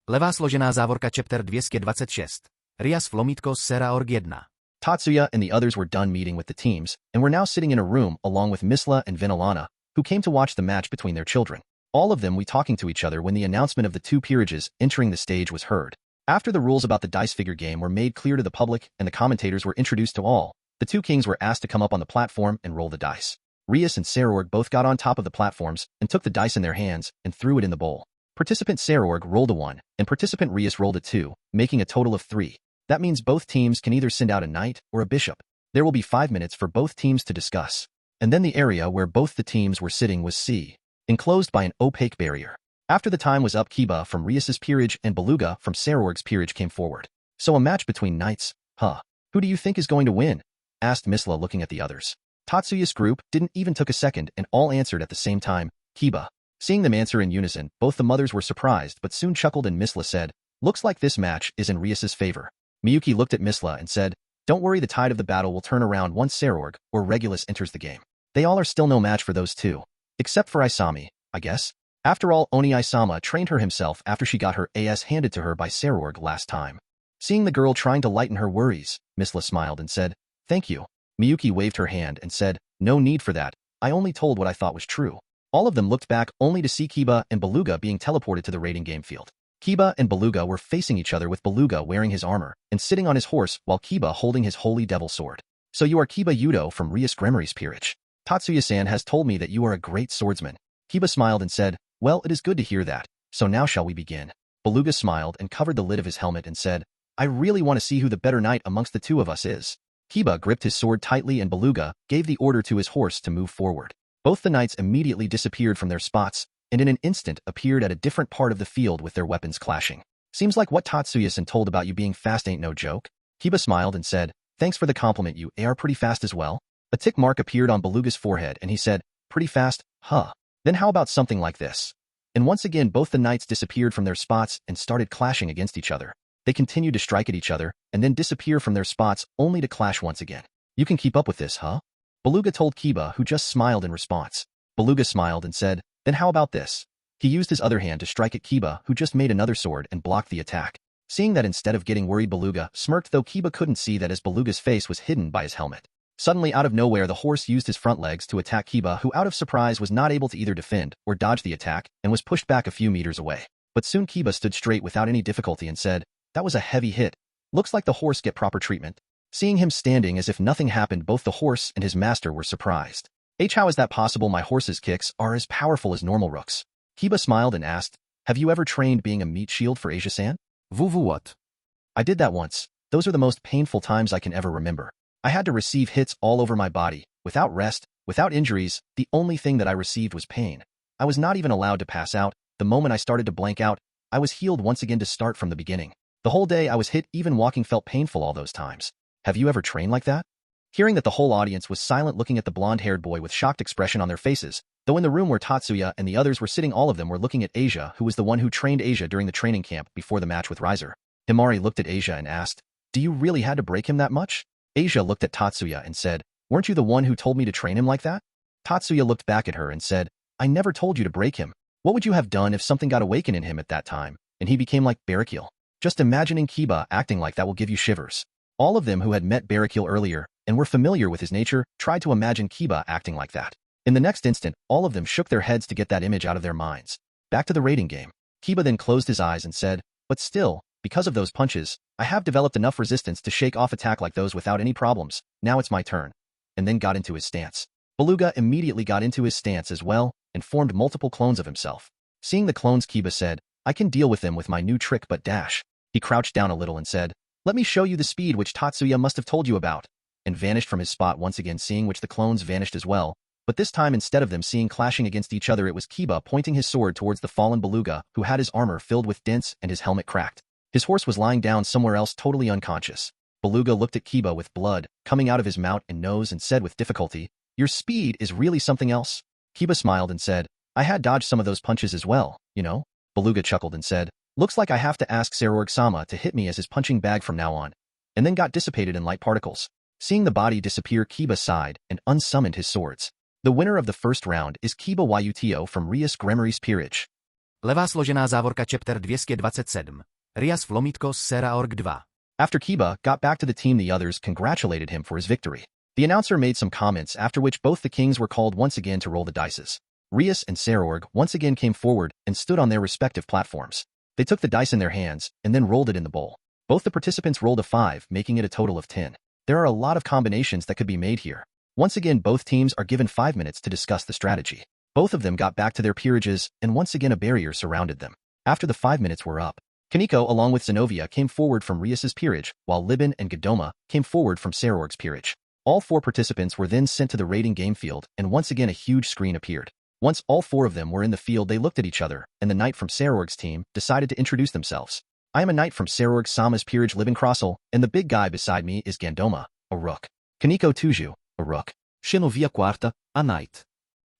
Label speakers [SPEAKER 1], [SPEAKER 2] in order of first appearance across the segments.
[SPEAKER 1] Levá složená závorka chapter 226. Rias Flomítko Sera Org 1.
[SPEAKER 2] Tatsuya and the others were done meeting with the teams, and were now sitting in a room along with Misla and Vinalana, who came to watch the match between their children. All of them we talking to each other when the announcement of the two peerages entering the stage was heard. After the rules about the dice figure game were made clear to the public and the commentators were introduced to all, the two kings were asked to come up on the platform and roll the dice. Rias and Sarorg both got on top of the platforms and took the dice in their hands and threw it in the bowl. Participant Sarorg rolled a 1, and participant Rias rolled a 2, making a total of 3. That means both teams can either send out a knight or a bishop. There will be 5 minutes for both teams to discuss. And then the area where both the teams were sitting was C, enclosed by an opaque barrier. After the time was up, Kiba from Rias's peerage and Beluga from Sarorg's peerage came forward. So a match between knights, huh? Who do you think is going to win? Asked Misla looking at the others. Tatsuya's group didn't even took a second and all answered at the same time, Kiba. Seeing them answer in unison, both the mothers were surprised but soon chuckled and Misla said, looks like this match is in Rias's favor. Miyuki looked at Misla and said, don't worry, the tide of the battle will turn around once Sarorg or Regulus enters the game. They all are still no match for those two. Except for Isami, I guess. After all, Oni Isama trained her himself after she got her AS handed to her by Sarorg last time. Seeing the girl trying to lighten her worries, Misla smiled and said, thank you. Miyuki waved her hand and said, no need for that, I only told what I thought was true. All of them looked back only to see Kiba and Beluga being teleported to the raiding game field. Kiba and Beluga were facing each other with Beluga wearing his armor and sitting on his horse while Kiba holding his holy devil sword. So you are Kiba Yudo from Rias Gremory's peerage. Tatsuya-san has told me that you are a great swordsman. Kiba smiled and said, well, it is good to hear that. So now shall we begin? Beluga smiled and covered the lid of his helmet and said, I really want to see who the better knight amongst the two of us is. Kiba gripped his sword tightly and Beluga gave the order to his horse to move forward. Both the knights immediately disappeared from their spots and in an instant appeared at a different part of the field with their weapons clashing. Seems like what Tatsuya-san told about you being fast ain't no joke. Kiba smiled and said, thanks for the compliment, you are pretty fast as well. A tick mark appeared on Beluga's forehead and he said, pretty fast, huh? Then how about something like this? And once again both the knights disappeared from their spots and started clashing against each other. They continued to strike at each other and then disappear from their spots only to clash once again. You can keep up with this, huh? Beluga told Kiba, who just smiled in response. Beluga smiled and said, then how about this? He used his other hand to strike at Kiba, who just made another sword and blocked the attack. Seeing that instead of getting worried, Beluga smirked, though Kiba couldn't see that as Beluga's face was hidden by his helmet. Suddenly out of nowhere the horse used his front legs to attack Kiba, who out of surprise was not able to either defend or dodge the attack and was pushed back a few meters away. But soon Kiba stood straight without any difficulty and said, that was a heavy hit. Looks like the horse get proper treatment. Seeing him standing as if nothing happened, both the horse and his master were surprised. How is that possible? My horse's kicks are as powerful as normal rooks. Kiba smiled and asked, have you ever trained being a meat shield for Asia-san?
[SPEAKER 1] What?
[SPEAKER 2] I did that once. Those are the most painful times I can ever remember. I had to receive hits all over my body, without rest, without injuries. The only thing that I received was pain. I was not even allowed to pass out. The moment I started to blank out, I was healed once again to start from the beginning. The whole day I was hit, even walking felt painful all those times. Have you ever trained like that? Hearing that, the whole audience was silent, looking at the blonde-haired boy with shocked expression on their faces, though in the room where Tatsuya and the others were sitting all of them were looking at Asia, who was the one who trained Asia during the training camp before the match with Riser. Himari looked at Asia and asked, do you really had to break him that much? Asia looked at Tatsuya and said, weren't you the one who told me to train him like that? Tatsuya looked back at her and said, I never told you to break him. What would you have done if something got awakened in him at that time, and he became like Barakil? Just imagining Kiba acting like that will give you shivers. All of them who had met Barakil earlier and were familiar with his nature tried to imagine Kiba acting like that. In the next instant, all of them shook their heads to get that image out of their minds. Back to the raiding game. Kiba then closed his eyes and said, but still, because of those punches, I have developed enough resistance to shake off attack like those without any problems. Now it's my turn. And then got into his stance. Beluga immediately got into his stance as well and formed multiple clones of himself. Seeing the clones, Kiba said, I can deal with them with my new trick but dash. He crouched down a little and said, let me show you the speed which Tatsuya must have told you about, and vanished from his spot once again, seeing which the clones vanished as well. But this time, instead of them seeing clashing against each other, it was Kiba pointing his sword towards the fallen Beluga, who had his armor filled with dents and his helmet cracked. His horse was lying down somewhere else, totally unconscious. Beluga looked at Kiba with blood coming out of his mouth and nose and said with difficulty, your speed is really something else. Kiba smiled and said, I had dodged some of those punches as well, you know? Beluga chuckled and said, looks like I have to ask Sarorg-sama to hit me as his punching bag from now on, and then got dissipated in light particles. Seeing the body disappear, Kiba sighed and unsummoned his swords. The winner of the first round is Kiba Yuto from Rias Gremory's peerage.
[SPEAKER 1] Levá složená závorka chapter 227. Rias Flomítko Sera Org 2.
[SPEAKER 2] After Kiba got back to the team, the others congratulated him for his victory. The announcer made some comments, after which both the kings were called once again to roll the dices. Rias and Sarorg once again came forward and stood on their respective platforms. They took the dice in their hands and then rolled it in the bowl. Both the participants rolled a 5, making it a total of 10. There are a lot of combinations that could be made here. Once again, both teams are given 5 minutes to discuss the strategy. Both of them got back to their peerages, and once again a barrier surrounded them. After the 5 minutes were up, Kaneko along with Zenovia came forward from Rias's peerage, while Libin and Godoma came forward from Sarorg's peerage. All 4 participants were then sent to the raiding game field, and once again a huge screen appeared. Once all 4 of them were in the field, they looked at each other, and the knight from Sarorg's team decided to introduce themselves. I am a knight from Sarorg Sama's peerage Libin Crossel, and the big guy beside me is Gandoma, a rook. Kaneko Tuju, a rook.
[SPEAKER 1] Shinovia Quarta, a knight.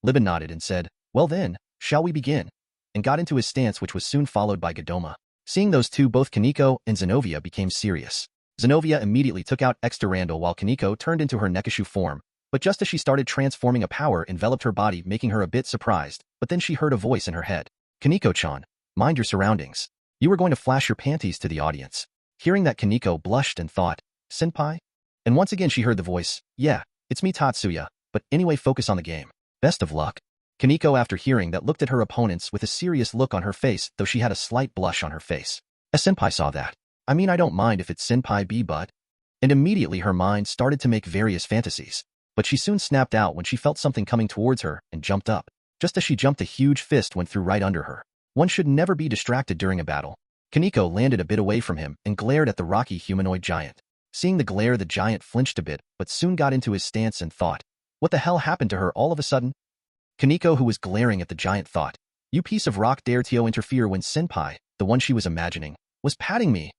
[SPEAKER 2] Libin nodded and said, well then, shall we begin? And got into his stance, which was soon followed by Godoma. Seeing those two, both Kaneko and Zenovia became serious. Zenovia immediately took out Extra Randall while Kaneko turned into her Nekishu form, but just as she started transforming, a power enveloped her body, making her a bit surprised, but then she heard a voice in her head. Kaneko-chan, mind your surroundings. You were going to flash your panties to the audience. Hearing that, Kaneko blushed and thought, Senpai? And once again she heard the voice, yeah, it's me Tatsuya, but anyway focus on the game. Best of luck. Kaneko, after hearing that, looked at her opponents with a serious look on her face, though she had a slight blush on her face. A senpai saw that. I mean, I don't mind if it's senpai B, but... And immediately her mind started to make various fantasies. But she soon snapped out when she felt something coming towards her and jumped up. Just as she jumped, a huge fist went through right under her. One should never be distracted during a battle. Kaneko landed a bit away from him and glared at the rocky humanoid giant. Seeing the glare, the giant flinched a bit, but soon got into his stance and thought, what the hell happened to her all of a sudden? Kaneko, who was glaring at the giant, thought, you piece of rock, dare to interfere when senpai, the one she was imagining, was patting me.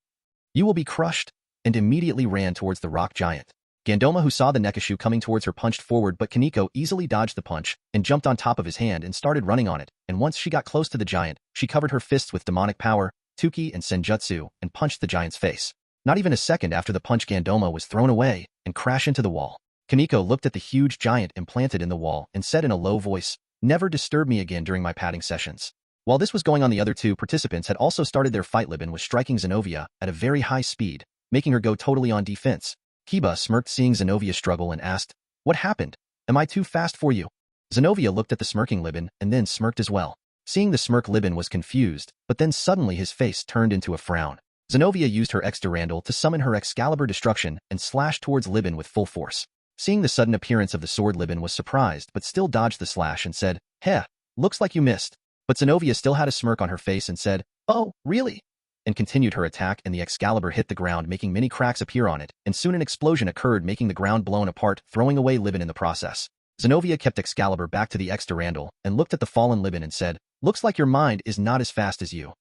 [SPEAKER 2] You will be crushed, and immediately ran towards the rock giant. Gandoma, who saw the Nekishu coming towards her, punched forward, but Kaneko easily dodged the punch and jumped on top of his hand and started running on it, and once she got close to the giant, she covered her fists with demonic power, Tuki and Senjutsu, and punched the giant's face. Not even a second after the punch, Gandoma was thrown away and crashed into the wall. Kaneko looked at the huge giant implanted in the wall and said in a low voice, never disturb me again during my padding sessions. While this was going on, the other 2 participants had also started their fight. Libin was striking Zenovia at a very high speed, making her go totally on defense. Kiba smirked seeing Zenovia struggle and asked, what happened? Am I too fast for you? Zenovia looked at the smirking Libin and then smirked as well. Seeing the smirk, Libin was confused, but then suddenly his face turned into a frown. Zenovia used her Extra Randall to summon her Excalibur Destruction and slashed towards Libin with full force. Seeing the sudden appearance of the sword, Libin was surprised but still dodged the slash and said, heh, looks like you missed. But Zenovia still had a smirk on her face and said, oh, really? And continued her attack, and the Excalibur hit the ground, making many cracks appear on it, and soon an explosion occurred, making the ground blown apart, throwing away Libin in the process. Zenovia kept Excalibur back to the Extra Randall and looked at the fallen Libin and said, looks like your mind is not as fast as you.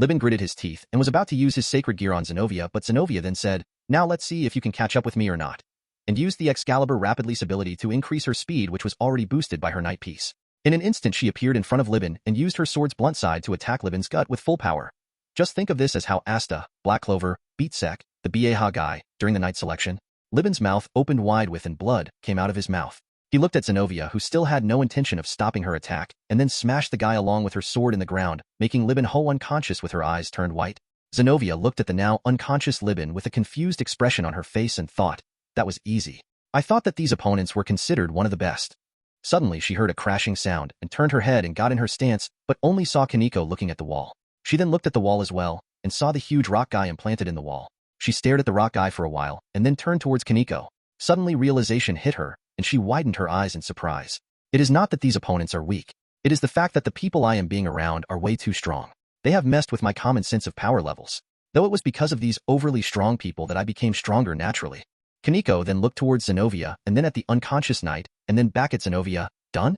[SPEAKER 2] Libin gritted his teeth and was about to use his sacred gear on Zenovia, but Zenovia then said, now let's see if you can catch up with me or not, and used the Excalibur Rapidly's ability to increase her speed, which was already boosted by her Night Piece. In an instant she appeared in front of Libin and used her sword's blunt side to attack Libin's gut with full power. Just think of this as how Asta, Black Clover, beat Sek, the Bieha guy, during the night selection. Libin's mouth opened wide with and blood came out of his mouth. He looked at Zenovia, who still had no intention of stopping her attack, and then smashed the guy along with her sword in the ground, making Libin whole unconscious with her eyes turned white. Zenovia looked at the now unconscious Libin with a confused expression on her face and thought, that was easy. I thought that these opponents were considered one of the best. Suddenly she heard a crashing sound and turned her head and got in her stance, but only saw Kaneko looking at the wall. She then looked at the wall as well and saw the huge rock guy implanted in the wall. She stared at the rock guy for a while and then turned towards Kaneko. Suddenly realization hit her and she widened her eyes in surprise. It is not that these opponents are weak. It is the fact that the people I am being around are way too strong. They have messed with my common sense of power levels. Though it was because of these overly strong people that I became stronger naturally. Kaneko then looked towards Zenovia and then at the unconscious knight and then back at Zenovia. Done?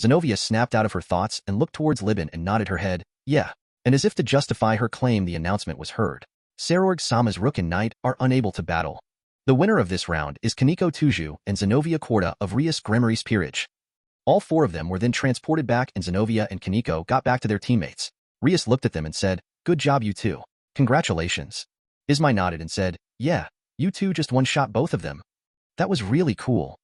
[SPEAKER 2] Zenovia snapped out of her thoughts and looked towards Libin and nodded her head, yeah. And as if to justify her claim, the announcement was heard. Sarorg Sama's rook and knight are unable to battle. The winner of this round is Kaneko Tuju and Zenovia Korda of Rias Grimory's peerage. All 4 of them were then transported back and Zenovia and Kaneko got back to their teammates. Rias looked at them and said, good job you two. Congratulations. Ismai nodded and said, yeah, you two just one-shot both of them. That was really cool.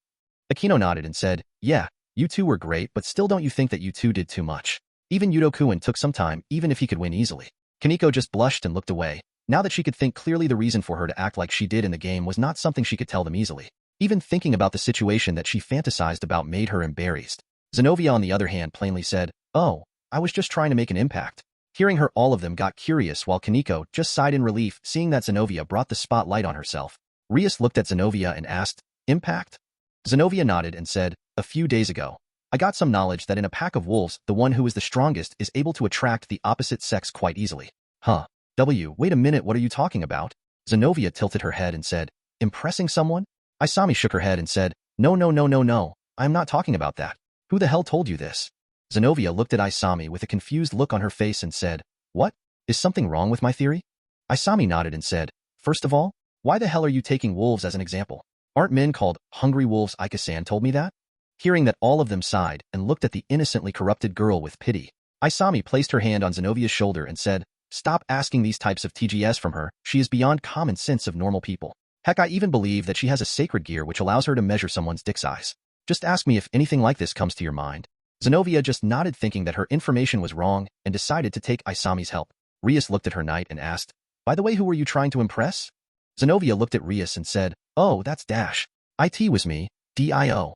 [SPEAKER 2] Akino nodded and said, yeah, you two were great, but still don't you think that you two did too much? Even Yudo-kun took some time, even if he could win easily. Kaneko just blushed and looked away. Now that she could think clearly, the reason for her to act like she did in the game was not something she could tell them easily. Even thinking about the situation that she fantasized about made her embarrassed. Zenovia, on the other hand, plainly said, "Oh, I was just trying to make an impact." Hearing her, all of them got curious while Kaneko just sighed in relief, seeing that Zenovia brought the spotlight on herself. Rias looked at Zenovia and asked, "Impact?" Zenovia nodded and said, "A few days ago, I got some knowledge that in a pack of wolves, the one who is the strongest is able to attract the opposite sex quite easily." Huh. Wait a minute, what are you talking about? Zenovia tilted her head and said, "Impressing someone?" Isami shook her head and said, No, I am not talking about that. Who the hell told you this?" Zenovia looked at Isami with a confused look on her face and said, "What? Is something wrong with my theory?" Isami nodded and said, "First of all, why the hell are you taking wolves as an example? Aren't men called hungry wolves? Ika-san told me that." Hearing that, all of them sighed and looked at the innocently corrupted girl with pity. Isami placed her hand on Zenovia's shoulder and said, "Stop asking these types of TGS from her. She is beyond common sense of normal people. Heck, I even believe that she has a sacred gear which allows her to measure someone's dick size. Just ask me if anything like this comes to your mind." Zenovia just nodded, thinking that her information was wrong, and decided to take Isami's help. Rias looked at her knight and asked, "By the way, who were you trying to impress?" Zenovia looked at Rias and said, "Oh, that's Dash. It was me, Dio.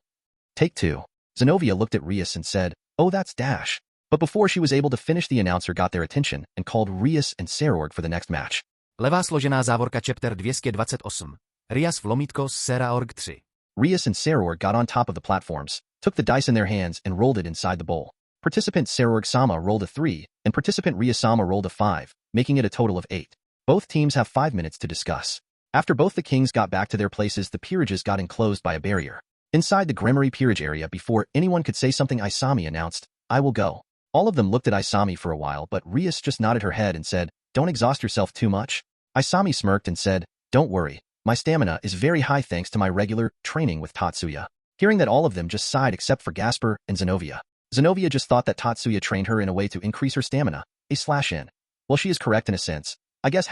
[SPEAKER 2] Take two." Zenovia looked at Rias and said, "Oh, that's Dash." But before she was able to finish, the announcer got their attention and called Rias and Serorg for the next match.
[SPEAKER 1] Levá složená závorka chapter 228. Rias Vlomítko Serorg 3.
[SPEAKER 2] Rias and Serorg got on top of the platforms, took the dice in their hands and rolled it inside the bowl. Participant Serorg-sama rolled a 3, and participant Rias-sama rolled a 5, making it a total of 8. Both teams have 5 minutes to discuss. After both the kings got back to their places, the peerages got enclosed by a barrier. Inside the Gremory peerage area, before anyone could say something, Isami announced, "I will go." All of them looked at Isami for a while, but Rias just nodded her head and said, "Don't exhaust yourself too much." Isami smirked and said, "Don't worry, my stamina is very high thanks to my regular training with Tatsuya." Hearing that, all of them just sighed except for Gasper and Zenovia. Zenovia just thought that Tatsuya trained her in a way to increase her stamina, /n. Well, she is correct in a sense. I guess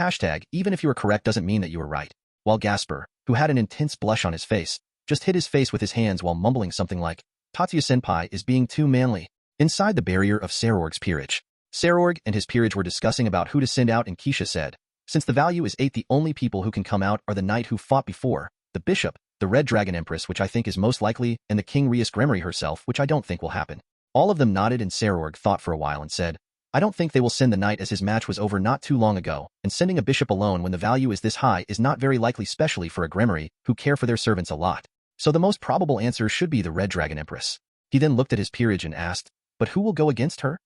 [SPEAKER 2] even if you are correct doesn't mean that you are right. While Gasper, who had an intense blush on his face, just hid his face with his hands while mumbling something like, "Tatsuya-senpai is being too manly." Inside the barrier of Serorg's peerage, Serorg and his peerage were discussing about who to send out, and Keisha said, "Since the value is 8, the only people who can come out are the knight who fought before, the bishop, the Red Dragon Empress, which I think is most likely, and the King Rias Gremory herself, which I don't think will happen." All of them nodded, and Serorg thought for a while and said, "I don't think they will send the knight, as his match was over not too long ago, and sending a bishop alone when the value is this high is not very likely, especially for a Gremory who care for their servants a lot. So the most probable answer should be the Red Dragon Empress." He then looked at his peerage and asked, "But who will go against her?"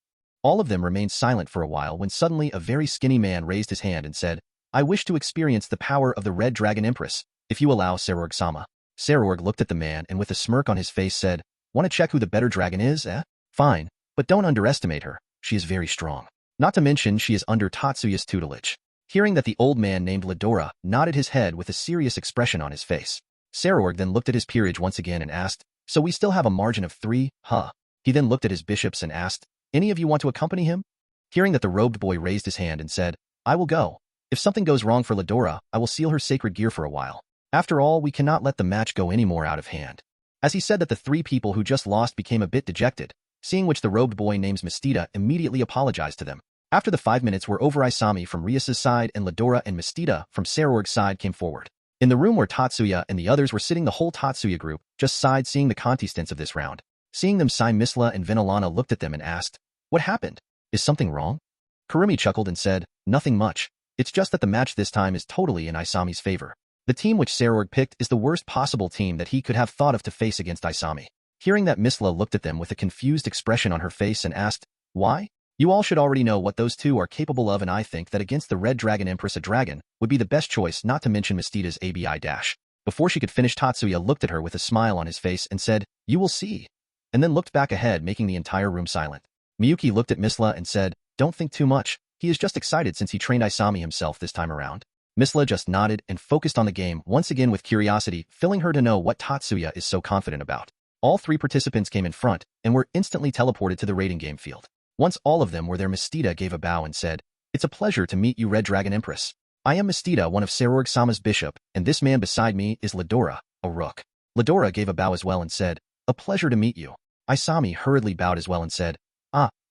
[SPEAKER 2] All of them remained silent for a while when suddenly a very skinny man raised his hand and said, "I wish to experience the power of the Red Dragon Empress, if you allow, Serorg-sama." Serorg looked at the man and with a smirk on his face said, "Want to check who the better dragon is, eh? Fine, but don't underestimate her. She is very strong. Not to mention she is under Tatsuya's tutelage." Hearing that, the old man named Ladora nodded his head with a serious expression on his face. Serorg then looked at his peerage once again and asked, "So we still have a margin of 3, huh?" He then looked at his bishops and asked, "Any of you want to accompany him?" Hearing that, the robed boy raised his hand and said, "I will go. If something goes wrong for Ladora, I will seal her sacred gear for a while. After all, we cannot let the match go any more out of hand." As he said that, the 3 people who just lost became a bit dejected, seeing which the robed boy named Mistita immediately apologized to them. After the 5 minutes were over, Isami from Rias's side and Ladora and Mistita from Serorg's side came forward. In the room where Tatsuya and the others were sitting, the whole Tatsuya group just sighed, seeing the contestants of this round. Seeing them sigh, Misla and Venolana looked at them and asked, "What happened? Is something wrong?" Kurumi chuckled and said, "Nothing much. It's just that the match this time is totally in Isami's favor. The team which Serorg picked is the worst possible team that he could have thought of to face against Isami." Hearing that, Misla looked at them with a confused expression on her face and asked, "Why? You all should already know what those two are capable of, and I think that against the Red Dragon Empress, a dragon would be the best choice, not to mention Mistita's ABI dash." Before she could finish, Tatsuya looked at her with a smile on his face and said, "You will see," and then looked back ahead, making the entire room silent. Miyuki looked at Misla and said, "Don't think too much. He is just excited since he trained Isami himself this time around." Misla just nodded and focused on the game once again with curiosity, filling her to know what Tatsuya is so confident about. All 3 participants came in front and were instantly teleported to the rating game field. Once all of them were there, Mistita gave a bow and said, "It's a pleasure to meet you, Red Dragon Empress. I am Mistita, one of Serorg-sama's bishop, and this man beside me is Ladora, a rook." Ladora gave a bow as well and said, "A pleasure to meet you." Isami hurriedly bowed as well and said, "Ah,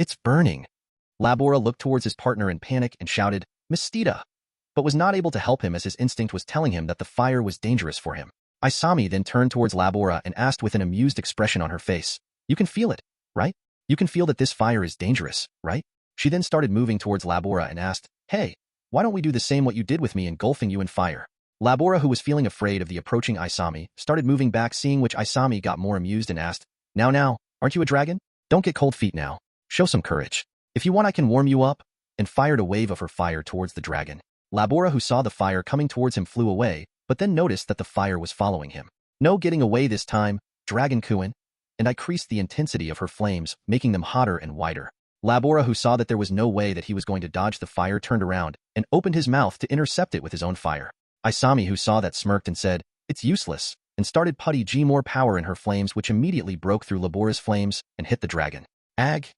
[SPEAKER 2] It's burning. Labora looked towards his partner in panic and shouted, Mistita, but was not able to help him as his instinct was telling him that the fire was dangerous for him. Isami then turned towards Labora and asked with an amused expression on her face, You can feel it, right? You can feel that this fire is dangerous, right? She then started moving towards Labora and asked, Hey, why don't we do the same what you did with me, engulfing you in fire? Labora, who was feeling afraid of the approaching Isami, started moving back, seeing which Isami got more amused and asked, Now, aren't you a dragon? Don't get cold feet now. Show some courage. If you want, I can warm you up, and fired a wave of her fire towards the dragon. Labora, who saw the fire coming towards him, flew away, but then noticed that the fire was following him. No getting away this time, Dragon Kuin, and I increased the intensity of her flames, making them hotter and wider. Labora, who saw that there was no way that he was going to dodge the fire, turned around and opened his mouth to intercept it with his own fire. Isami, who saw that, smirked and said, It's useless, and started putty G more power in her flames, which immediately broke through Labora's flames and hit the dragon. Ag!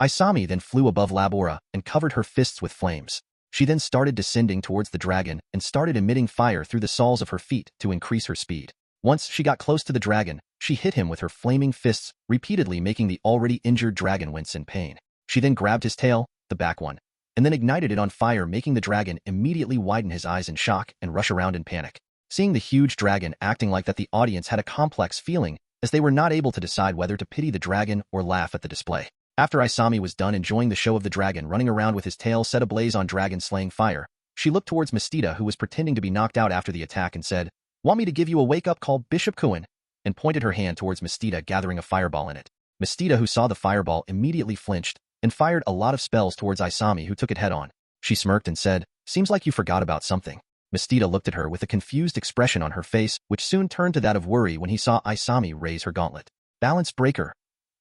[SPEAKER 2] Isami then flew above Labora and covered her fists with flames. She then started descending towards the dragon and started emitting fire through the soles of her feet to increase her speed. Once she got close to the dragon, she hit him with her flaming fists, repeatedly making the already injured dragon wince in pain. She then grabbed his tail, the back one, and then ignited it on fire, making the dragon immediately widen his eyes in shock and rush around in panic. Seeing the huge dragon acting like that, the audience had a complex feeling, as they were not able to decide whether to pity the dragon or laugh at the display. After Isami was done enjoying the show of the dragon running around with his tail set ablaze on dragon-slaying fire, she looked towards Mistita, who was pretending to be knocked out after the attack, and said, Want me to give you a wake-up call, Bishop Kuin? And pointed her hand towards Mistita, gathering a fireball in it. Mistita, who saw the fireball, immediately flinched and fired a lot of spells towards Isami, who took it head-on. She smirked and said, Seems like you forgot about something. Mistita looked at her with a confused expression on her face, which soon turned to that of worry when he saw Isami raise her gauntlet. Balance breaker.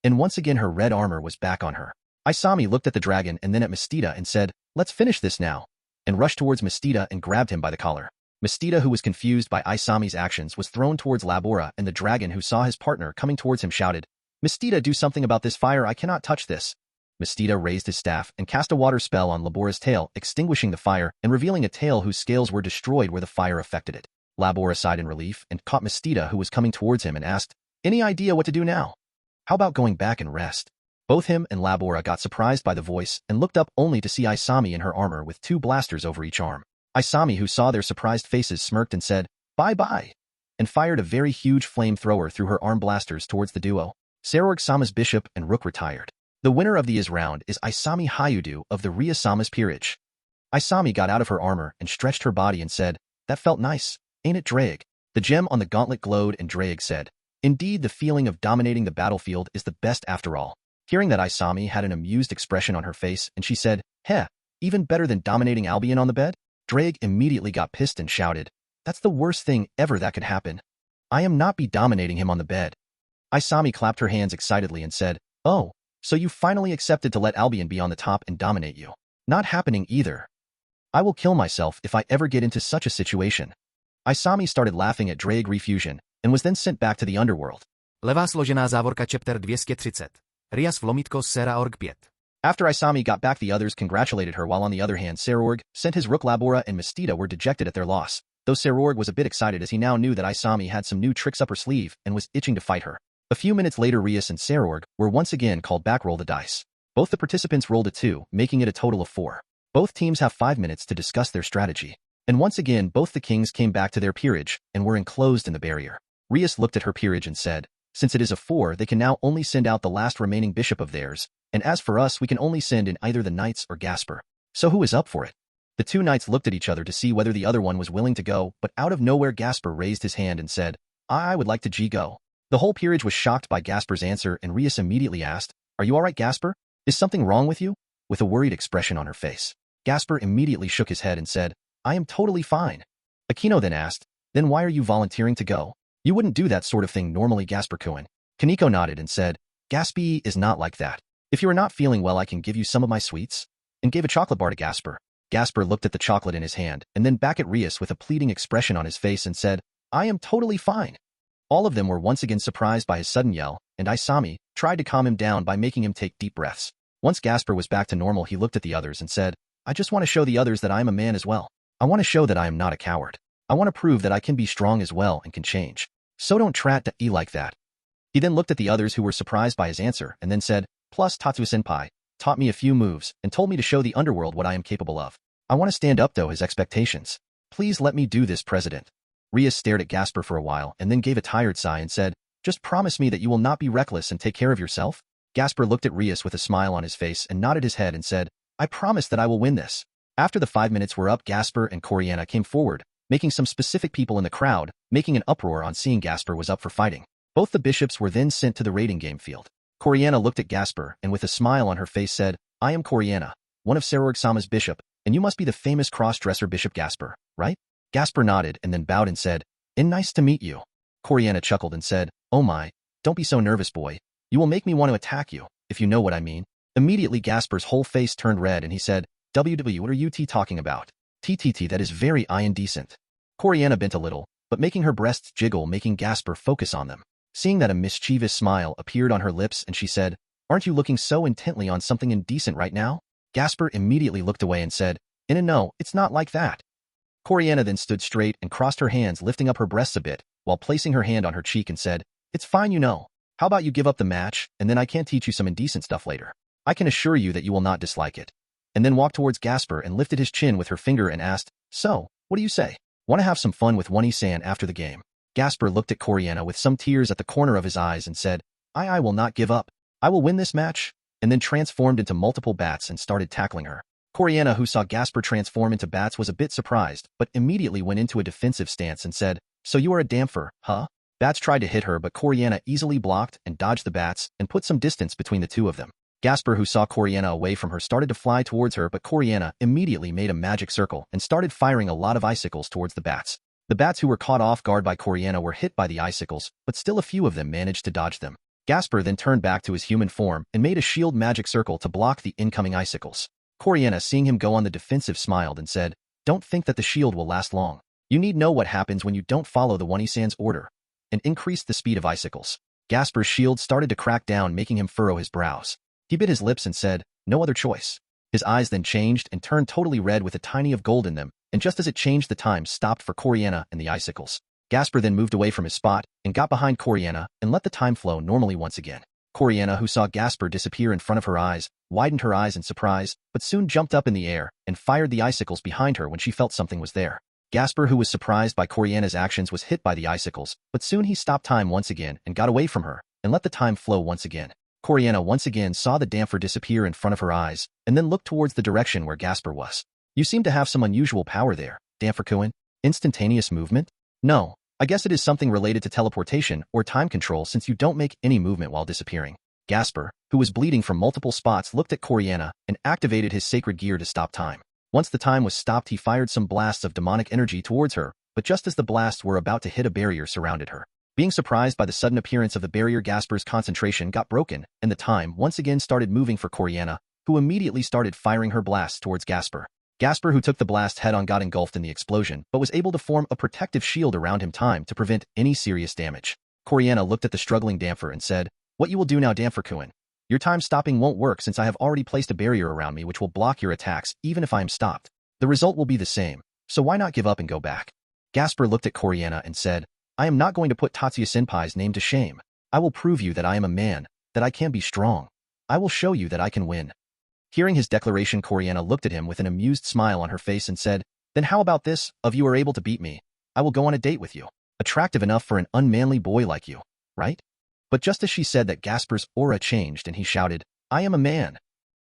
[SPEAKER 2] And once again her red armor was back on her. Isami looked at the dragon and then at Mistita and said, Let's finish this now, and rushed towards Mistita and grabbed him by the collar. Mistita, who was confused by Isami's actions, was thrown towards Labora, and the dragon, who saw his partner coming towards him, shouted, Mistita, do something about this fire, I cannot touch this. Mistita raised his staff and cast a water spell on Labora's tail, extinguishing the fire and revealing a tail whose scales were destroyed where the fire affected it. Labora sighed in relief and caught Mistita, who was coming towards him, and asked, Any idea what to do now? How about going back and rest? Both him and Labora got surprised by the voice and looked up only to see Isami in her armor with 2 blasters over each arm. Isami, who saw their surprised faces, smirked and said, Bye-bye, and fired a very huge flamethrower through her arm blasters towards the duo. Sarorg-sama's bishop and rook retired. The winner of the is round is Isami Hayudu of the Ria-sama's peerage. Isami got out of her armor and stretched her body and said, That felt nice, ain't it, Draig? The gem on the gauntlet glowed, and Draig said, Indeed, the feeling of dominating the battlefield is the best after all. Hearing that, Isami had an amused expression on her face, and she said, Heh, even better than dominating Albion on the bed? Draig immediately got pissed and shouted, That's the worst thing ever that could happen. I am not be dominating him on the bed. Isami clapped her hands excitedly and said, Oh, so you finally accepted to let Albion be on the top and dominate you. Not happening either. I will kill myself if I ever get into such a situation. Isami started laughing at Draig refusion, and was then sent back to the underworld.
[SPEAKER 1] Levá složená závorka chapter 230. Rias vlomitko sera org 5.
[SPEAKER 2] After Isami got back, the others congratulated her, while on the other hand Sarorg sent his rook. Labora and Mistita were dejected at their loss, though Sarorg was a bit excited as he now knew that Isami had some new tricks up her sleeve and was itching to fight her. A few minutes later, Rias and Sarorg were once again called back. Roll the dice. Both the participants rolled a 2, making it a total of 4. Both teams have 5 minutes to discuss their strategy. And once again, both the kings came back to their peerage and were enclosed in the barrier. Rias looked at her peerage and said, Since it is a 4, they can now only send out the last remaining bishop of theirs, and as for us, we can only send in either the knights or Gasper. So who is up for it? The 2 knights looked at each other to see whether the other one was willing to go, but out of nowhere Gasper raised his hand and said, I would like to go. The whole peerage was shocked by Gasper's answer, and Rias immediately asked, Are you all right, Gasper? Is something wrong with you? With a worried expression on her face. Gasper immediately shook his head and said, I am totally fine. Aquino then asked, Then why are you volunteering to go? You wouldn't do that sort of thing normally, Gasper Kuin. Kaneko nodded and said, Gaspy is not like that. If you are not feeling well, I can give you some of my sweets, and gave a chocolate bar to Gasper. Gasper looked at the chocolate in his hand and then back at Rias with a pleading expression on his face and said, I am totally fine. All of them were once again surprised by his sudden yell, and Isami tried to calm him down by making him take deep breaths. Once Gasper was back to normal, he looked at the others and said, I just want to show the others that I am a man as well. I want to show that I am not a coward. I want to prove that I can be strong as well and can change. So don't try to be like that. He then looked at the others who were surprised by his answer and then said, Plus Tatsu-senpai, taught me a few moves, and told me to show the underworld what I am capable of. I want to stand up though his expectations. Please let me do this, President. Rias stared at Gasper for a while and then gave a tired sigh and said, just promise me that you will not be reckless and take care of yourself. Gasper looked at Rias with a smile on his face and nodded his head and said, I promise that I will win this. After the 5 minutes were up, Gasper and Coriana came forward, making some specific people in the crowd, making an uproar on seeing Gasper was up for fighting. Both the bishops were then sent to the raiding game field. Coriana looked at Gasper and with a smile on her face said, I am Coriana, one of Sarorg-sama's bishop, and you must be the famous cross-dresser Bishop Gasper, right? Gasper nodded and then bowed and said, nice to meet you. Coriana chuckled and said, oh my, don't be so nervous, boy. You will make me want to attack you, if you know what I mean. Immediately Gasper's whole face turned red and he said, WW, what are you talking about? TTT, that is very indecent. Coriana bent a little, but making her breasts jiggle, making Gasper focus on them. Seeing that, a mischievous smile appeared on her lips and she said, aren't you looking so intently on something indecent right now? Gasper immediately looked away and said, no, it's not like that. Coriana then stood straight and crossed her hands, lifting up her breasts a bit, while placing her hand on her cheek and said, it's fine, you know. How about you give up the match, and then I can teach you some indecent stuff later. I can assure you that you will not dislike it. And then walked towards Gasper and lifted his chin with her finger and asked, so, what do you say? Want to have some fun with One-san after the game? Gasper looked at Coriana with some tears at the corner of his eyes and said, I will not give up. I will win this match, and then transformed into multiple bats and started tackling her. Coriana, who saw Gasper transform into bats, was a bit surprised, but immediately went into a defensive stance and said, so you are a damper, huh? Bats tried to hit her, but Coriana easily blocked and dodged the bats and put some distance between the two of them. Gasper, who saw Coriana away from her, started to fly towards her, but Coriana immediately made a magic circle and started firing a lot of icicles towards the bats. The bats who were caught off guard by Coriana were hit by the icicles, but still a few of them managed to dodge them. Gasper then turned back to his human form and made a shield magic circle to block the incoming icicles. Coriana, seeing him go on the defensive, smiled and said, don't think that the shield will last long. You need know what happens when you don't follow the One-san's order, and increased the speed of icicles. Gasper's shield started to crack down, making him furrow his brows. He bit his lips and said, no other choice. His eyes then changed and turned totally red with a tiny of gold in them, and just as it changed, the time stopped for Coriana and the icicles. Gasper then moved away from his spot and got behind Coriana and let the time flow normally once again. Coriana, who saw Gasper disappear in front of her eyes, widened her eyes in surprise, but soon jumped up in the air and fired the icicles behind her when she felt something was there. Gasper, who was surprised by Coriana's actions, was hit by the icicles, but soon he stopped time once again and got away from her and let the time flow once again. Coriana once again saw the damper disappear in front of her eyes and then looked towards the direction where Gasper was. You seem to have some unusual power there, Damper-kun. Instantaneous movement? No, I guess it is something related to teleportation or time control, since you don't make any movement while disappearing. Gasper, who was bleeding from multiple spots, looked at Coriana and activated his sacred gear to stop time. Once the time was stopped, he fired some blasts of demonic energy towards her, but just as the blasts were about to hit, a barrier surrounded her. Being surprised by the sudden appearance of the barrier, Gasper's concentration got broken, and the time once again started moving for Coriana, who immediately started firing her blasts towards Gasper. Gasper, who took the blast head-on, got engulfed in the explosion, but was able to form a protective shield around him time to prevent any serious damage. Coriana looked at the struggling Damper and said, what you will do now, Damper-kun? Your time stopping won't work, since I have already placed a barrier around me which will block your attacks even if I am stopped. The result will be the same, so why not give up and go back? Gasper looked at Coriana and said, I am not going to put Tatsuya-senpai's name to shame. I will prove you that I am a man, that I can be strong. I will show you that I can win. Hearing his declaration, Coriana looked at him with an amused smile on her face and said, then how about this? If you are able to beat me, I will go on a date with you. Attractive enough for an unmanly boy like you, right? But just as she said that, Gasper's aura changed and he shouted, I am a man.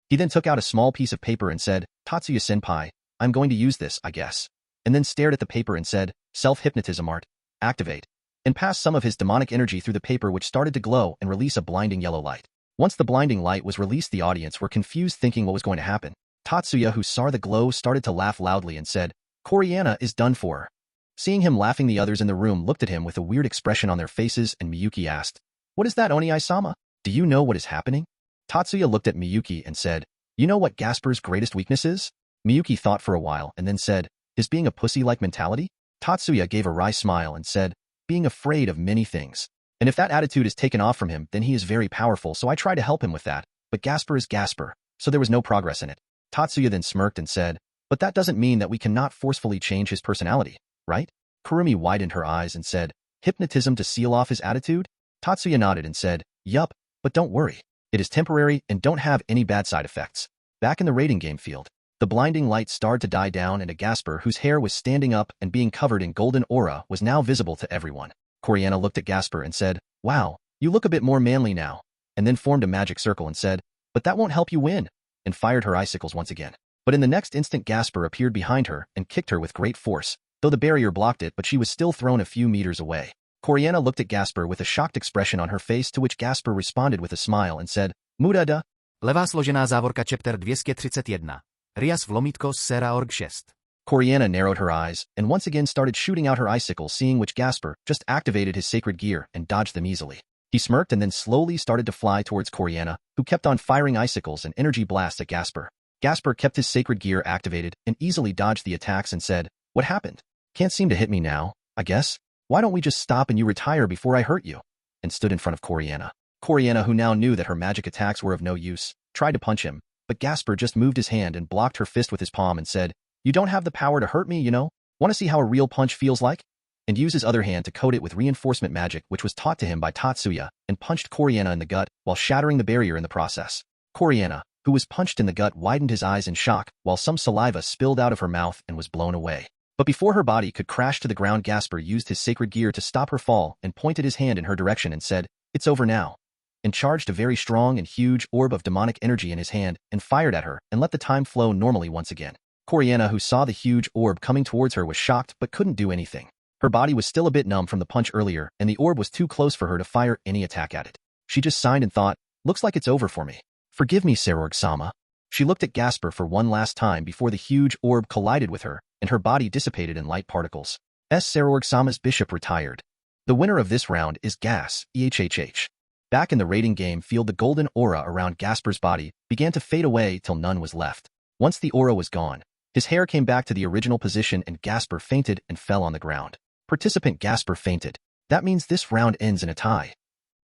[SPEAKER 2] He then took out a small piece of paper and said, Tatsuya-senpai, I'm going to use this, I guess. And then stared at the paper and said, self-hypnotism art, activate, and passed some of his demonic energy through the paper, which started to glow and release a blinding yellow light. Once the blinding light was released, the audience were confused, thinking what was going to happen. Tatsuya, who saw the glow, started to laugh loudly and said, Coriana is done for. Seeing him laughing, the others in the room looked at him with a weird expression on their faces, and Miyuki asked, what is that, Oni-sama? Do you know what is happening? Tatsuya looked at Miyuki and said, you know what Gasper's greatest weakness is? Miyuki thought for a while and then said, his being a pussy-like mentality? Tatsuya gave a wry smile and said, being afraid of many things. And if that attitude is taken off from him, then he is very powerful, so I try to help him with that. But Gasper is Gasper, so there was no progress in it. Tatsuya then smirked and said, but that doesn't mean that we cannot forcefully change his personality, right? Kurumi widened her eyes and said, hypnotism to seal off his attitude? Tatsuya nodded and said, yup, but don't worry. It is temporary and don't have any bad side effects. Back in the rating game field, the blinding light started to die down and a Gasper whose hair was standing up and being covered in golden aura was now visible to everyone. Coriana looked at Gasper and said, "Wow, you look a bit more manly now," and then formed a magic circle and said, "But that won't help you win," and fired her icicles once again. But in the next instant Gasper appeared behind her and kicked her with great force, though the barrier blocked it but she was still thrown a few meters away. Coriana looked at Gasper with a shocked expression on her face to which Gasper responded with a smile and said, "Muda da."
[SPEAKER 1] Levá složená závorka chapter 231. Rias vlomítko sera org 6.
[SPEAKER 2] Coriana narrowed her eyes and once again started shooting out her icicles, seeing which Gasper just activated his sacred gear and dodged them easily. He smirked and then slowly started to fly towards Coriana, who kept on firing icicles and energy blasts at Gasper. Gasper kept his sacred gear activated and easily dodged the attacks and said, "What happened? Can't seem to hit me now, I guess? Why don't we just stop and you retire before I hurt you?" and stood in front of Coriana. Coriana, who now knew that her magic attacks were of no use, tried to punch him, but Gasper just moved his hand and blocked her fist with his palm and said, "You don't have the power to hurt me, you know? Want to see how a real punch feels like?" and used his other hand to coat it with reinforcement magic which was taught to him by Tatsuya, and punched Coriana in the gut while shattering the barrier in the process. Coriana, who was punched in the gut, widened his eyes in shock while some saliva spilled out of her mouth and was blown away. But before her body could crash to the ground, Gasper used his sacred gear to stop her fall and pointed his hand in her direction and said, "It's over now," and charged a very strong and huge orb of demonic energy in his hand and fired at her and let the time flow normally once again. Coriana, who saw the huge orb coming towards her, was shocked but couldn't do anything. Her body was still a bit numb from the punch earlier and the orb was too close for her to fire any attack at it. She just sighed and thought, "Looks like it's over for me. Forgive me, Serorg-sama." She looked at Gasper for one last time before the huge orb collided with her and her body dissipated in light particles. Serorg-sama's bishop retired. The winner of this round is Gas, EHHH. Back in the rating game field, the golden aura around Gasper's body began to fade away till none was left. Once the aura was gone, his hair came back to the original position and Gasper fainted and fell on the ground. Participant Gasper fainted. That means this round ends in a tie.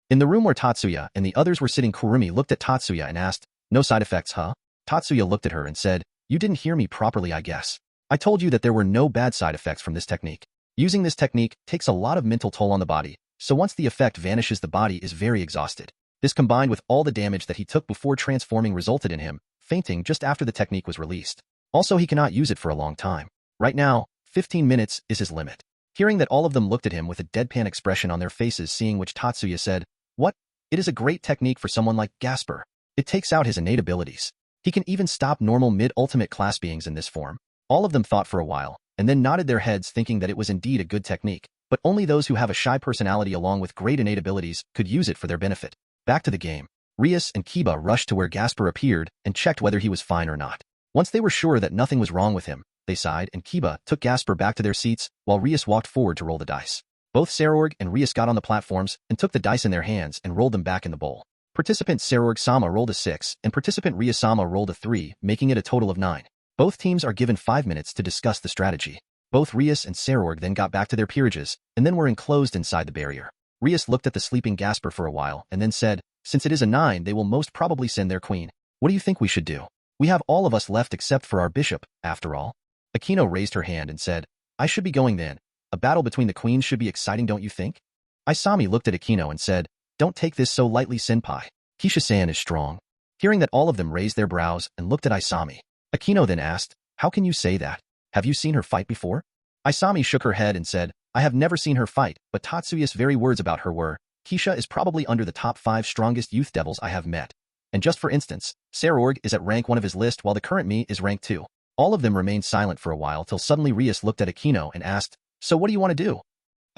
[SPEAKER 2] In the room where Tatsuya and the others were sitting, Kurumi looked at Tatsuya and asked, "No side effects, huh?" Tatsuya looked at her and said, "You didn't hear me properly, I guess. I told you that there were no bad side effects from this technique. Using this technique takes a lot of mental toll on the body, so once the effect vanishes the body is very exhausted. This combined with all the damage that he took before transforming resulted in him fainting just after the technique was released. Also, he cannot use it for a long time. Right now, 15 minutes is his limit." Hearing that, all of them looked at him with a deadpan expression on their faces, seeing which Tatsuya said, "What? It is a great technique for someone like Gasper. It takes out his innate abilities. He can even stop normal mid-ultimate class beings in this form." All of them thought for a while, and then nodded their heads thinking that it was indeed a good technique, but only those who have a shy personality along with great innate abilities could use it for their benefit. Back to the game. Rias and Kiba rushed to where Gasper appeared and checked whether he was fine or not. Once they were sure that nothing was wrong with him, they sighed and Kiba took Gasper back to their seats while Rias walked forward to roll the dice. Both Serorg and Rias got on the platforms and took the dice in their hands and rolled them back in the bowl. Participant Serorg-sama rolled a 6 and participant Rias-sama rolled a 3, making it a total of 9. Both teams are given 5 minutes to discuss the strategy. Both Rias and Serorg then got back to their peerages and then were enclosed inside the barrier. Rias looked at the sleeping Gasper for a while and then said, "Since it is a 9, they will most probably send their queen. What do you think we should do? We have all of us left except for our bishop, after all." Akino raised her hand and said, "I should be going then. A battle between the queens should be exciting, don't you think?" Isami looked at Akino and said, "Don't take this so lightly, senpai. Kisha-san is strong." Hearing that, all of them raised their brows and looked at Isami. Akino then asked, "How can you say that? Have you seen her fight before?" Isami shook her head and said, "I have never seen her fight, but Tatsuya's very words about her were, Kisha is probably under the top 5 strongest youth devils I have met. And just for instance, Serorg is at rank 1 of his list while the current me is rank 2. All of them remained silent for a while till suddenly Rias looked at Akino and asked, "So what do you want to do?"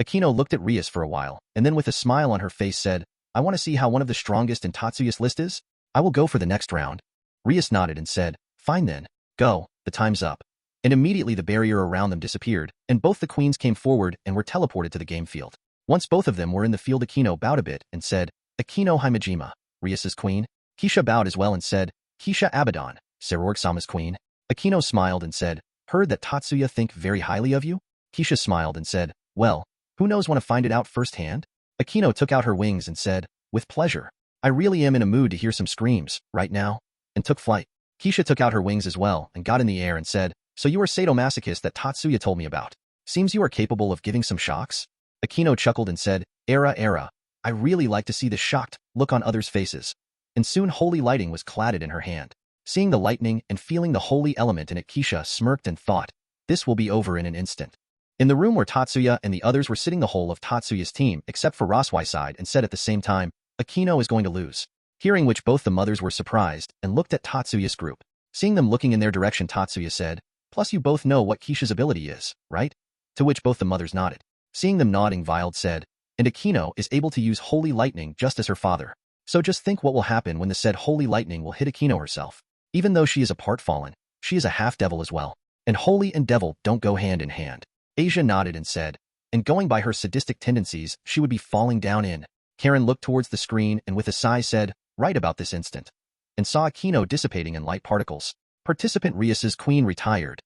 [SPEAKER 2] Akino looked at Rias for a while, and then with a smile on her face said, "I want to see how one of the strongest in Tatsuya's list is. I will go for the next round." Rias nodded and said, "Fine then. Go, the time's up." And immediately the barrier around them disappeared, and both the queens came forward and were teleported to the game field. Once both of them were in the field, Akino bowed a bit and said, "Akino Himejima, Rias's queen." Kisha bowed as well and said, "Kisha Abaddon, Serorg-sama's queen." Akino smiled and said, "Heard that Tatsuya think very highly of you?" Kisha smiled and said, "Well, who knows, want to find it out firsthand?" Akino took out her wings and said, "With pleasure. I really am in a mood to hear some screams, right now," and took flight. Kisha took out her wings as well and got in the air and said, "So you are sadomasochist that Tatsuya told me about. Seems you are capable of giving some shocks." Akino chuckled and said, Era. I really like to see the shocked look on others' faces." and soon holy lighting was cladded in her hand. Seeing the lightning and feeling the holy element in it, Keisha smirked and thought, this will be over in an instant. In the room where Tatsuya and the others were sitting, the whole of Tatsuya's team, except for Roswai, sighed and said at the same time, Akino is going to lose. Hearing which, both the mothers were surprised and looked at Tatsuya's group. Seeing them looking in their direction, Tatsuya said, plus you both know what Keisha's ability is, right? To which both the mothers nodded. Seeing them nodding, Wild said, and Akino is able to use holy lightning just as her father. So just think what will happen when the said holy lightning will hit Akino herself. Even though she is a part fallen, she is a half-devil as well. And holy and devil don't go hand in hand. Asia nodded and said, and going by her sadistic tendencies, she would be falling down in. Karen looked towards the screen and with a sigh said, right about this instant. And saw Akino dissipating in light particles. Participant Rias's queen retired.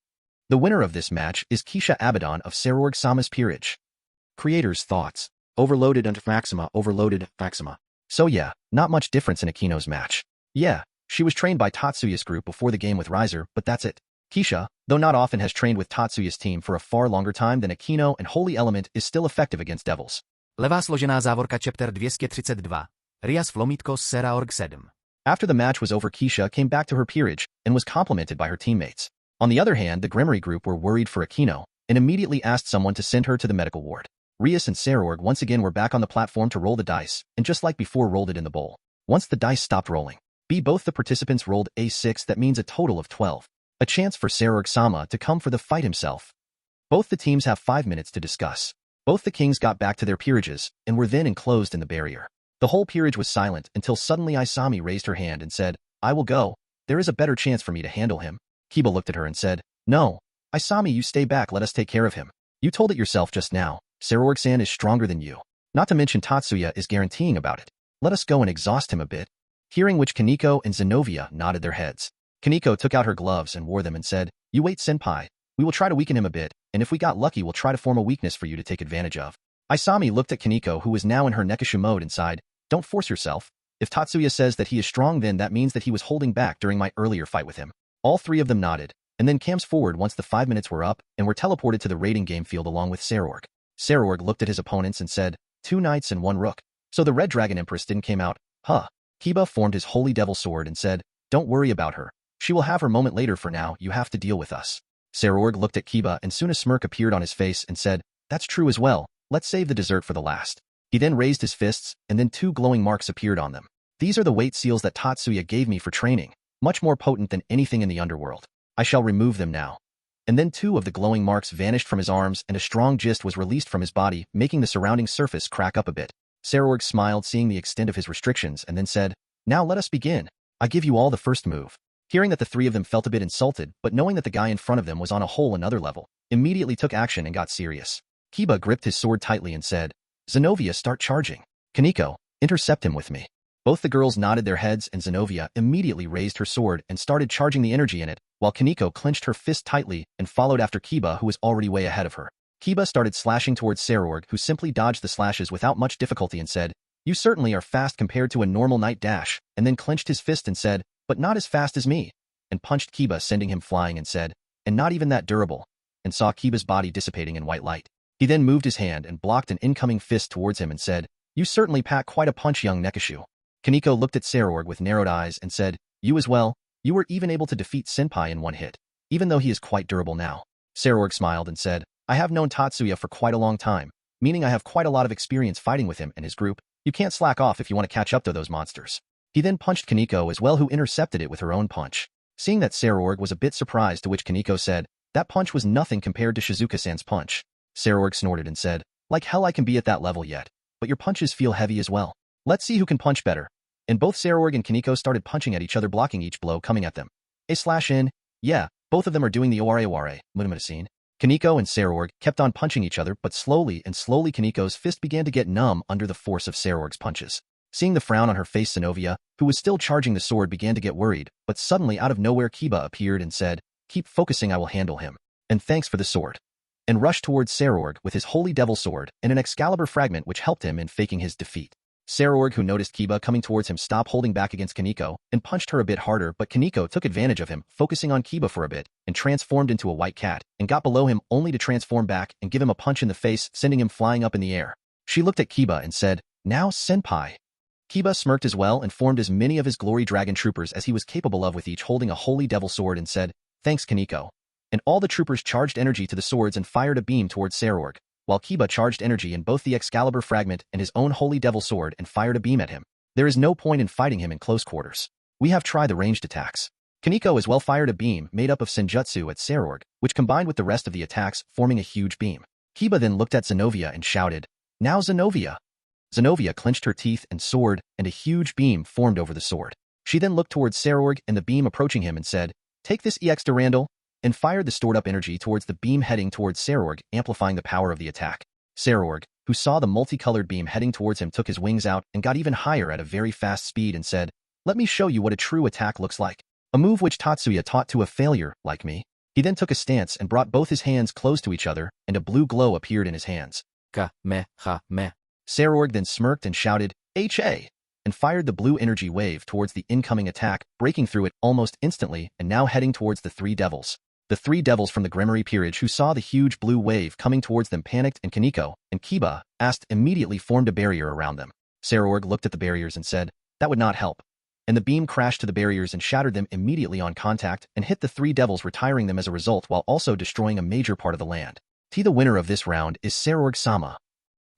[SPEAKER 2] The winner of this match is Keisha Abaddon of Sarorg-sama's peerage. Creator's thoughts. Overloaded and Maxima, overloaded, Maxima. So yeah, not much difference in Akino's match. Yeah, she was trained by Tatsuya's group before the game with Riser, but that's it. Keisha, though not often, has trained with Tatsuya's team for a far longer time than Akino, and Holy Element is still effective against devils.
[SPEAKER 1] Levá složená závorka chapter 232. Rias Flomítko z Sarorg 7.
[SPEAKER 2] After the match was over, Keisha came back to her peerage and was complimented by her teammates. On the other hand, the Grimory group were worried for Akino and immediately asked someone to send her to the medical ward. Rias and Sarorg once again were back on the platform to roll the dice, and just like before rolled it in the bowl. Once the dice stopped rolling, both the participants rolled a6, that means a total of 12. A chance for Sarorg-sama to come for the fight himself. Both the teams have 5 minutes to discuss. Both the kings got back to their peerages and were then enclosed in the barrier. The whole peerage was silent until suddenly Isami raised her hand and said, I will go. There is a better chance for me to handle him. Kiba looked at her and said, no. Isami, you stay back, let us take care of him. You told it yourself just now. Sarorg-san is stronger than you. Not to mention Tatsuya is guaranteeing about it. Let us go and exhaust him a bit. Hearing which, Kaneko and Zenovia nodded their heads. Kaneko took out her gloves and wore them and said, you wait, senpai. We will try to weaken him a bit, and if we got lucky we'll try to form a weakness for you to take advantage of. Isami looked at Kaneko, who was now in her Nekishu mode, and sighed, don't force yourself. If Tatsuya says that he is strong, then that means that he was holding back during my earlier fight with him. All three of them nodded, and then cams forward once the 5 minutes were up and were teleported to the raiding game field along with Sarorg. Sarorg looked at his opponents and said, 2 knights and 1 rook. So the Red Dragon Empress didn't came out, huh? Kiba formed his Holy Devil Sword and said, don't worry about her. She will have her moment later. For now, you have to deal with us. Sarorg looked at Kiba and soon a smirk appeared on his face and said, that's true as well. Let's save the dessert for the last. He then raised his fists and then 2 glowing marks appeared on them. These are the weight seals that Tatsuya gave me for training, much more potent than anything in the underworld. I shall remove them now. And then 2 of the glowing marks vanished from his arms and a strong gist was released from his body, making the surrounding surface crack up a bit. Sarorg smiled, seeing the extent of his restrictions, and then said, now let us begin. I give you all the first move. Hearing that the 3 of them felt a bit insulted, but knowing that the guy in front of them was on a whole another level, immediately took action and got serious. Kiba gripped his sword tightly and said, Zenovia, start charging. Kaneko, intercept him with me. Both the girls nodded their heads and Zenovia immediately raised her sword and started charging the energy in it, while Kaneko clenched her fist tightly and followed after Kiba, who was already way ahead of her. Kiba started slashing towards Sarorg, who simply dodged the slashes without much difficulty and said, you certainly are fast compared to a normal knight dash, and then clenched his fist and said, but not as fast as me, and punched Kiba, sending him flying, and said, and not even that durable, and saw Kiba's body dissipating in white light. He then moved his hand and blocked an incoming fist towards him and said, you certainly pack quite a punch, young Nekishu. Kaneko looked at Sarorg with narrowed eyes and said, you as well, you were even able to defeat Senpai in 1 hit, even though he is quite durable now. Sarorg smiled and said, I have known Tatsuya for quite a long time, meaning I have quite a lot of experience fighting with him and his group. You can't slack off if you want to catch up to those monsters. He then punched Kaneko as well, who intercepted it with her own punch. Seeing that Sarorg was a bit surprised, to which Kaneko said, that punch was nothing compared to Shizuka-san's punch. Sarorg snorted and said, like hell I can be at that level yet, but your punches feel heavy as well. Let's see who can punch better. And both Sarorg and Kaneko started punching at each other, blocking each blow coming at them. A/in, yeah, both of them are doing the Oware Mutamata. Kaneko and Sarorg kept on punching each other, but slowly Kaneko's fist began to get numb under the force of Sarorg's punches. Seeing the frown on her face, Zenovia, who was still charging the sword, began to get worried, but suddenly out of nowhere Kiba appeared and said, keep focusing, I will handle him. And thanks for the sword. And rushed towards Sarorg with his Holy Devil Sword and an Excalibur fragment which helped him in faking his defeat. Sarorg, who noticed Kiba coming towards him, stopped holding back against Kaneko and punched her a bit harder, but Kaneko took advantage of him, focusing on Kiba for a bit, and transformed into a white cat, and got below him only to transform back and give him a punch in the face, sending him flying up in the air. She looked at Kiba and said, now, senpai. Kiba smirked as well and formed as many of his glory dragon troopers as he was capable of, with each holding a holy devil sword, and said, "Thanks, Kaneko." And all the troopers charged energy to the swords and fired a beam towards Sarorg, while Kiba charged energy in both the Excalibur fragment and his own holy devil sword and fired a beam at him. There is no point in fighting him in close quarters. We have tried the ranged attacks. Kaneko as well fired a beam made up of Senjutsu at Sarorg, which combined with the rest of the attacks, forming a huge beam. Kiba then looked at Zenobia and shouted, "Now Zenobia!" Zenobia clenched her teeth and sword, and a huge beam formed over the sword. She then looked towards Sarorg and the beam approaching him and said, "Take this EX Durandal," and fired the stored-up energy towards the beam heading towards Sarorg, amplifying the power of the attack. Sarorg, who saw the multicolored beam heading towards him, took his wings out and got even higher at a very fast speed and said, "Let me show you what a true attack looks like. A move which Tatsuya taught to a failure like me." He then took a stance and brought both his hands close to each other, and a blue glow appeared in his hands.
[SPEAKER 1] Ka-me-ha-me.
[SPEAKER 2] Sarorg then smirked and shouted, "H-A!" and fired the blue energy wave towards the incoming attack, breaking through it almost instantly and now heading towards the three devils. The three devils from the Gremory Peerage who saw the huge blue wave coming towards them panicked, and Kaneko and Kiba asked immediately formed a barrier around them. Sarorg looked at the barriers and said, "That would not help." And the beam crashed to the barriers and shattered them immediately on contact and hit the three devils, retiring them as a result while also destroying a major part of the land. The winner of this round is Sarorg-sama.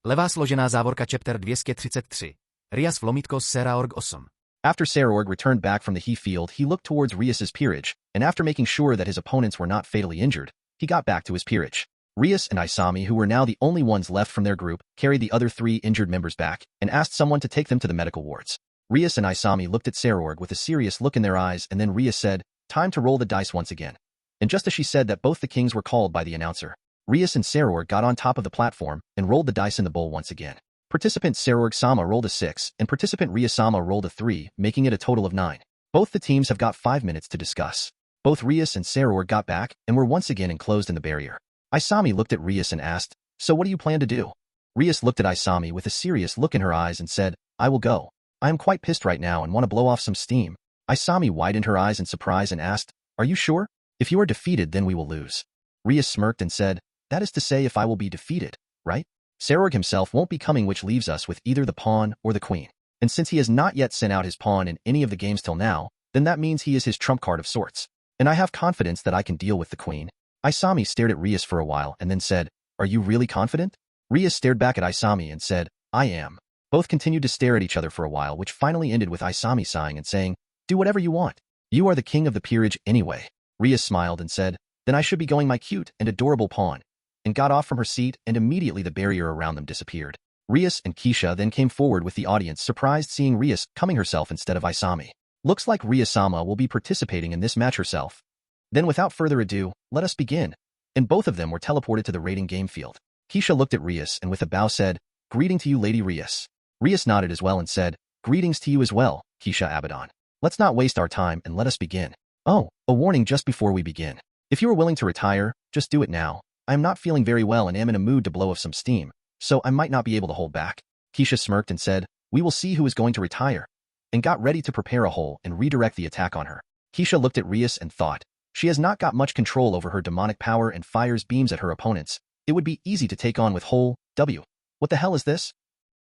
[SPEAKER 1] Levá složená závorka chapter 233. Rias vlomítko Seraorg 8.
[SPEAKER 2] After Sarorg returned back from the He field, he looked towards Rias's peerage, and after making sure that his opponents were not fatally injured, he got back to his peerage. Rias and Isami, who were now the only ones left from their group, carried the other three injured members back and asked someone to take them to the medical wards. Rias and Isami looked at Sarorg with a serious look in their eyes, and then Rias said, "Time to roll the dice once again." And just as she said that, both the kings were called by the announcer. Rias and Sarorg got on top of the platform and rolled the dice in the bowl once again. Participant Sarorg-sama rolled a 6, and participant Rias-sama rolled a 3, making it a total of 9. Both the teams have got 5 minutes to discuss. Both Rias and Sarorg got back and were once again enclosed in the barrier. Isami looked at Rias and asked, "So what do you plan to do?" Rias looked at Isami with a serious look in her eyes and said, "I will go. I am quite pissed right now and want to blow off some steam." Isami widened her eyes in surprise and asked, "Are you sure? If you are defeated, then we will lose." Rias smirked and said, "That is to say, if I will be defeated, right? Sarorg himself won't be coming, which leaves us with either the pawn or the queen. And since he has not yet sent out his pawn in any of the games till now, then that means he is his trump card of sorts. And I have confidence that I can deal with the queen." Isami stared at Rias for a while and then said, "Are you really confident?" Rias stared back at Isami and said, "I am." Both continued to stare at each other for a while, which finally ended with Isami sighing and saying, "Do whatever you want. You are the king of the peerage anyway." Rias smiled and said, "Then I should be going, my cute and adorable pawn," and got off from her seat, and immediately the barrier around them disappeared. Rias and Keisha then came forward with the audience, surprised seeing Rias coming herself instead of Isami. Looks like Rias-sama will be participating in this match herself. Then without further ado, let us begin. And both of them were teleported to the rating game field. Keisha looked at Rias and with a bow said, "Greeting to you, Lady Rias." Rias nodded as well and said, "Greetings to you as well, Keisha Abaddon. Let's not waste our time and let us begin. Oh, a warning just before we begin. If you are willing to retire, just do it now. I am not feeling very well and am in a mood to blow off some steam, so I might not be able to hold back." Keisha smirked and said, "We will see who is going to retire," and got ready to prepare a hole and redirect the attack on her. Keisha looked at Rias and thought, she has not got much control over her demonic power and fires beams at her opponents. It would be easy to take on with whole W. What the hell is this?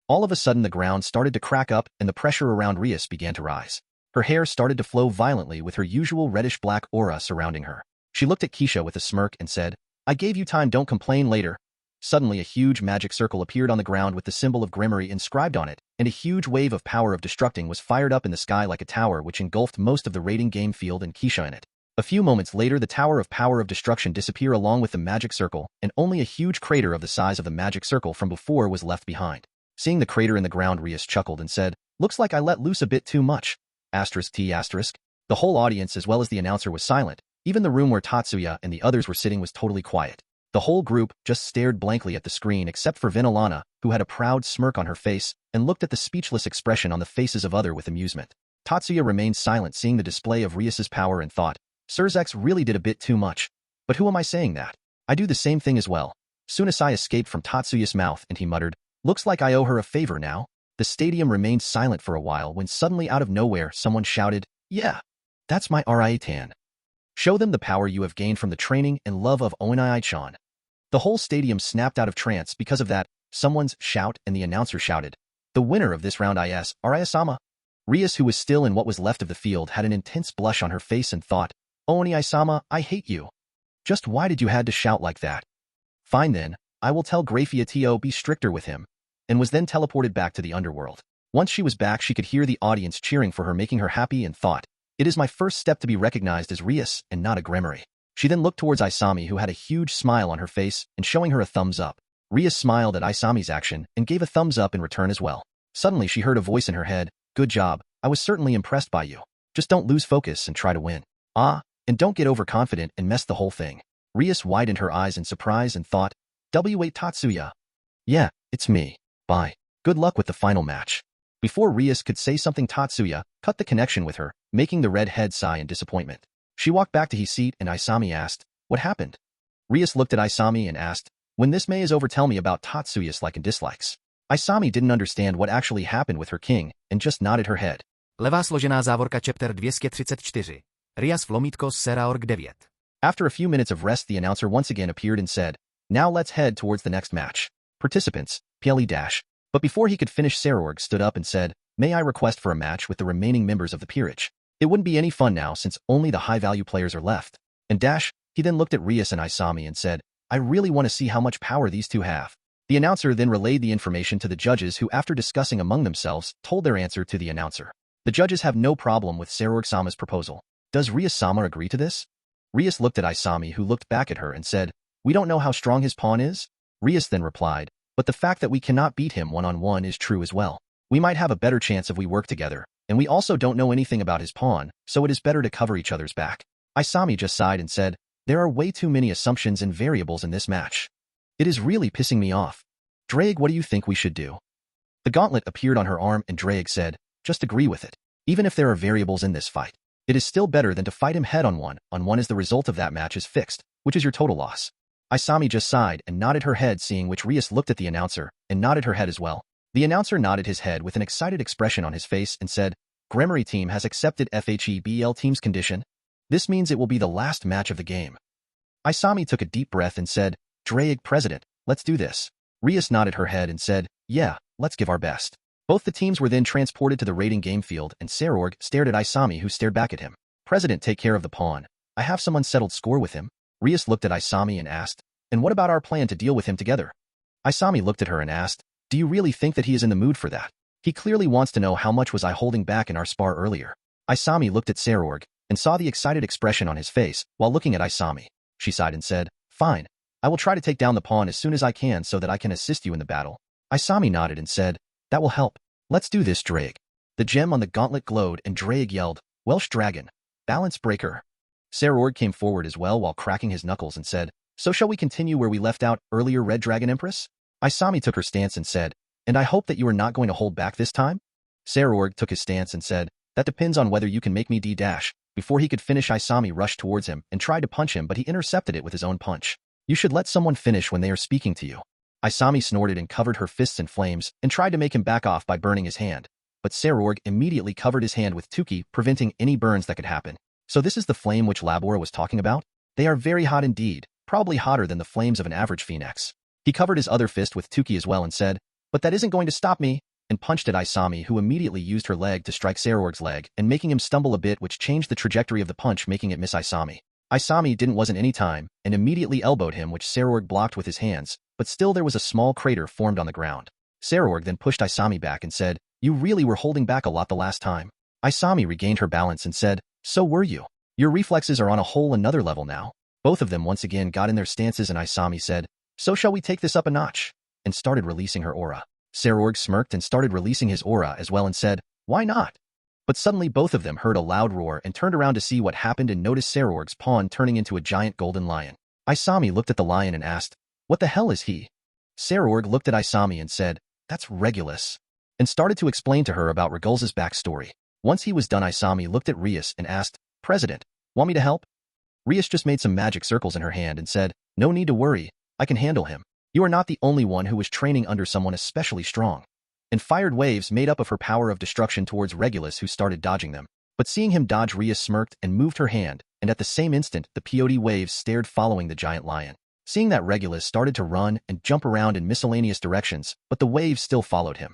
[SPEAKER 2] All of a sudden the ground started to crack up and the pressure around Rias began to rise. Her hair started to flow violently with her usual reddish-black aura surrounding her. She looked at Keisha with a smirk and said, "I gave you time, don't complain later." Suddenly a huge magic circle appeared on the ground with the symbol of Gremory inscribed on it, and a huge wave of power of destructing was fired up in the sky like a tower which engulfed most of the rating game field and Keisha in it. A few moments later the tower of power of destruction disappeared along with the magic circle, and only a huge crater of the size of the magic circle from before was left behind. Seeing the crater in the ground, Rias chuckled and said, "Looks like I let loose a bit too much." *T**. The whole audience as well as the announcer was silent. Even the room where Tatsuya and the others were sitting was totally quiet. The whole group just stared blankly at the screen except for Vinalana, who had a proud smirk on her face and looked at the speechless expression on the faces of others with amusement. Tatsuya remained silent seeing the display of Rias's power and thought, "Surzex really did a bit too much. But who am I saying that? I do the same thing as well." Soon a sigh escaped from Tatsuya's mouth and he muttered, "Looks like I owe her a favor now." The stadium remained silent for a while when suddenly out of nowhere someone shouted, "Yeah, that's my Ria-tan. Show them the power you have gained from the training and love of Onai-chan." The whole stadium snapped out of trance because of that someone's shout, and the announcer shouted, The winner of this round is Arayasama. Rias, who was still in what was left of the field, had an intense blush on her face and thought, "Oh, Oni-sama, I hate you. Just why did you had to shout like that? Fine then, I will tell Grafia to be stricter with him," and was then teleported back to the underworld. Once she was back, she could hear the audience cheering for her, making her happy, and thought, "It is my first step to be recognized as Rias and not a Gremory." She then looked towards Isami, who had a huge smile on her face and showing her a thumbs up. Rias smiled at Isami's action and gave a thumbs up in return as well. Suddenly she heard a voice in her head, "Good job, I was certainly impressed by you. Just don't lose focus and try to win. And don't get overconfident and mess the whole thing." Rias widened her eyes in surprise and thought, "Wait, Tatsuya. Yeah, it's me. Bye. Good luck with the final match." Before Rias could say something, Tatsuya cut the connection with her, making the red head sigh in disappointment. She walked back to his seat and Isami asked, "What happened?" Rias looked at Isami and asked, "When this May is over, tell me about Tatsuya's likes and dislikes." Isami didn't understand what actually happened with her king and just nodded her head.
[SPEAKER 1] Levá složená závorka chapter 234. Rias Flomítko Sera Org 9.
[SPEAKER 2] After a few minutes of rest, the announcer once again appeared and said, "Now let's head towards the next match. Participants, PLE dash." But before he could finish, Sarorg stood up and said, "May I request for a match with the remaining members of the peerage? It wouldn't be any fun now since only the high-value players are left." And dash, he then looked at Rias and Isami and said, "I really want to see how much power these two have." The announcer then relayed the information to the judges, who, after discussing among themselves, told their answer to the announcer. The judges have no problem with Sarorg-sama's proposal. Does Rias-sama agree to this? Rias looked at Isami, who looked back at her and said, "We don't know how strong his pawn is?" Rias then replied, "But the fact that we cannot beat him one-on-one is true as well. We might have a better chance if we work together, and we also don't know anything about his pawn, so it is better to cover each other's back." Isami just sighed and said, "There are way too many assumptions and variables in this match. It is really pissing me off. Drake, what do you think we should do?" The gauntlet appeared on her arm and Drake said, "Just agree with it. Even if there are variables in this fight, it is still better than to fight him head-on-one as the result of that match is fixed, which is your total loss." Isami just sighed and nodded her head, seeing which Rias looked at the announcer and nodded her head as well. The announcer nodded his head with an excited expression on his face and said, "Gremory team has accepted FHEBL team's condition. This means it will be the last match of the game." Isami took a deep breath and said, "Drake, president, let's do this." Rias nodded her head and said, "Yeah, let's give our best." Both the teams were then transported to the rating game field, and Sarorg stared at Isami, who stared back at him. "President, take care of the pawn. I have some unsettled score with him." Rias looked at Isami and asked, "And what about our plan to deal with him together?" Isami looked at her and asked, "Do you really think that he is in the mood for that? He clearly wants to know how much was I holding back in our spar earlier." Isami looked at Sarorg and saw the excited expression on his face while looking at Isami. She sighed and said, "Fine. I will try to take down the pawn as soon as I can so that I can assist you in the battle." Isami nodded and said, "That will help. Let's do this, Drake." The gem on the gauntlet glowed and Drake yelled, "Welsh Dragon, Balance Breaker." Sarorg came forward as well while cracking his knuckles and said, "So shall we continue where we left out earlier, Red Dragon Empress?" Isami took her stance and said, "And I hope that you are not going to hold back this time?" Sarorg took his stance and said, "That depends on whether you can make me D-dash." Before he could finish, Isami rushed towards him and tried to punch him, but he intercepted it with his own punch. "You should let someone finish when they are speaking to you." Isami snorted and covered her fists in flames and tried to make him back off by burning his hand. But Sarorg immediately covered his hand with Tuki, preventing any burns that could happen. So this is the flame which Labora was talking about? They are very hot indeed, probably hotter than the flames of an average phoenix. He covered his other fist with Tuki as well and said, "But that isn't going to stop me," and punched at Isami, who immediately used her leg to strike Sarorg's leg and making him stumble a bit, which changed the trajectory of the punch, making it miss Isami. Isami wasn't any time and immediately elbowed him, which Sarorg blocked with his hands, but still there was a small crater formed on the ground. Sarorg then pushed Isami back and said, "You really were holding back a lot the last time." Isami regained her balance and said, "So were you. Your reflexes are on a whole another level now." Both of them once again got in their stances and Isami said, "So shall we take this up a notch?" and started releasing her aura. Sarorg smirked and started releasing his aura as well and said, "Why not?" But suddenly both of them heard a loud roar and turned around to see what happened and noticed Sarorg's pawn turning into a giant golden lion. Isami looked at the lion and asked, "What the hell is he?" Sarorg looked at Isami and said, "That's Regulus," and started to explain to her about Regulus's backstory. Once he was done, Isami looked at Rias and asked, "President, want me to help?" Rias just made some magic circles in her hand and said, "No need to worry, I can handle him. You are not the only one who was training under someone especially strong," and fired waves made up of her power of destruction towards Regulus, who started dodging them. But seeing him dodge, Rias smirked and moved her hand, and at the same instant the POD waves stared following the giant lion. Seeing that, Regulus started to run and jump around in miscellaneous directions, but the waves still followed him.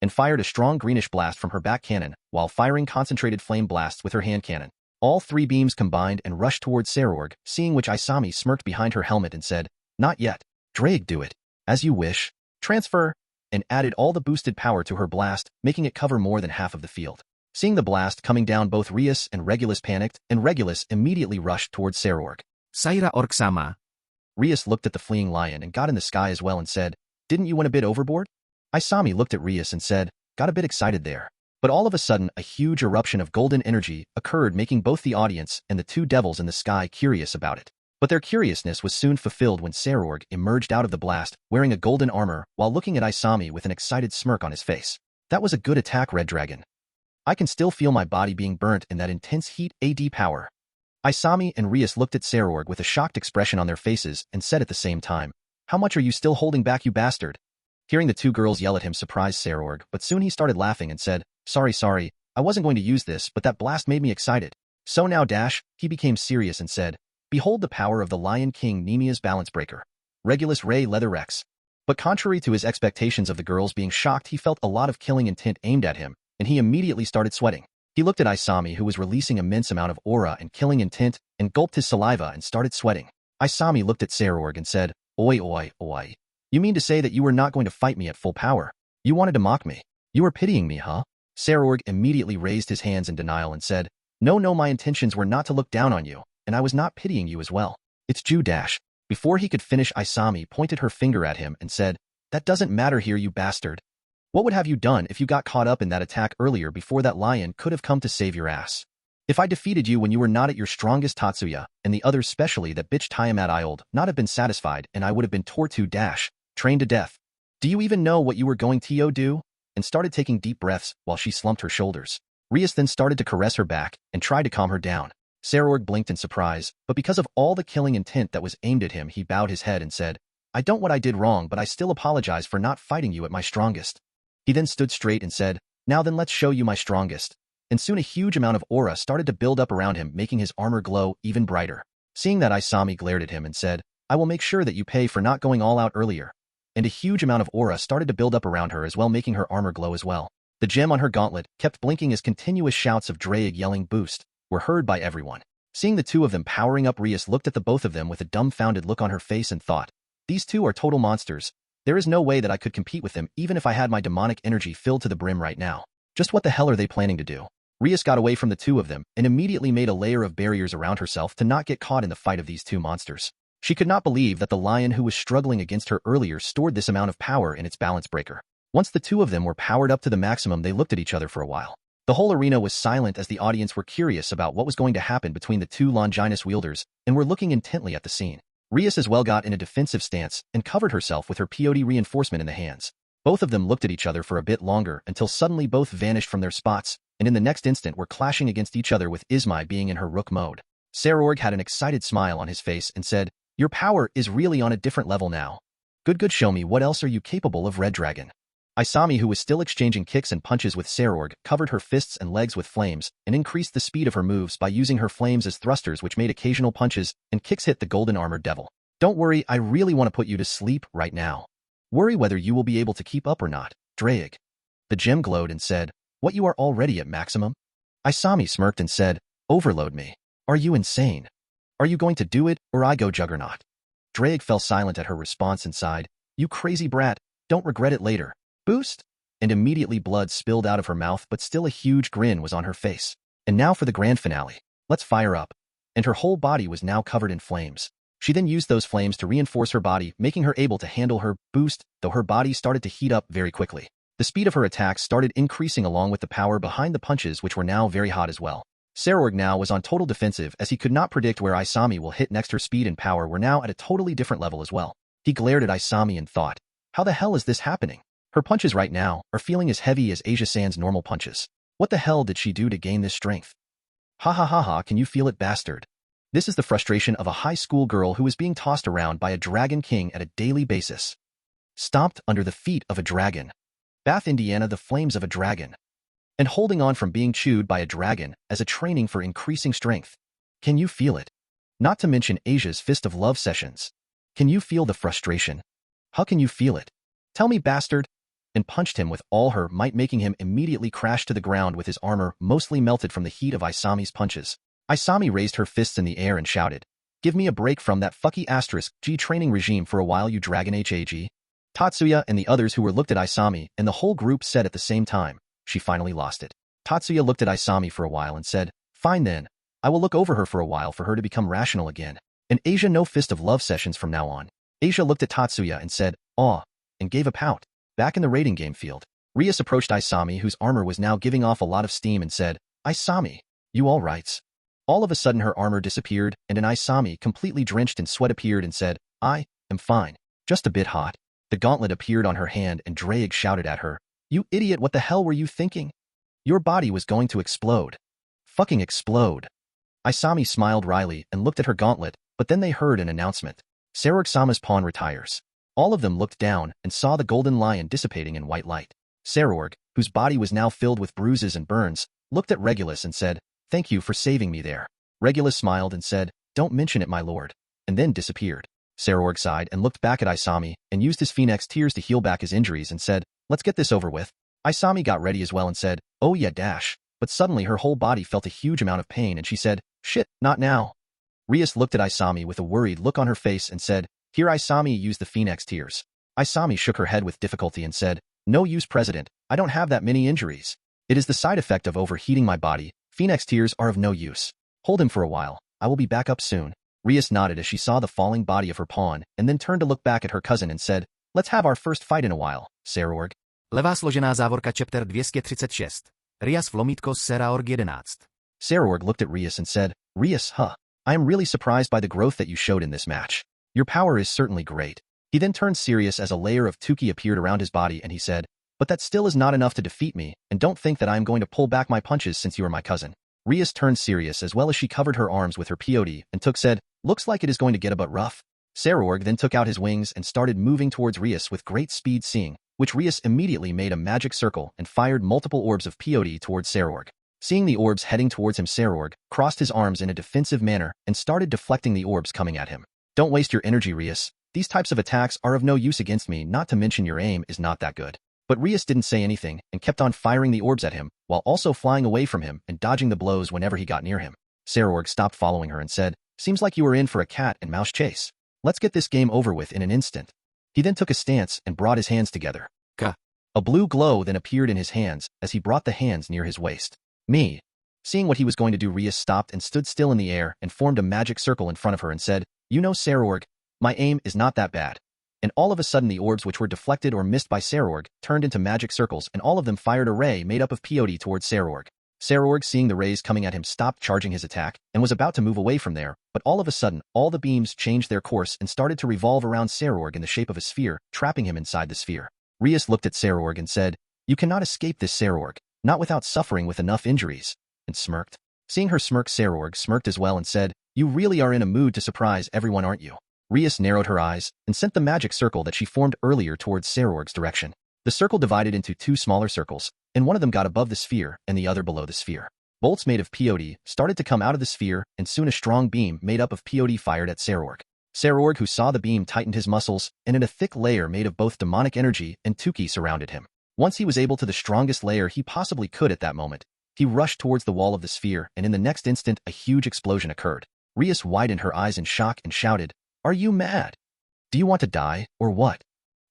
[SPEAKER 2] and fired a strong greenish blast from her back cannon while firing concentrated flame blasts with her hand cannon. All three beams combined and rushed towards Sarorg, seeing which Isami smirked behind her helmet and said, "Not yet. Drake, do it. As you wish. Transfer," and added all the boosted power to her blast, making it cover more than half of the field. Seeing the blast coming down, both Rias and Regulus panicked, and Regulus immediately rushed towards Sarorg.
[SPEAKER 1] Saira orc sama.
[SPEAKER 2] Rias looked at the fleeing lion and got in the sky as well and said, "Didn't you went a bit overboard?" Isami looked at Rias and said, "Got a bit excited there." But all of a sudden, a huge eruption of golden energy occurred, making both the audience and the two devils in the sky curious about it. But their curiousness was soon fulfilled when Sarorg emerged out of the blast, wearing a golden armor, while looking at Isami with an excited smirk on his face. "That was a good attack, Red Dragon. I can still feel my body being burnt in that intense heat AD power." Isami and Rias looked at Sarorg with a shocked expression on their faces and said at the same time, "How much are you still holding back, you bastard?" Hearing the two girls yell at him surprised Sarorg, but soon he started laughing and said, Sorry, I wasn't going to use this, but that blast made me excited. So now dash," he became serious and said, "Behold the power of the Lion King Nemia's Balance Breaker. Regulus Ray Leather Rex." But contrary to his expectations of the girls being shocked, he felt a lot of killing intent aimed at him, and he immediately started sweating. He looked at Isami, who was releasing immense amount of aura and killing intent, and gulped his saliva and started sweating. Isami looked at Sarorg and said, Oi. You mean to say that you were not going to fight me at full power? You wanted to mock me? You were pitying me, huh?" Sarorg immediately raised his hands in denial and said, No, my intentions were not to look down on you, and I was not pitying you as well. It's Jew dash. Before he could finish, Isami pointed her finger at him and said, "That doesn't matter here, you bastard. What would have you done if you got caught up in that attack earlier before that lion could have come to save your ass? If I defeated you when you were not at your strongest, Tatsuya, and the others, especially that bitch Tiamat, I'd not have been satisfied, and I would have been tortured dash, trained to death. Do you even know what you were going to do?" And started taking deep breaths while she slumped her shoulders. Rias then started to caress her back and tried to calm her down. Sarorg blinked in surprise, but because of all the killing intent that was aimed at him, he bowed his head and said, "I don't what I did wrong, but I still apologize for not fighting you at my strongest." He then stood straight and said, "Now then, let's show you my strongest." And soon a huge amount of aura started to build up around him, making his armor glow even brighter. Seeing that, Isami glared at him and said, "I will make sure that you pay for not going all out earlier." And a huge amount of aura started to build up around her as well, making her armor glow as well. The gem on her gauntlet kept blinking as continuous shouts of Drake yelling "boost" were heard by everyone. Seeing the two of them powering up, Rias looked at the both of them with a dumbfounded look on her face and thought, "These two are total monsters. There is no way that I could compete with them even if I had my demonic energy filled to the brim right now. Just what the hell are they planning to do?" Rias got away from the two of them and immediately made a layer of barriers around herself to not get caught in the fight of these two monsters. She could not believe that the lion who was struggling against her earlier stored this amount of power in its balance breaker. Once the two of them were powered up to the maximum, they looked at each other for a while. The whole arena was silent as the audience were curious about what was going to happen between the two Longinus wielders and were looking intently at the scene. Rias as well got in a defensive stance and covered herself with her POD reinforcement in the hands. Both of them looked at each other for a bit longer until suddenly both vanished from their spots, and in the next instant were clashing against each other, with Ismai being in her rook mode. Sarorg had an excited smile on his face and said, "Your power is really on a different level now. Good, show me what else are you capable of, Red Dragon." Isami, who was still exchanging kicks and punches with Sarorg, covered her fists and legs with flames and increased the speed of her moves by using her flames as thrusters, which made occasional punches and kicks hit the golden armored devil. "Don't worry, I really want to put you to sleep right now. Worry whether you will be able to keep up or not, Drake." The gem glowed and said, "What, you are already at maximum?" Isami smirked and said, "Overload me. Are you insane? Are you going to do it, or I go Juggernaut?" Drake fell silent at her response and sighed, "You crazy brat, don't regret it later. Boost?" And immediately blood spilled out of her mouth, but still a huge grin was on her face. "And now for the grand finale. Let's fire up." And her whole body was now covered in flames. She then used those flames to reinforce her body, making her able to handle her boost, though her body started to heat up very quickly. The speed of her attacks started increasing along with the power behind the punches, which were now very hot as well. Sarorg now was on total defensive as he could not predict where Isami will hit next. Her speed and power were now at a totally different level as well. He glared at Isami and thought, how the hell is this happening? Her punches right now are feeling as heavy as Asia-san's normal punches. What the hell did she do to gain this strength? Ha, can you feel it, bastard? This is the frustration of a high school girl who is being tossed around by a dragon king at a daily basis. Stomped under the feet of a dragon. Bath, Indiana, the flames of a dragon. And holding on from being chewed by a dragon as a training for increasing strength. Can you feel it? Not to mention Asia's fist of love sessions. Can you feel the frustration? How can you feel it? Tell me, bastard. and punched him with all her might, making him immediately crash to the ground with his armor mostly melted from the heat of Isami's punches. Isami raised her fists in the air and shouted, "Give me a break from that fucky *G training regime for a while, you dragon HAG." Tatsuya and the others who were looked at Isami, and the whole group said at the same time, "She finally lost it." Tatsuya looked at Isami for a while and said, "Fine then, I will look over her for a while for her to become rational again. And Asia, no fist of love sessions from now on." Asia looked at Tatsuya and said, "Aw," and gave a pout. Back in the raiding game field, Rias approached Isami, whose armor was now giving off a lot of steam, and said, "Isami, you all right?" All of a sudden her armor disappeared, and an Isami, completely drenched in sweat, appeared and said, "I am fine, just a bit hot." The gauntlet appeared on her hand, and Drake shouted at her, "You idiot, what the hell were you thinking? Your body was going to explode. Fucking explode." Isami smiled wryly and looked at her gauntlet, but then they heard an announcement. Sarorg-sama's pawn retires. All of them looked down and saw the golden lion dissipating in white light. Sarorg, whose body was now filled with bruises and burns, looked at Regulus and said, "Thank you for saving me there." Regulus smiled and said, "Don't mention it, my lord," and then disappeared. Sarorg sighed and looked back at Isami and used his phoenix tears to heal back his injuries and said, "Let's get this over with." Isami got ready as well and said, "Oh yeah, dash." But suddenly her whole body felt a huge amount of pain and she said, "Shit, not now." Rias looked at Isami with a worried look on her face and said, "Here, Isami, use the phoenix tears." Isami shook her head with difficulty and said, "No use, President. I don't have that many injuries. It is the side effect of overheating my body. Phoenix tears are of no use. Hold him for a while. I will be back up soon." Rias nodded as she saw the falling body of her pawn and then turned to look back at her cousin and said, "Let's have our first fight in a while, Sarorg."
[SPEAKER 1] Levá složená závorka chapter 236. Rias vlomítko Seraorg 11.
[SPEAKER 2] Sarorg looked at Rias and said, "Rias, I am really surprised by the growth that you showed in this match. Your power is certainly great." He then turned serious as a layer of Tuki appeared around his body and he said, "But that still is not enough to defeat me, and don't think that I am going to pull back my punches since you are my cousin." Rias turned serious as well as she covered her arms with her peyote and said, "Looks like it is going to get a bit rough." Sarorg then took out his wings and started moving towards Rias with great speed, seeing which Rias immediately made a magic circle and fired multiple orbs of peyote towards Sarorg. Seeing the orbs heading towards him, Sarorg crossed his arms in a defensive manner and started deflecting the orbs coming at him. "Don't waste your energy, Rias. These types of attacks are of no use against me, not to mention your aim is not that good." But Rias didn't say anything and kept on firing the orbs at him, while also flying away from him and dodging the blows whenever he got near him. Sarorg stopped following her and said, "Seems like you are in for a cat and mouse chase. Let's get this game over with in an instant." He then took a stance and brought his hands together. A blue glow then appeared in his hands as he brought the hands near his waist. "Me." Seeing what he was going to do, Rias stopped and stood still in the air and formed a magic circle in front of her and said, "You know, Sarorg, my aim is not that bad." And all of a sudden the orbs which were deflected or missed by Sarorg turned into magic circles, and all of them fired a ray made up of peyote towards Sarorg. Sarorg, seeing the rays coming at him, stopped charging his attack and was about to move away from there, but all of a sudden all the beams changed their course and started to revolve around Sarorg in the shape of a sphere, trapping him inside the sphere. Rias looked at Sarorg and said, "You cannot escape this, Sarorg, not without suffering with enough injuries," and smirked. Seeing her smirk, Sarorg smirked as well and said, "You really are in a mood to surprise everyone, aren't you?" Rias narrowed her eyes and sent the magic circle that she formed earlier towards Sarorg's direction. The circle divided into two smaller circles, and one of them got above the sphere and the other below the sphere. Bolts made of peyote started to come out of the sphere, and soon a strong beam made up of peyote fired at Sarorg. Sarorg, who saw the beam, tightened his muscles, and in a thick layer made of both demonic energy and Tuki surrounded him. Once he was able to the strongest layer he possibly could at that moment, he rushed towards the wall of the sphere, and in the next instant a huge explosion occurred. Rias widened her eyes in shock and shouted, "Are you mad? Do you want to die, or what?"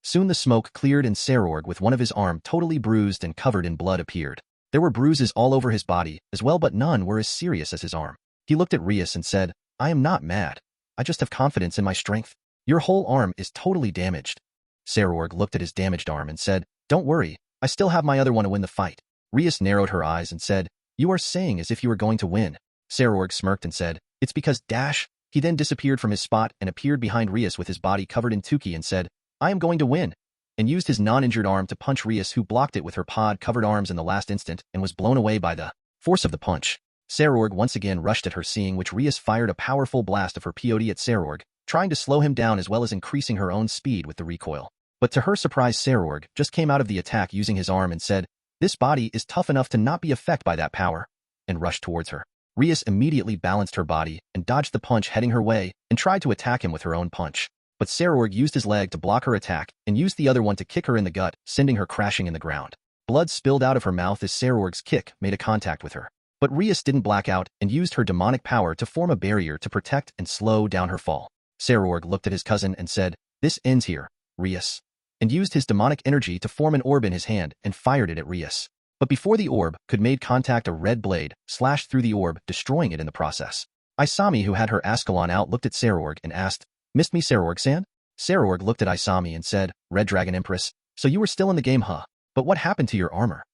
[SPEAKER 2] Soon the smoke cleared and Sarorg, with one of his arm totally bruised and covered in blood, appeared. There were bruises all over his body as well, but none were as serious as his arm. He looked at Rias and said, "I am not mad. I just have confidence in my strength. Your whole arm is totally damaged." Sarorg looked at his damaged arm and said, "Don't worry, I still have my other one to win the fight." Rias narrowed her eyes and said, "You are saying as if you were going to win." Sarorg smirked and said, "It's because dash." He then disappeared from his spot and appeared behind Rias with his body covered in Tuki and said, "I am going to win," and used his non-injured arm to punch Rias, who blocked it with her pod-covered arms in the last instant and was blown away by the force of the punch. Sarorg once again rushed at her, seeing which Rias fired a powerful blast of her peyote at Sarorg, trying to slow him down as well as increasing her own speed with the recoil. But to her surprise, Sarorg just came out of the attack using his arm and said, "This body is tough enough to not be affected by that power," and rushed towards her. Rias immediately balanced her body and dodged the punch heading her way and tried to attack him with her own punch. but Sarorg used his leg to block her attack and used the other one to kick her in the gut, sending her crashing in the ground. Blood spilled out of her mouth as Sarorg's kick made a contact with her. But Rias didn't black out and used her demonic power to form a barrier to protect and slow down her fall. Sarorg looked at his cousin and said, "This ends here, Rias," and used his demonic energy to form an orb in his hand and fired it at Rias. But before the orb could make contact, a red blade slashed through the orb, destroying it in the process. Isami, who had her Ascalon out, looked at Sarorg and asked, "Missed me, Sarorg-san?" Sarorg looked at Isami and said, "Red Dragon Empress, so you were still in the game, huh? But what happened to your armor?"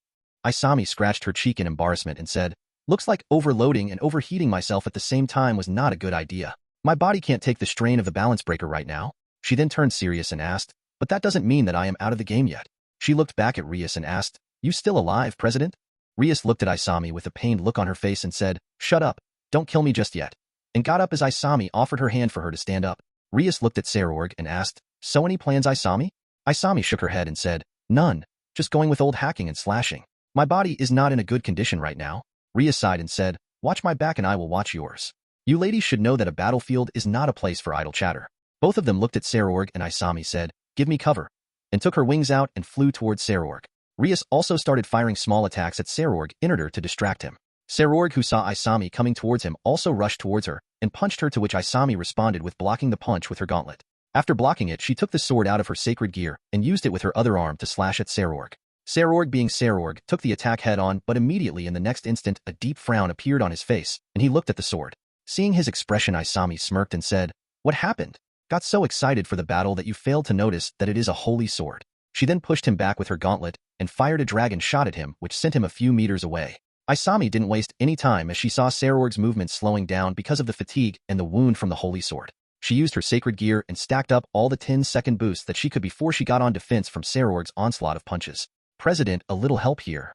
[SPEAKER 2] Isami scratched her cheek in embarrassment and said, "Looks like overloading and overheating myself at the same time was not a good idea. My body can't take the strain of the balance breaker right now." She then turned serious and asked, "But that doesn't mean that I am out of the game yet." She looked back at Rias and asked, "You still alive, President?" Rias looked at Isami with a pained look on her face and said, "Shut up, don't kill me just yet," and got up as Isami offered her hand for her to stand up. Rias looked at Sarorg and asked, "So any plans, Isami?" Isami shook her head and said, "None, just going with old hacking and slashing. My body is not in a good condition right now." Rias sighed and said, "Watch my back and I will watch yours. You ladies should know that a battlefield is not a place for idle chatter." Both of them looked at Sarorg and Isami said, "Give me cover," and took her wings out and flew towards Sarorg. Rias also started firing small attacks at Sarorg in order to distract him. Sarorg, who saw Isami coming towards him, also rushed towards her and punched her, to which Isami responded with blocking the punch with her gauntlet. After blocking it, she took the sword out of her sacred gear and used it with her other arm to slash at Sarorg. Sarorg, being Sarorg, took the attack head-on, but immediately in the next instant a deep frown appeared on his face, and he looked at the sword. Seeing his expression, Isami smirked and said, "What happened? Got so excited for the battle that you failed to notice that it is a holy sword." She then pushed him back with her gauntlet and fired a dragon shot at him, which sent him a few meters away. Isami didn't waste any time as she saw Sarorg's movement slowing down because of the fatigue and the wound from the holy sword. She used her sacred gear and stacked up all the 10-second boosts that she could before she got on defense from Sarorg's onslaught of punches. "President, a little help here."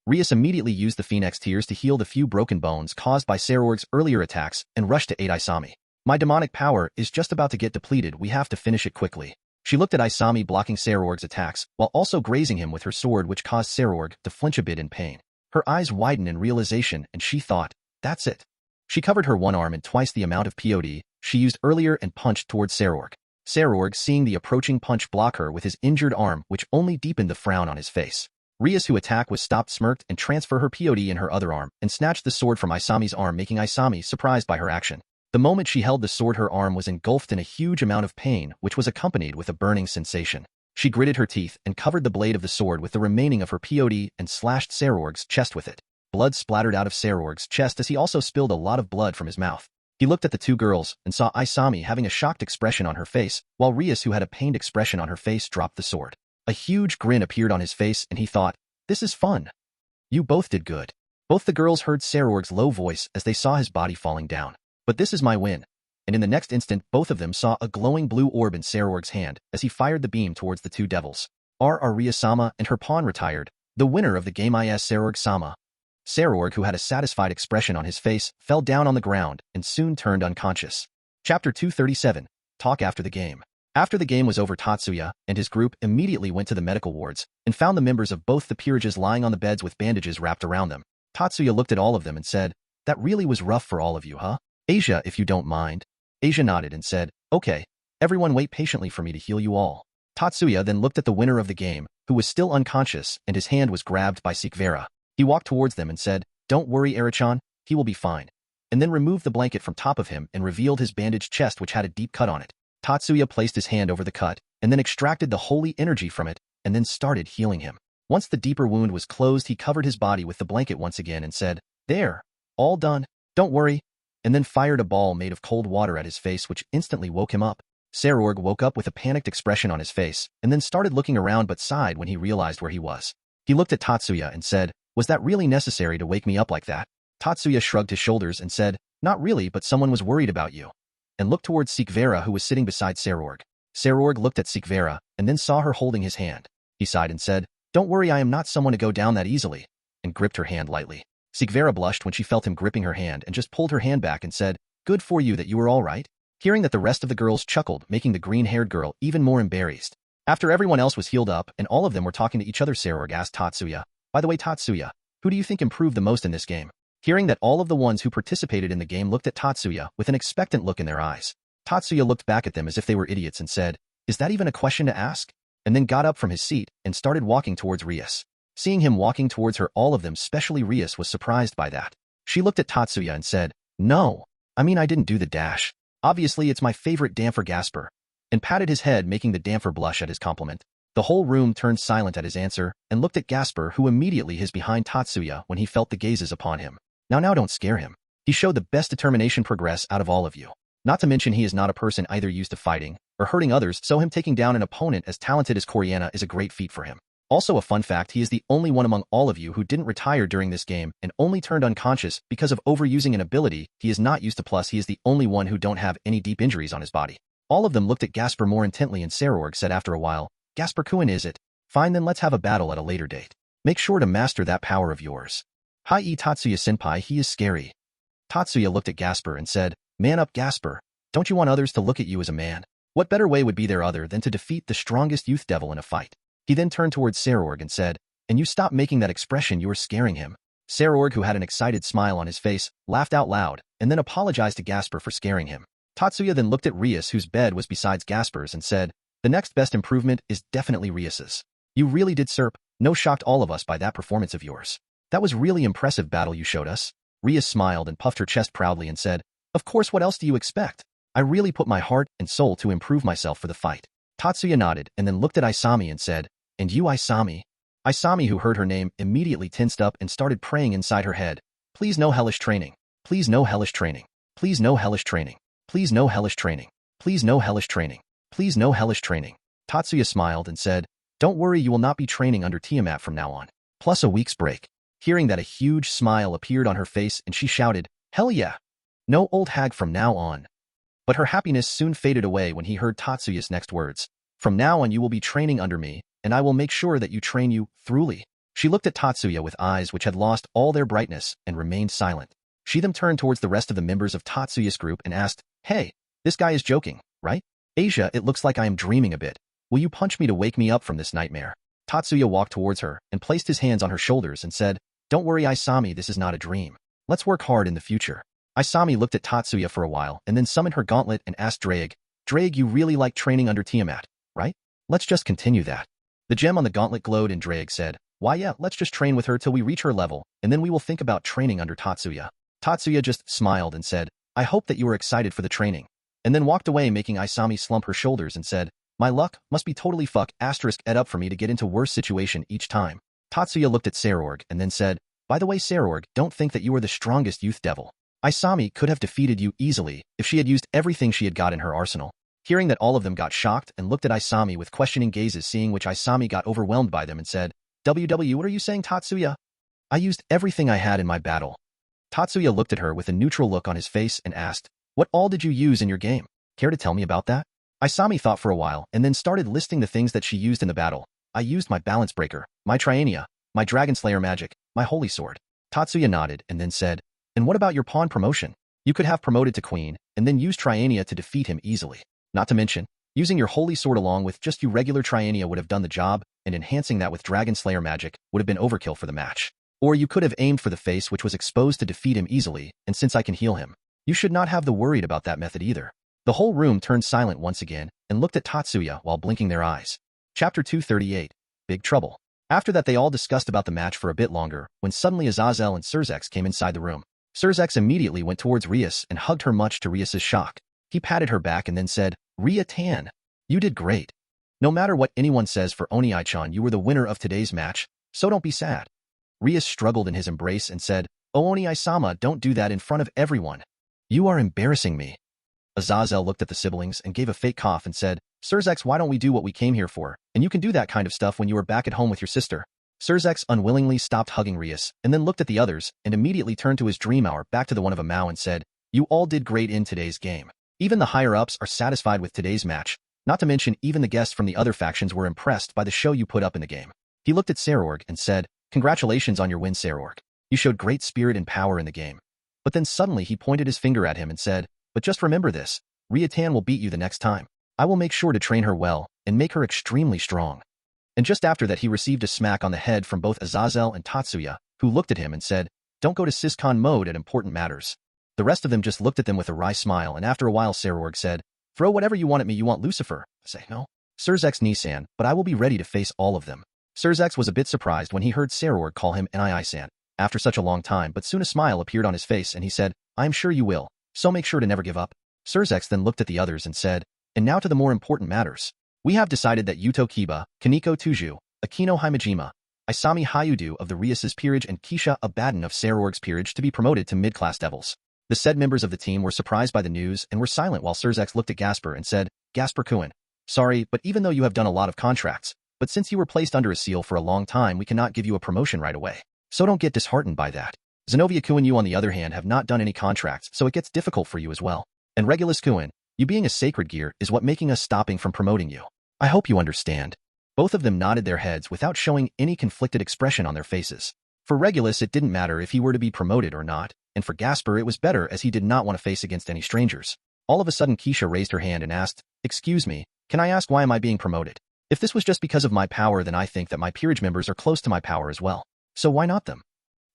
[SPEAKER 2] Rias immediately used the Phoenix Tears to heal the few broken bones caused by Sarorg's earlier attacks and rushed to aid Isami. "My demonic power is just about to get depleted. We have to finish it quickly." She looked at Isami blocking Sarorg's attacks while also grazing him with her sword, which caused Sarorg to flinch a bit in pain. Her eyes widened in realization and she thought, "That's it." She covered her one arm in twice the amount of POD she used earlier and punched towards Sarorg. Sarorg, seeing the approaching punch, block her with his injured arm, which only deepened the frown on his face. Rias, who attack was stopped, smirked and transferred her POD in her other arm and snatched the sword from Isami's arm, making Isami surprised by her action. The moment she held the sword, her arm was engulfed in a huge amount of pain, which was accompanied with a burning sensation. She gritted her teeth and covered the blade of the sword with the remaining of her POD and slashed Sarorg's chest with it. Blood splattered out of Sarorg's chest as he also spilled a lot of blood from his mouth. He looked at the two girls and saw Isami having a shocked expression on her face, while Rias, who had a pained expression on her face, dropped the sword. A huge grin appeared on his face and he thought, "This is fun. You both did good." Both the girls heard Sarorg's low voice as they saw his body falling down. "But this is my win." And in the next instant, both of them saw a glowing blue orb in Sarorg's hand as he fired the beam towards the two devils. Rias-sama and her pawn retired. The winner of the game is Sarorg-sama. Sarorg, who had a satisfied expression on his face, fell down on the ground and soon turned unconscious. Chapter 237. Talk after the game. After the game was over, Tatsuya and his group immediately went to the medical wards and found the members of both the peerages lying on the beds with bandages wrapped around them. Tatsuya looked at all of them and said, "That really was rough for all of you, huh? Asia, if you don't mind." Asia nodded and said, "Okay, everyone wait patiently for me to heal you all." Tatsuya then looked at the winner of the game, who was still unconscious, and his hand was grabbed by Sikvera. He walked towards them and said, "Don't worry, Erichan, he will be fine," and then removed the blanket from top of him and revealed his bandaged chest, which had a deep cut on it. Tatsuya placed his hand over the cut and then extracted the holy energy from it and then started healing him. Once the deeper wound was closed, he covered his body with the blanket once again and said, "There, all done, don't worry," and then fired a ball made of cold water at his face, which instantly woke him up. Sarorg woke up with a panicked expression on his face and then started looking around but sighed when he realized where he was. He looked at Tatsuya and said, "Was that really necessary to wake me up like that?" Tatsuya shrugged his shoulders and said, "Not really, but someone was worried about you," and looked towards Sikvera, who was sitting beside Sarorg. Sarorg looked at Sikvera and then saw her holding his hand. He sighed and said, "Don't worry, I am not someone to go down that easily," and gripped her hand lightly. Sikvera blushed when she felt him gripping her hand and just pulled her hand back and said, "Good for you that you were all right." Hearing that, the rest of the girls chuckled, making the green-haired girl even more embarrassed. After everyone else was healed up and all of them were talking to each other, Sarorg asked Tatsuya, "By the way, Tatsuya, who do you think improved the most in this game?" Hearing that, all of the ones who participated in the game looked at Tatsuya with an expectant look in their eyes. Tatsuya looked back at them as if they were idiots and said, "Is that even a question to ask?" And then got up from his seat and started walking towards Rias. Seeing him walking towards her, all of them, especially Rias, was surprised by that. She looked at Tatsuya and said, "No. I mean, I didn't do the dash. Obviously, it's my favorite damper Gasper," and patted his head, making the damper blush at his compliment. The whole room turned silent at his answer and looked at Gasper, who immediately hid behind Tatsuya when he felt the gazes upon him. Now don't scare him. He showed the best determination progress out of all of you. Not to mention he is not a person either used to fighting or hurting others, so him taking down an opponent as talented as Koreana is a great feat for him. Also a fun fact, he is the only one among all of you who didn't retire during this game and only turned unconscious because of overusing an ability he is not used to, plus he is the only one who don't have any deep injuries on his body. All of them looked at Gasper more intently, and Sarorg said after a while, "Gasper-kun, is it? Fine, then let's have a battle at a later date. Make sure to master that power of yours." "Hi-e Tatsuya-senpai, he is scary." Tatsuya looked at Gasper and said, "Man up, Gasper. Don't you want others to look at you as a man? What better way would be there other than to defeat the strongest youth devil in a fight?" He then turned towards Sarorg and said, "And you stop making that expression, you are scaring him." Sarorg, who had an excited smile on his face, laughed out loud and then apologized to Gasper for scaring him. Tatsuya then looked at Rias, whose bed was besides Gasper's, and said, "The next best improvement is definitely Rias's. You really did shocked all of us by that performance of yours. That was really impressive battle you showed us." Rias smiled and puffed her chest proudly and said, "Of course, what else do you expect? I really put my heart and soul to improve myself for the fight." Tatsuya nodded and then looked at Isami and said, "And you, Isami?" Isami, who heard her name, immediately tensed up and started praying inside her head, "Please no hellish training. Please no hellish training. Please no hellish training. Please no hellish training. Please no hellish training. Please no hellish training." Tatsuya smiled and said, "Don't worry, you will not be training under Tiamat from now on. Plus a week's break." Hearing that, a huge smile appeared on her face and she shouted, "Hell yeah! No old hag from now on." But her happiness soon faded away when he heard Tatsuya's next words. "From now on you will be training under me, and I will make sure that you train you thoroughly." She looked at Tatsuya with eyes which had lost all their brightness and remained silent. She then turned towards the rest of the members of Tatsuya's group and asked, "Hey, this guy is joking, right? Asia, it looks like I am dreaming a bit. Will you punch me to wake me up from this nightmare?" Tatsuya walked towards her and placed his hands on her shoulders and said, "Don't worry, Isami, this is not a dream. Let's work hard in the future." Isami looked at Tatsuya for a while and then summoned her gauntlet and asked Drake, "You really like training under Tiamat, right? Let's just continue that." The gem on the gauntlet glowed and Drake said, "Why yeah, let's just train with her till we reach her level, and then we will think about training under Tatsuya." Tatsuya just smiled and said, "I hope that you are excited for the training," and then walked away, making Isami slump her shoulders and said, "My luck must be totally *ed up for me to get into worse situation each time." Tatsuya looked at Sarorg and then said, "By the way, Sarorg, don't think that you are the strongest youth devil. Isami could have defeated you easily if she had used everything she had got in her arsenal." Hearing that, all of them got shocked and looked at Isami with questioning gazes, seeing which Isami got overwhelmed by them and said, "WW, what are you saying, Tatsuya?" "I used everything I had in my battle." Tatsuya looked at her with a neutral look on his face and asked, "What all did you use in your game? Care to tell me about that?" Isami thought for a while and then started listing the things that she used in the battle. "I used my balance breaker, my Triania, my Dragon Slayer magic, my holy sword." Tatsuya nodded and then said, "And what about your pawn promotion? You could have promoted to queen and then use Triania to defeat him easily. Not to mention, using your holy sword along with just your regular Triania would have done the job, and enhancing that with Dragon Slayer magic would have been overkill for the match. Or you could have aimed for the face, which was exposed, to defeat him easily, and since I can heal him, you should not have the worried about that method either." The whole room turned silent once again and looked at Tatsuya while blinking their eyes. Chapter 238, Big Trouble. After that, they all discussed about the match for a bit longer, when suddenly Azazel and Surzex came inside the room. Surzex immediately went towards Rias and hugged her, much to Rias's shock. He patted her back and then said, "Ria-tan, you did great. No matter what anyone says for Oni-chan, you were the winner of today's match, so don't be sad." Rias struggled in his embrace and said, "Oh, Oni-sama, don't do that in front of everyone. You are embarrassing me." Azazel looked at the siblings and gave a fake cough and said, "Surzex, why don't we do what we came here for, and you can do that kind of stuff when you are back at home with your sister." Surzex unwillingly stopped hugging Rias and then looked at the others and immediately turned to his dream hour, back to the one of a Mao, and said, "You all did great in today's game. Even the higher-ups are satisfied with today's match. Not to mention, even the guests from the other factions were impressed by the show you put up in the game." He looked at Sarorg and said, "Congratulations on your win, Sarorg. You showed great spirit and power in the game." But then suddenly he pointed his finger at him and said, "But just remember this, Ria-tan will beat you the next time. I will make sure to train her well and make her extremely strong." And just after that, he received a smack on the head from both Azazel and Tatsuya, who looked at him and said, "Don't go to Siscon mode at important matters." The rest of them just looked at them with a wry smile, and after a while Sarorg said, Throw whatever you want at me. You want Lucifer? I say, no. Sirzex Nisan, but I will be ready to face all of them. Sirzex was a bit surprised when he heard Sarorg call him Nii-san after such a long time, but soon a smile appeared on his face and he said, I am sure you will, so make sure to never give up. Sirzex then looked at the others and said, and now to the more important matters. We have decided that Yuto Kiba, Kaneko Tuju, Akino Himejima, Isami Hayudu of the Rias's peerage and Kisha Abaddon of Sarorg's peerage to be promoted to mid-class devils. The said members of the team were surprised by the news and were silent while Sirzex looked at Gasper and said, Gasper-kun, sorry, but even though you have done a lot of contracts, but since you were placed under a seal for a long time, we cannot give you a promotion right away. So don't get disheartened by that. Zenobia-kun, you on the other hand have not done any contracts, so it gets difficult for you as well. And Regulus-kun, you being a sacred gear is what making us stopping from promoting you. I hope you understand. Both of them nodded their heads without showing any conflicted expression on their faces. For Regulus, it didn't matter if he were to be promoted or not, and for Gasper it was better as he did not want to face against any strangers. All of a sudden Kisha raised her hand and asked, excuse me, can I ask why am I being promoted? If this was just because of my power, then I think that my peerage members are close to my power as well. So why not them?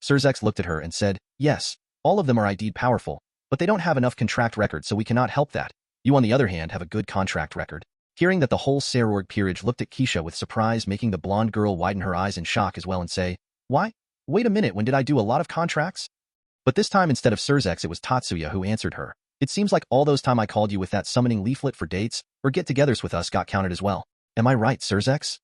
[SPEAKER 2] Sirzex looked at her and said, yes, all of them are indeed powerful, but they don't have enough contract record, so we cannot help that. You on the other hand have a good contract record. Hearing that, the whole Sarorg peerage looked at Kisha with surprise, making the blonde girl widen her eyes in shock as well and say, why? Wait a minute, when did I do a lot of contracts? But this time instead of Sirzex it was Tatsuya who answered her. It seems like all those time I called you with that summoning leaflet for dates or get-togethers with us got counted as well. Am I right, Sirzex?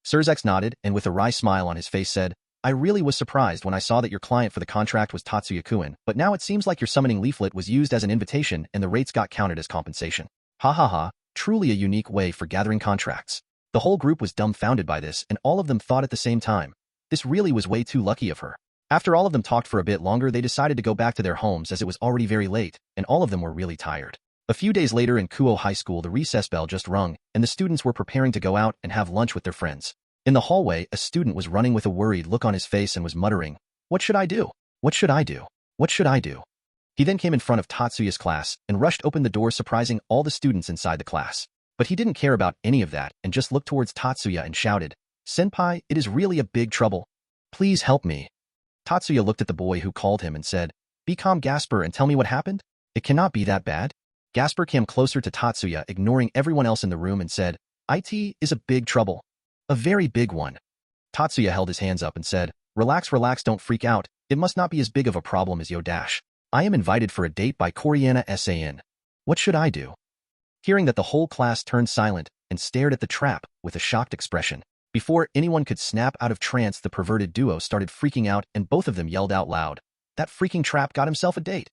[SPEAKER 2] Sirzex nodded and with a wry smile on his face said, I really was surprised when I saw that your client for the contract was Tatsuya-kun, but now it seems like your summoning leaflet was used as an invitation and the rates got counted as compensation. Ha ha ha, truly a unique way for gathering contracts. The whole group was dumbfounded by this and all of them thought at the same time, this really was way too lucky of her. After all of them talked for a bit longer, they decided to go back to their homes as it was already very late, and all of them were really tired. A few days later in Kuo High School, the recess bell just rung, and the students were preparing to go out and have lunch with their friends. In the hallway, a student was running with a worried look on his face and was muttering, what should I do? What should I do? What should I do? He then came in front of Tatsuya's class and rushed open the door, surprising all the students inside the class. But he didn't care about any of that and just looked towards Tatsuya and shouted, Senpai, it is really a big trouble. Please help me. Tatsuya looked at the boy who called him and said, be calm, Gasper, and tell me what happened? It cannot be that bad. Gasper came closer to Tatsuya, ignoring everyone else in the room and said, it is a big trouble. A very big one. Tatsuya held his hands up and said, relax, relax, don't freak out. It must not be as big of a problem as Yodash. I am invited for a date by Coriana San. What should I do? Hearing that, the whole class turned silent and stared at the trap with a shocked expression. Before anyone could snap out of trance, the perverted duo started freaking out and both of them yelled out loud, that freaking trap got himself a date.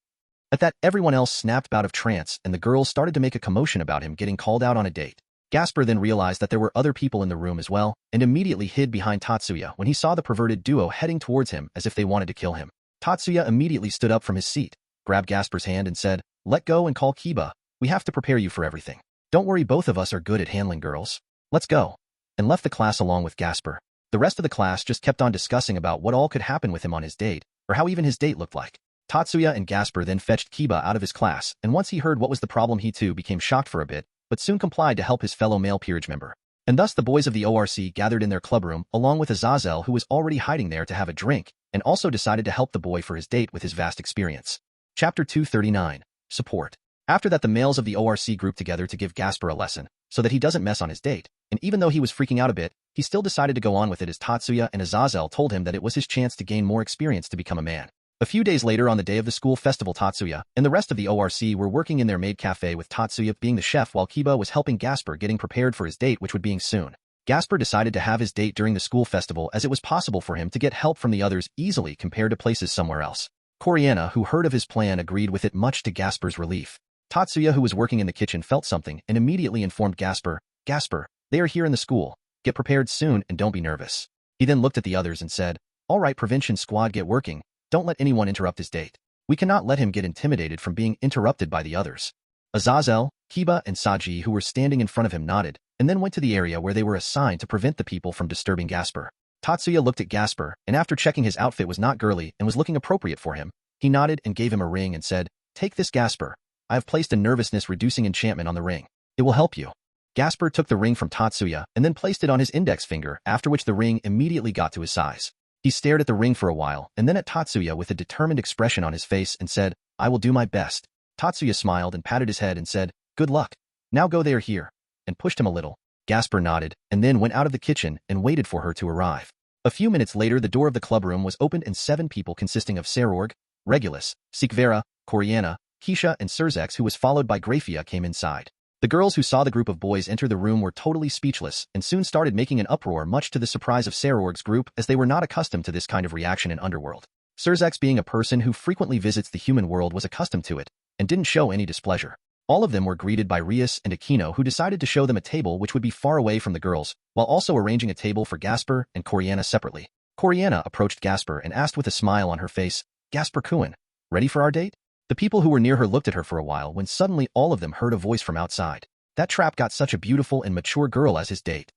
[SPEAKER 2] At that, everyone else snapped out of trance and the girls started to make a commotion about him getting called out on a date. Gasper then realized that there were other people in the room as well and immediately hid behind Tatsuya when he saw the perverted duo heading towards him as if they wanted to kill him. Tatsuya immediately stood up from his seat, grabbed Gasper's hand and said, let go and call Kiba. We have to prepare you for everything. Don't worry, both of us are good at handling girls. Let's go. And left the class along with Gasper. The rest of the class just kept on discussing about what all could happen with him on his date, or how even his date looked like. Tatsuya and Gasper then fetched Kiba out of his class, and once he heard what was the problem, he too became shocked for a bit, but soon complied to help his fellow male peerage member. And thus the boys of the ORC gathered in their clubroom along with Azazel, who was already hiding there to have a drink, and also decided to help the boy for his date with his vast experience. Chapter 239. Support. After that, the males of the ORC grouped together to give Gasper a lesson, so that he doesn't mess on his date, and even though he was freaking out a bit, he still decided to go on with it as Tatsuya and Azazel told him that it was his chance to gain more experience to become a man. A few days later, on the day of the school festival, Tatsuya and the rest of the ORC were working in their maid cafe with Tatsuya being the chef while Kiba was helping Gasper getting prepared for his date, which would be soon. Gasper decided to have his date during the school festival as it was possible for him to get help from the others easily compared to places somewhere else. Coriana, who heard of his plan, agreed with it much to Gasper's relief. Tatsuya, who was working in the kitchen, felt something and immediately informed Gasper, Gasper, they are here in the school. Get prepared soon and don't be nervous. He then looked at the others and said, all right, prevention squad, get working. Don't let anyone interrupt his date. We cannot let him get intimidated from being interrupted by the others. Azazel, Kiba, and Saji, who were standing in front of him, nodded, and then went to the area where they were assigned to prevent the people from disturbing Gasper. Tatsuya looked at Gasper, and after checking his outfit was not girly and was looking appropriate for him, he nodded and gave him a ring and said, take this, Gasper. I have placed a nervousness-reducing enchantment on the ring. It will help you. Gasper took the ring from Tatsuya and then placed it on his index finger, after which the ring immediately got to his size. He stared at the ring for a while and then at Tatsuya with a determined expression on his face and said, I will do my best. Tatsuya smiled and patted his head and said, good luck. Now go there here, and pushed him a little. Gasper nodded, and then went out of the kitchen and waited for her to arrive. A few minutes later, the door of the clubroom was opened and 7 people consisting of Serorg, Regulus, Sikvera, Coriana, Keisha, and Surzex, who was followed by Grafia, came inside. The girls who saw the group of boys enter the room were totally speechless and soon started making an uproar, much to the surprise of Serorg's group, as they were not accustomed to this kind of reaction in Underworld. Surzex, being a person who frequently visits the human world, was accustomed to it and didn't show any displeasure. All of them were greeted by Rias and Aquino, who decided to show them a table which would be far away from the girls, while also arranging a table for Gasper and Coriana separately. Coriana approached Gasper and asked with a smile on her face, "Gasper Kuhn, ready for our date?" The people who were near her looked at her for a while when suddenly all of them heard a voice from outside. That trap got such a beautiful and mature girl as his date.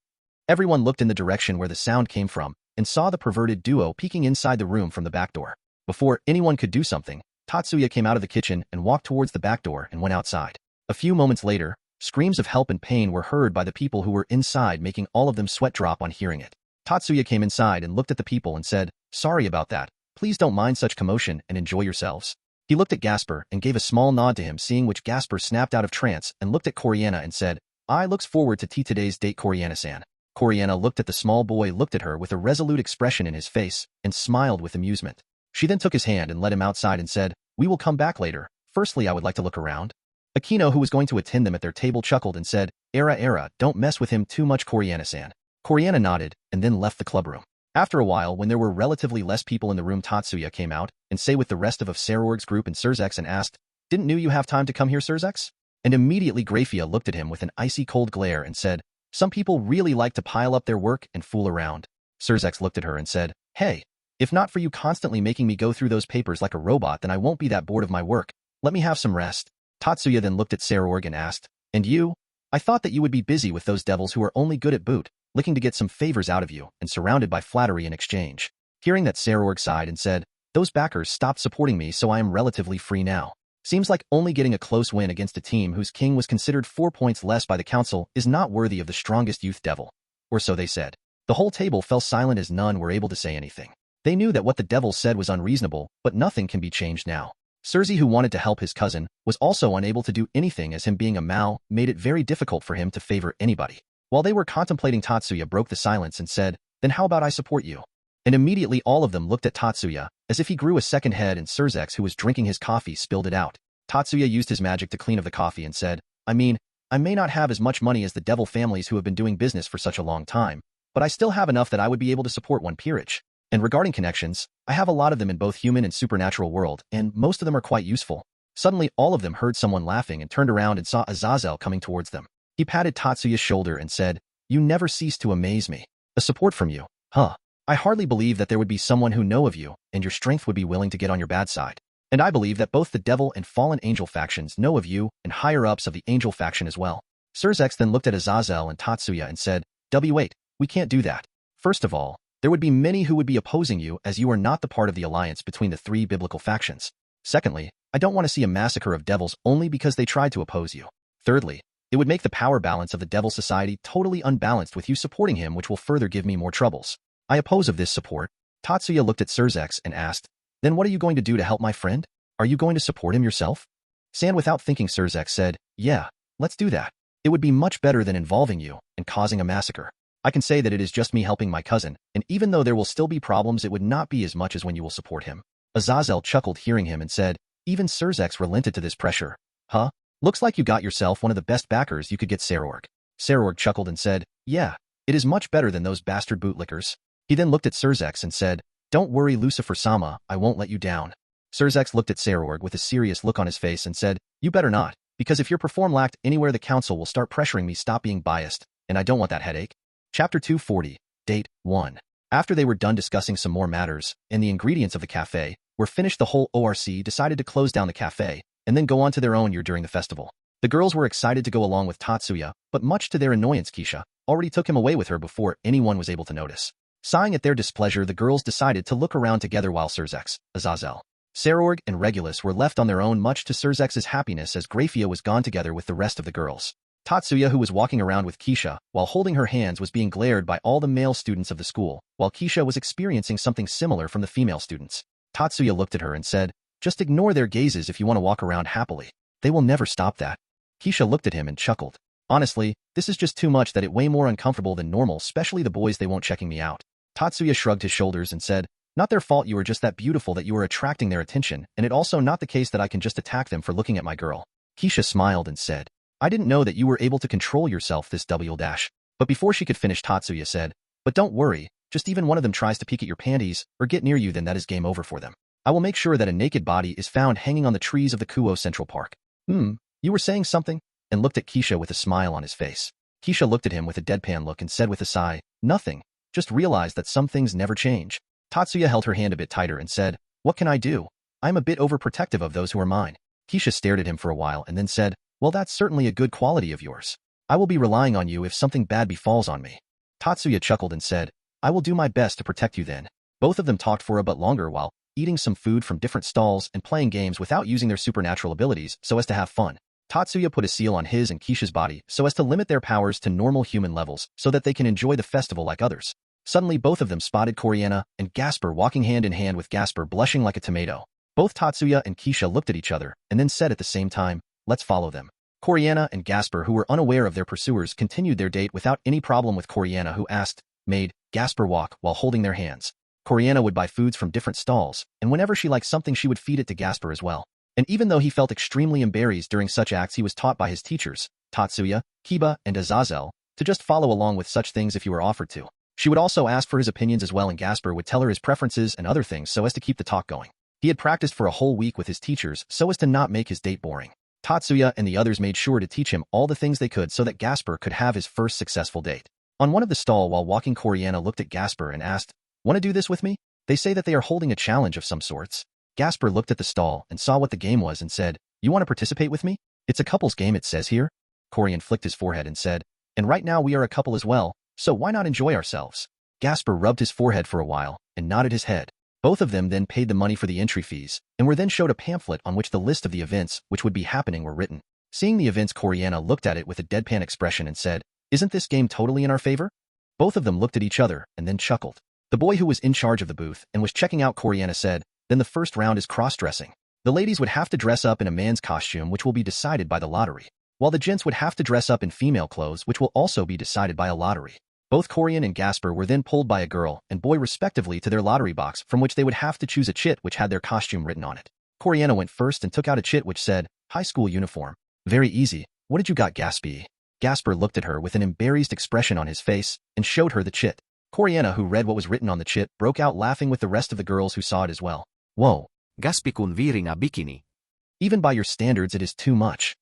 [SPEAKER 2] Everyone looked in the direction where the sound came from and saw the perverted duo peeking inside the room from the back door. Before anyone could do something, Tatsuya came out of the kitchen and walked towards the back door and went outside. A few moments later, screams of help and pain were heard by the people who were inside, making all of them sweat drop on hearing it. Tatsuya came inside and looked at the people and said, "Sorry about that. Please don't mind such commotion and enjoy yourselves." He looked at Gasper and gave a small nod to him, seeing which Gasper snapped out of trance and looked at Coriana and said, "I looks forward to today's date, Coriana-san." Coriana looked at the small boy, looked at her with a resolute expression in his face, and smiled with amusement. She then took his hand and led him outside and said, "We will come back later. Firstly, I would like to look around." Aquino, who was going to attend them at their table, chuckled and said, Era, don't mess with him too much, Coriana-san." Coriana nodded and then left the clubroom. After a while, when there were relatively less people in the room, Tatsuya came out and say with the rest of Serorg's group and Surzex and asked, "Didn't you have time to come here, Surzex?" And immediately Grafia looked at him with an icy cold glare and said, "Some people really like to pile up their work and fool around." Surzex looked at her and said, "Hey, if not for you constantly making me go through those papers like a robot, then I won't be that bored of my work. Let me have some rest." Tatsuya then looked at Serorg and asked, "And you? I thought that you would be busy with those devils who are only good at boot, looking to get some favors out of you and surrounded by flattery in exchange." Hearing that, Serorg sighed and said, "Those backers stopped supporting me, so I am relatively free now. Seems like only getting a close win against a team whose king was considered 4 points less by the council is not worthy of the strongest youth devil." Or so they said. The whole table fell silent as none were able to say anything. They knew that what the devil said was unreasonable, but nothing can be changed now. Serzi, who wanted to help his cousin, was also unable to do anything, as him being a Mao made it very difficult for him to favor anybody. While they were contemplating, Tatsuya broke the silence and said, "Then how about I support you?" And immediately all of them looked at Tatsuya, as if he grew a second head, and Surzex, who was drinking his coffee, spilled it out. Tatsuya used his magic to clean of the coffee and said, I may not have as much money as the devil families who have been doing business for such a long time, but I still have enough that I would be able to support one peerage. And regarding connections, I have a lot of them in both human and supernatural world, and most of them are quite useful." Suddenly, all of them heard someone laughing and turned around and saw Azazel coming towards them. He patted Tatsuya's shoulder and said, "You never cease to amaze me. A support from you, huh? I hardly believe that there would be someone who know of you, and your strength would be willing to get on your bad side. And I believe that both the devil and fallen angel factions know of you, and higher-ups of the angel faction as well." Surzex then looked at Azazel and Tatsuya and said, "Wait, we can't do that. First of all, there would be many who would be opposing you, as you are not the part of the alliance between the 3 biblical factions. Secondly, I don't want to see a massacre of devils only because they tried to oppose you. Thirdly, it would make the power balance of the devil society totally unbalanced with you supporting him, which will further give me more troubles. I oppose of this support." Tatsuya looked at Surzex and asked, "Then what are you going to do to help my friend? Are you going to support him yourself?" San, without thinking, Surzex said, "Yeah, let's do that. It would be much better than involving you and causing a massacre. I can say that it is just me helping my cousin, and even though there will still be problems, it would not be as much as when you will support him." Azazel chuckled hearing him and said, "Even Surzex relented to this pressure. Huh? Looks like you got yourself one of the best backers you could get, Serorg." Serorg chuckled and said, "Yeah, it is much better than those bastard bootlickers." He then looked at Surzex and said, "Don't worry, Lucifer-sama, I won't let you down." Surzex looked at Serorg with a serious look on his face and said, "You better not, because if your perform lacked anywhere, the council will start pressuring me. Stop being biased, and I don't want that headache." Chapter 240, Date 1. After they were done discussing some more matters, and the ingredients of the cafe were finished, the whole ORC decided to close down the cafe, and then go on to their own year during the festival. The girls were excited to go along with Tatsuya, but much to their annoyance, Keisha already took him away with her before anyone was able to notice. Sighing at their displeasure, the girls decided to look around together while Surzex, Azazel, Serorg, and Regulus were left on their own, much to Surzex's happiness, as Grafia was gone together with the rest of the girls. Tatsuya, who was walking around with Keisha while holding her hands, was being glared by all the male students of the school, while Keisha was experiencing something similar from the female students. Tatsuya looked at her and said, "Just ignore their gazes if you want to walk around happily. They will never stop that." Keisha looked at him and chuckled. Honestly, this is just too much that it way more uncomfortable than normal, especially the boys they won't checking me out. Tatsuya shrugged his shoulders and said, not their fault you are just that beautiful that you are attracting their attention, and it also not the case that I can just attack them for looking at my girl. Keisha smiled and said, I didn't know that you were able to control yourself this double dash. But before she could finish, Tatsuya said, but don't worry, just even one of them tries to peek at your panties or get near you, then that is game over for them. I will make sure that a naked body is found hanging on the trees of the Kuo Central Park. You were saying something? And looked at Keisha with a smile on his face. Keisha looked at him with a deadpan look and said with a sigh, nothing, just realized that some things never change. Tatsuya held her hand a bit tighter and said, what can I do? I am a bit overprotective of those who are mine. Keisha stared at him for a while and then said, well, that's certainly a good quality of yours. I will be relying on you if something bad befalls on me. Tatsuya chuckled and said, I will do my best to protect you then. Both of them talked for a bit longer while eating some food from different stalls and playing games without using their supernatural abilities so as to have fun. Tatsuya put a seal on his and Keisha's body so as to limit their powers to normal human levels so that they can enjoy the festival like others. Suddenly both of them spotted Coriana and Gasper walking hand in hand with Gasper blushing like a tomato. Both Tatsuya and Keisha looked at each other and then said at the same time, let's follow them. Coriana and Gasper, who were unaware of their pursuers, continued their date without any problem, with Coriana, who made Gasper walk while holding their hands. Coriana would buy foods from different stalls, and whenever she liked something she would feed it to Gasper as well. And even though he felt extremely embarrassed during such acts, he was taught by his teachers, Tatsuya, Kiba, and Azazel, to just follow along with such things if you were offered to. She would also ask for his opinions as well, and Gasper would tell her his preferences and other things so as to keep the talk going. He had practiced for a whole week with his teachers so as to not make his date boring. Tatsuya and the others made sure to teach him all the things they could so that Gasper could have his first successful date. On one of the stall while walking, Coriana looked at Gasper and asked, want to do this with me? They say that they are holding a challenge of some sorts. Gasper looked at the stall and saw what the game was and said, you want to participate with me? It's a couple's game, it says here. Corian flicked his forehead and said, and right now we are a couple as well, so why not enjoy ourselves? Gasper rubbed his forehead for a while and nodded his head. Both of them then paid the money for the entry fees and were then showed a pamphlet on which the list of the events which would be happening were written. Seeing the events, Coriana looked at it with a deadpan expression and said, isn't this game totally in our favor? Both of them looked at each other and then chuckled. The boy who was in charge of the booth and was checking out Coriana said, then the first round is cross-dressing. The ladies would have to dress up in a man's costume, which will be decided by the lottery, while the gents would have to dress up in female clothes, which will also be decided by a lottery. Both Corian and Gasper were then pulled by a girl and boy respectively to their lottery box, from which they would have to choose a chit which had their costume written on it. Coriana went first and took out a chit which said, high school uniform. Very easy. What did you got, Gaspy? Gasper looked at her with an embarrassed expression on his face and showed her the chit. Coriana, who read what was written on the chit, broke out laughing with the rest of the girls who saw it as well. Whoa.
[SPEAKER 1] Gaspikun wearing a bikini.
[SPEAKER 2] Even by your standards, it is too much.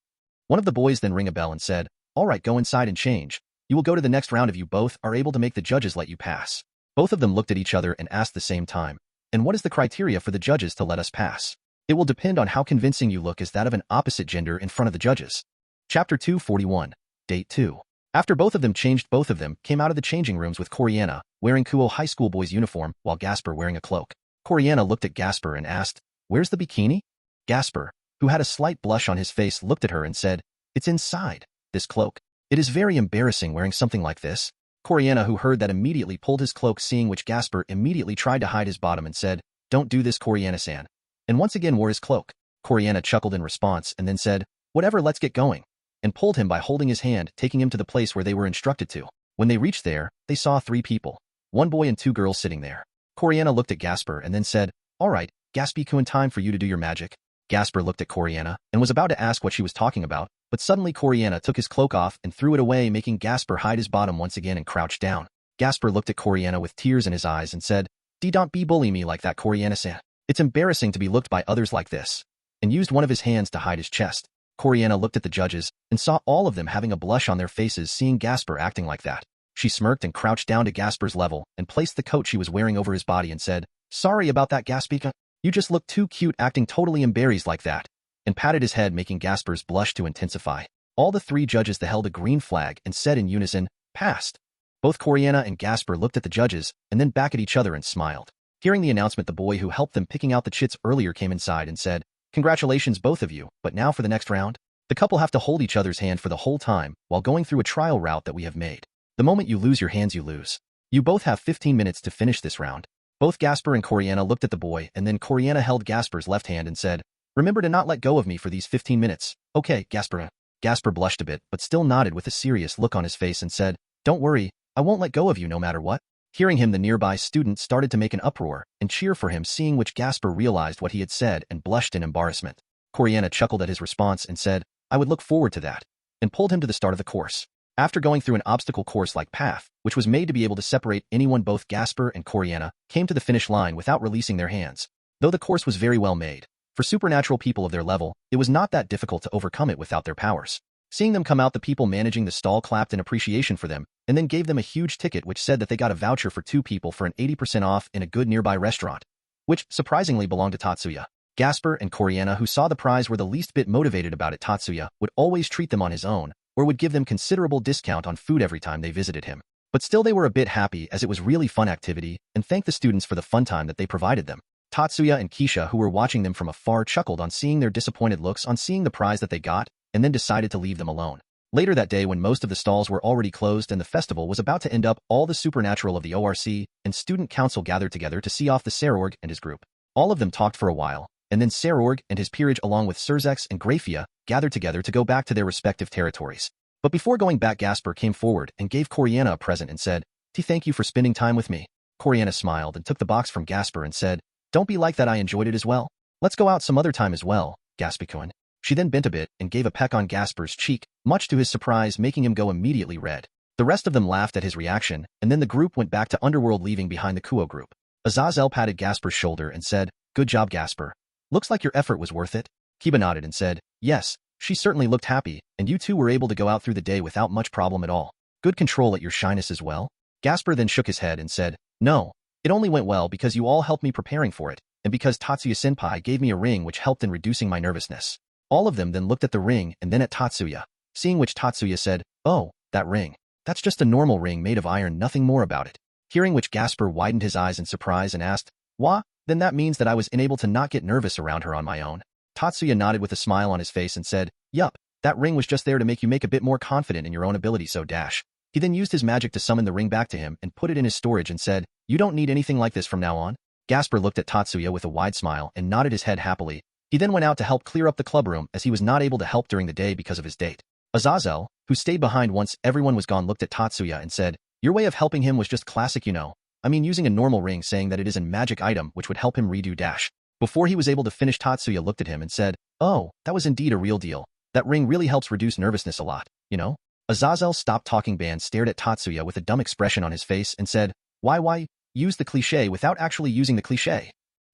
[SPEAKER 2] One of the boys then rang a bell and said, all right, go inside and change. You will go to the next round if you both are able to make the judges let you pass. Both of them looked at each other and asked the same time, and what is the criteria for the judges to let us pass? It will depend on how convincing you look as that of an opposite gender in front of the judges. Chapter 241, Date 2. After both of them changed, both of them came out of the changing rooms with Coriana wearing Kuo high school boy's uniform while Gasper wearing a cloak. Coriana looked at Gasper and asked, where's the bikini? Gasper, who had a slight blush on his face, looked at her and said, it's inside this cloak. It is very embarrassing wearing something like this. Coriana, who heard that, immediately pulled his cloak, seeing which Gasper immediately tried to hide his bottom and said, don't do this, Coriana-san, and once again wore his cloak. Coriana chuckled in response and then said, whatever, let's get going, and pulled him by holding his hand, taking him to the place where they were instructed to. When they reached there, they saw 3 people, 1 boy and 2 girls sitting there. Coriana looked at Gasper and then said, all right, Gaspy-kun, time for you to do your magic. Gasper looked at Coriana and was about to ask what she was talking about, but suddenly Coriana took his cloak off and threw it away, making Gasper hide his bottom once again and crouch down. Gasper looked at Coriana with tears in his eyes and said, don't be bully me like that, Coriana-san. It's embarrassing to be looked by others like this, and used one of his hands to hide his chest. Coriana looked at the judges and saw all of them having a blush on their faces seeing Gasper acting like that. She smirked and crouched down to Gasper's level and placed the coat she was wearing over his body and said, sorry about that, Gaspika. You just look too cute acting totally embarrassed like that, and patted his head, making Gasper's blush to intensify. All the 3 judges held a green flag and said in unison, passed. Both Coriana and Gasper looked at the judges and then back at each other and smiled. Hearing the announcement, the boy who helped them picking out the chits earlier came inside and said, congratulations both of you, but now for the next round. The couple have to hold each other's hand for the whole time while going through a trial route that we have made. The moment you lose your hands, you lose. You both have 15 minutes to finish this round. Both Gasper and Coriana looked at the boy, and then Coriana held Gasper's left hand and said, remember to not let go of me for these 15 minutes. Okay, Gasper. Gasper blushed a bit, but still nodded with a serious look on his face and said, "Don't worry, I won't let go of you no matter what." Hearing him, the nearby students started to make an uproar and cheer for him, seeing which Gasper realized what he had said and blushed in embarrassment. Coriana chuckled at his response and said, "I would look forward to that," and pulled him to the start of the course. After going through an obstacle course-like path, which was made to be able to separate anyone, both Gasper and Coriana came to the finish line without releasing their hands. Though the course was very well made, for supernatural people of their level, it was not that difficult to overcome it without their powers. Seeing them come out, the people managing the stall clapped in appreciation for them, and then gave them a huge ticket which said that they got a voucher for 2 people for an 80% off in a good nearby restaurant, which surprisingly belonged to Tatsuya. Gasper and Coriana, who saw the prize, were the least bit motivated about it. Tatsuya would always treat them on his own, or would give them considerable discount on food every time they visited him. But still they were a bit happy, as it was really fun activity, and thanked the students for the fun time that they provided them. Tatsuya and Keisha, who were watching them from afar, chuckled on seeing their disappointed looks on seeing the prize that they got, and then decided to leave them alone. Later that day, when most of the stalls were already closed and the festival was about to end up, all the supernatural of the ORC and student council gathered together to see off the Sarorg and his group. All of them talked for a while, and then Sarorg and his peerage along with Surzex and Grafia gathered together to go back to their respective territories. But before going back, Gasper came forward and gave Coriana a present and said, "Thank you for spending time with me." Coriana smiled and took the box from Gasper and said, "Don't be like that, I enjoyed it as well. Let's go out some other time as well, Gaspikoin." She then bent a bit and gave a peck on Gasper's cheek, much to his surprise, making him go immediately red. The rest of them laughed at his reaction, and then the group went back to Underworld, leaving behind the Kuo group. Azazel patted Gasper's shoulder and said, "Good job, Gasper. Looks like your effort was worth it." Kiba nodded and said, "Yes, she certainly looked happy, and you two were able to go out through the day without much problem at all. Good control at your shyness as well." Gasper then shook his head and said, "No, it only went well because you all helped me preparing for it, and because Tatsuya-senpai gave me a ring which helped in reducing my nervousness." All of them then looked at the ring and then at Tatsuya, seeing which Tatsuya said, "Oh, that ring. That's just a normal ring made of iron, nothing more about it." Hearing which, Gasper widened his eyes in surprise and asked, "Wah, then that means that I was unable to not get nervous around her on my own?" Tatsuya nodded with a smile on his face and said, "Yup, that ring was just there to make you make a bit more confident in your own ability, so dash." He then used his magic to summon the ring back to him and put it in his storage and said, "You don't need anything like this from now on." Gasper looked at Tatsuya with a wide smile and nodded his head happily. He then went out to help clear up the club room, as he was not able to help during the day because of his date. Azazel, who stayed behind once everyone was gone, looked at Tatsuya and said, "Your way of helping him was just classic, you know. I mean, using a normal ring, saying that it is a magic item which would help him redo dash." Before he was able to finish, Tatsuya looked at him and said, "Oh, that was indeed a real deal. That ring really helps reduce nervousness a lot, you know?" Azazel stopped talking, Ban stared at Tatsuya with a dumb expression on his face and said, Why use the cliché without actually using the cliché?"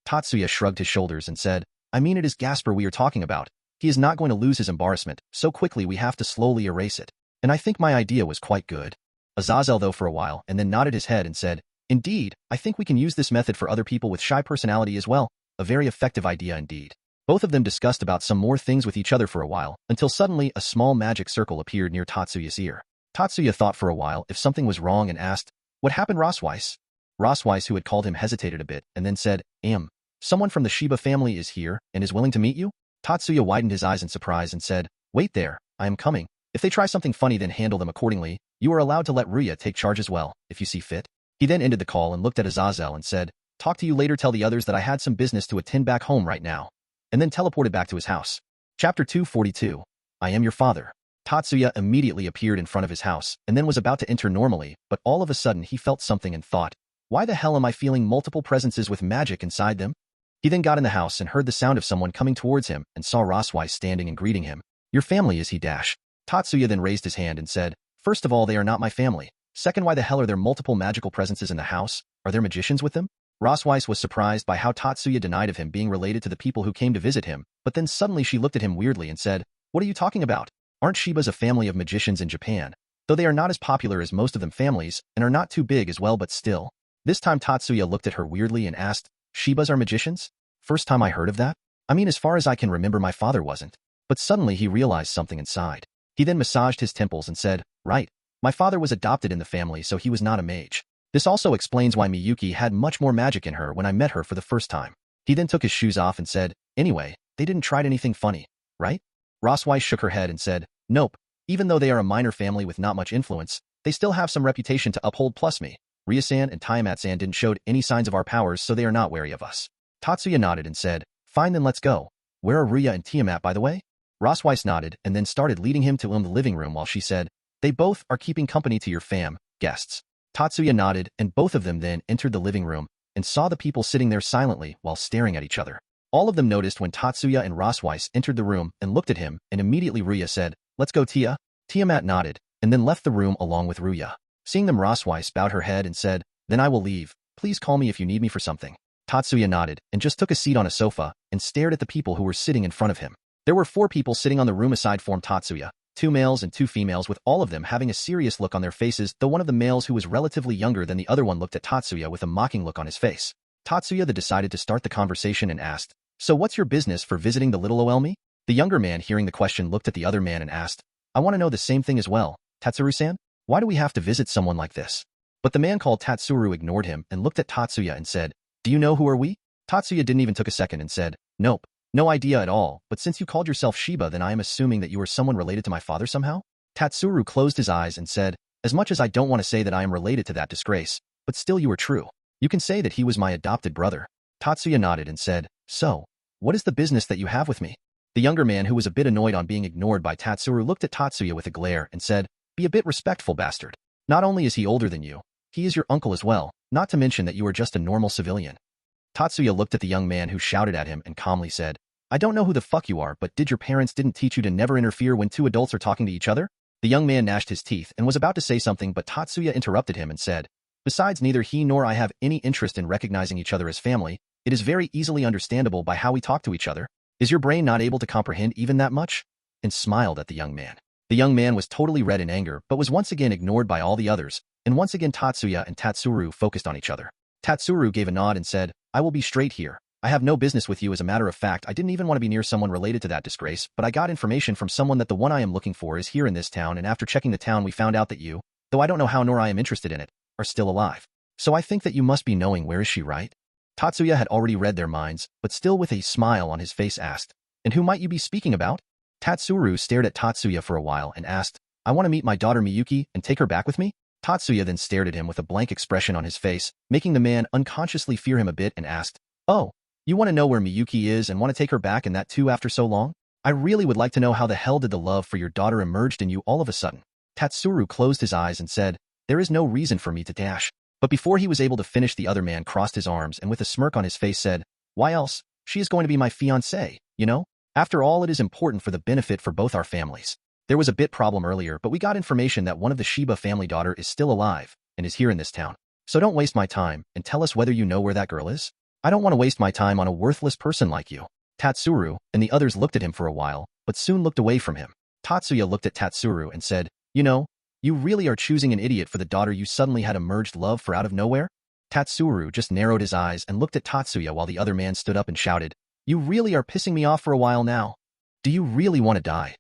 [SPEAKER 2] Tatsuya shrugged his shoulders and said, "I mean, it is Gasper we are talking about. He is not going to lose his embarrassment so quickly, we have to slowly erase it. And I think my idea was quite good." Azazel though for a while and then nodded his head and said, "Indeed, I think we can use this method for other people with shy personality as well. A very effective idea indeed." Both of them discussed about some more things with each other for a while, until suddenly a small magic circle appeared near Tatsuya's ear. Tatsuya thought for a while if something was wrong and asked, "What happened, Rossweiss?" Rossweiss, who had called him, hesitated a bit and then said, Someone from the Shiba family is here and is willing to meet you?" Tatsuya widened his eyes in surprise and said, "Wait there, I am coming. If they try something funny, then handle them accordingly. You are allowed to let Ruya take charge as well, if you see fit." He then ended the call and looked at Azazel and said, "Talk to you later, tell the others that I had some business to attend back home right now," and then teleported back to his house. Chapter 242. I Am Your Father. Tatsuya immediately appeared in front of his house and then was about to enter normally, but all of a sudden he felt something and thought, "Why the hell am I feeling multiple presences with magic inside them?" He then got in the house and heard the sound of someone coming towards him and saw Rossweiss standing and greeting him. "Your family, is he dash?" Tatsuya then raised his hand and said, "First of all, they are not my family. Second, why the hell are there multiple magical presences in the house? Are there magicians with them?" Rossweiss was surprised by how Tatsuya denied of him being related to the people who came to visit him, but then suddenly she looked at him weirdly and said, "What are you talking about? Aren't Shibas a family of magicians in Japan? Though they are not as popular as most of them families and are not too big as well, but still." This time Tatsuya looked at her weirdly and asked, "Shibas are magicians? First time I heard of that. I mean, as far as I can remember, my father wasn't." But suddenly he realized something inside. He then massaged his temples and said, "Right. My father was adopted in the family, so he was not a mage. This also explains why Miyuki had much more magic in her when I met her for the first time." He then took his shoes off and said, "Anyway, they didn't try anything funny, right?" Rossweiss shook her head and said, "Nope. Even though they are a minor family with not much influence, they still have some reputation to uphold, plus me. Ryo-san and Tiamat-san didn't show any signs of our powers, so they are not wary of us." Tatsuya nodded and said, "Fine, then let's go. Where are Ruya and Tiamat, by the way?" Rosweiss nodded and then started leading him to the living room while she said, "They both are keeping company to your guests." Tatsuya nodded and both of them then entered the living room and saw the people sitting there silently while staring at each other. All of them noticed when Tatsuya and Rosweiss entered the room and looked at him, and immediately Ruya said, "Let's go, Tia." Tiamat nodded and then left the room along with Ruya. Seeing them, Rosweiss bowed her head and said, "Then I will leave. Please call me if you need me for something." Tatsuya nodded and just took a seat on a sofa and stared at the people who were sitting in front of him. There were 4 people sitting on the room aside from Tatsuya, 2 males and 2 females, with all of them having a serious look on their faces, though one of the males, who was relatively younger than the other one, looked at Tatsuya with a mocking look on his face. Tatsuya then decided to start the conversation and asked, "So what's your business for visiting the little Oelmi?" The younger man, hearing the question, looked at the other man and asked, "I want to know the same thing as well, Tatsuru-san. Why do we have to visit someone like this?" But the man called Tatsuru ignored him and looked at Tatsuya and said, "Do you know who are we?" Tatsuya didn't even took a second and said, "Nope. No idea at all, but since you called yourself Shiba, then I am assuming that you are someone related to my father somehow?" Tatsuru closed his eyes and said, "As much as I don't want to say that I am related to that disgrace, but still you are true. You can say that he was my adopted brother." Tatsuya nodded and said, "So, what is the business that you have with me?" The younger man, who was a bit annoyed on being ignored by Tatsuru, looked at Tatsuya with a glare and said, "Be a bit respectful, bastard. Not only is he older than you, he is your uncle as well, not to mention that you are just a normal civilian." Tatsuya looked at the young man, who shouted at him and calmly said, "I don't know who the fuck you are, but did your parents didn't teach you to never interfere when 2 adults are talking to each other?" The young man gnashed his teeth and was about to say something, but Tatsuya interrupted him and said, "Besides, neither he nor I have any interest in recognizing each other as family. It is very easily understandable by how we talk to each other. Is your brain not able to comprehend even that much?" And smiled at the young man. The young man was totally red in anger, but was once again ignored by all the others, and once again Tatsuya and Tatsuru focused on each other. Tatsuru gave a nod and said, "I will be straight here. I have no business with you. As a matter of fact, I didn't even want to be near someone related to that disgrace, but I got information from someone that the one I am looking for is here in this town, and after checking the town we found out that you, though I don't know how nor I am interested in it, are still alive. So I think that you must be knowing where is she, right?" Tatsuya had already read their minds, but still with a smile on his face asked, "And who might you be speaking about?" Tatsuru stared at Tatsuya for a while and asked, "I want to meet my daughter Miyuki and take her back with me?" Tatsuya then stared at him with a blank expression on his face, making the man unconsciously fear him a bit, and asked, "Oh, you want to know where Miyuki is and want to take her back, and that too after so long? I really would like to know how the hell did the love for your daughter emerged in you all of a sudden?" Tatsuru closed his eyes and said, "There is no reason for me to dash." But before he was able to finish, the other man crossed his arms and with a smirk on his face said, "Why else? She is going to be my fiancée, you know? After all, it is important for the benefit for both our families. There was a bit problem earlier, but we got information that one of the Shiba family daughter is still alive and is here in this town. So don't waste my time and tell us whether you know where that girl is. I don't want to waste my time on a worthless person like you." Tatsuru and the others looked at him for a while, but soon looked away from him. Tatsuya looked at Tatsuru and said, "You know, you really are choosing an idiot for the daughter you suddenly had emerged love for out of nowhere." Tatsuru just narrowed his eyes and looked at Tatsuya while the other man stood up and shouted, "You really are pissing me off for a while now. Do you really want to die?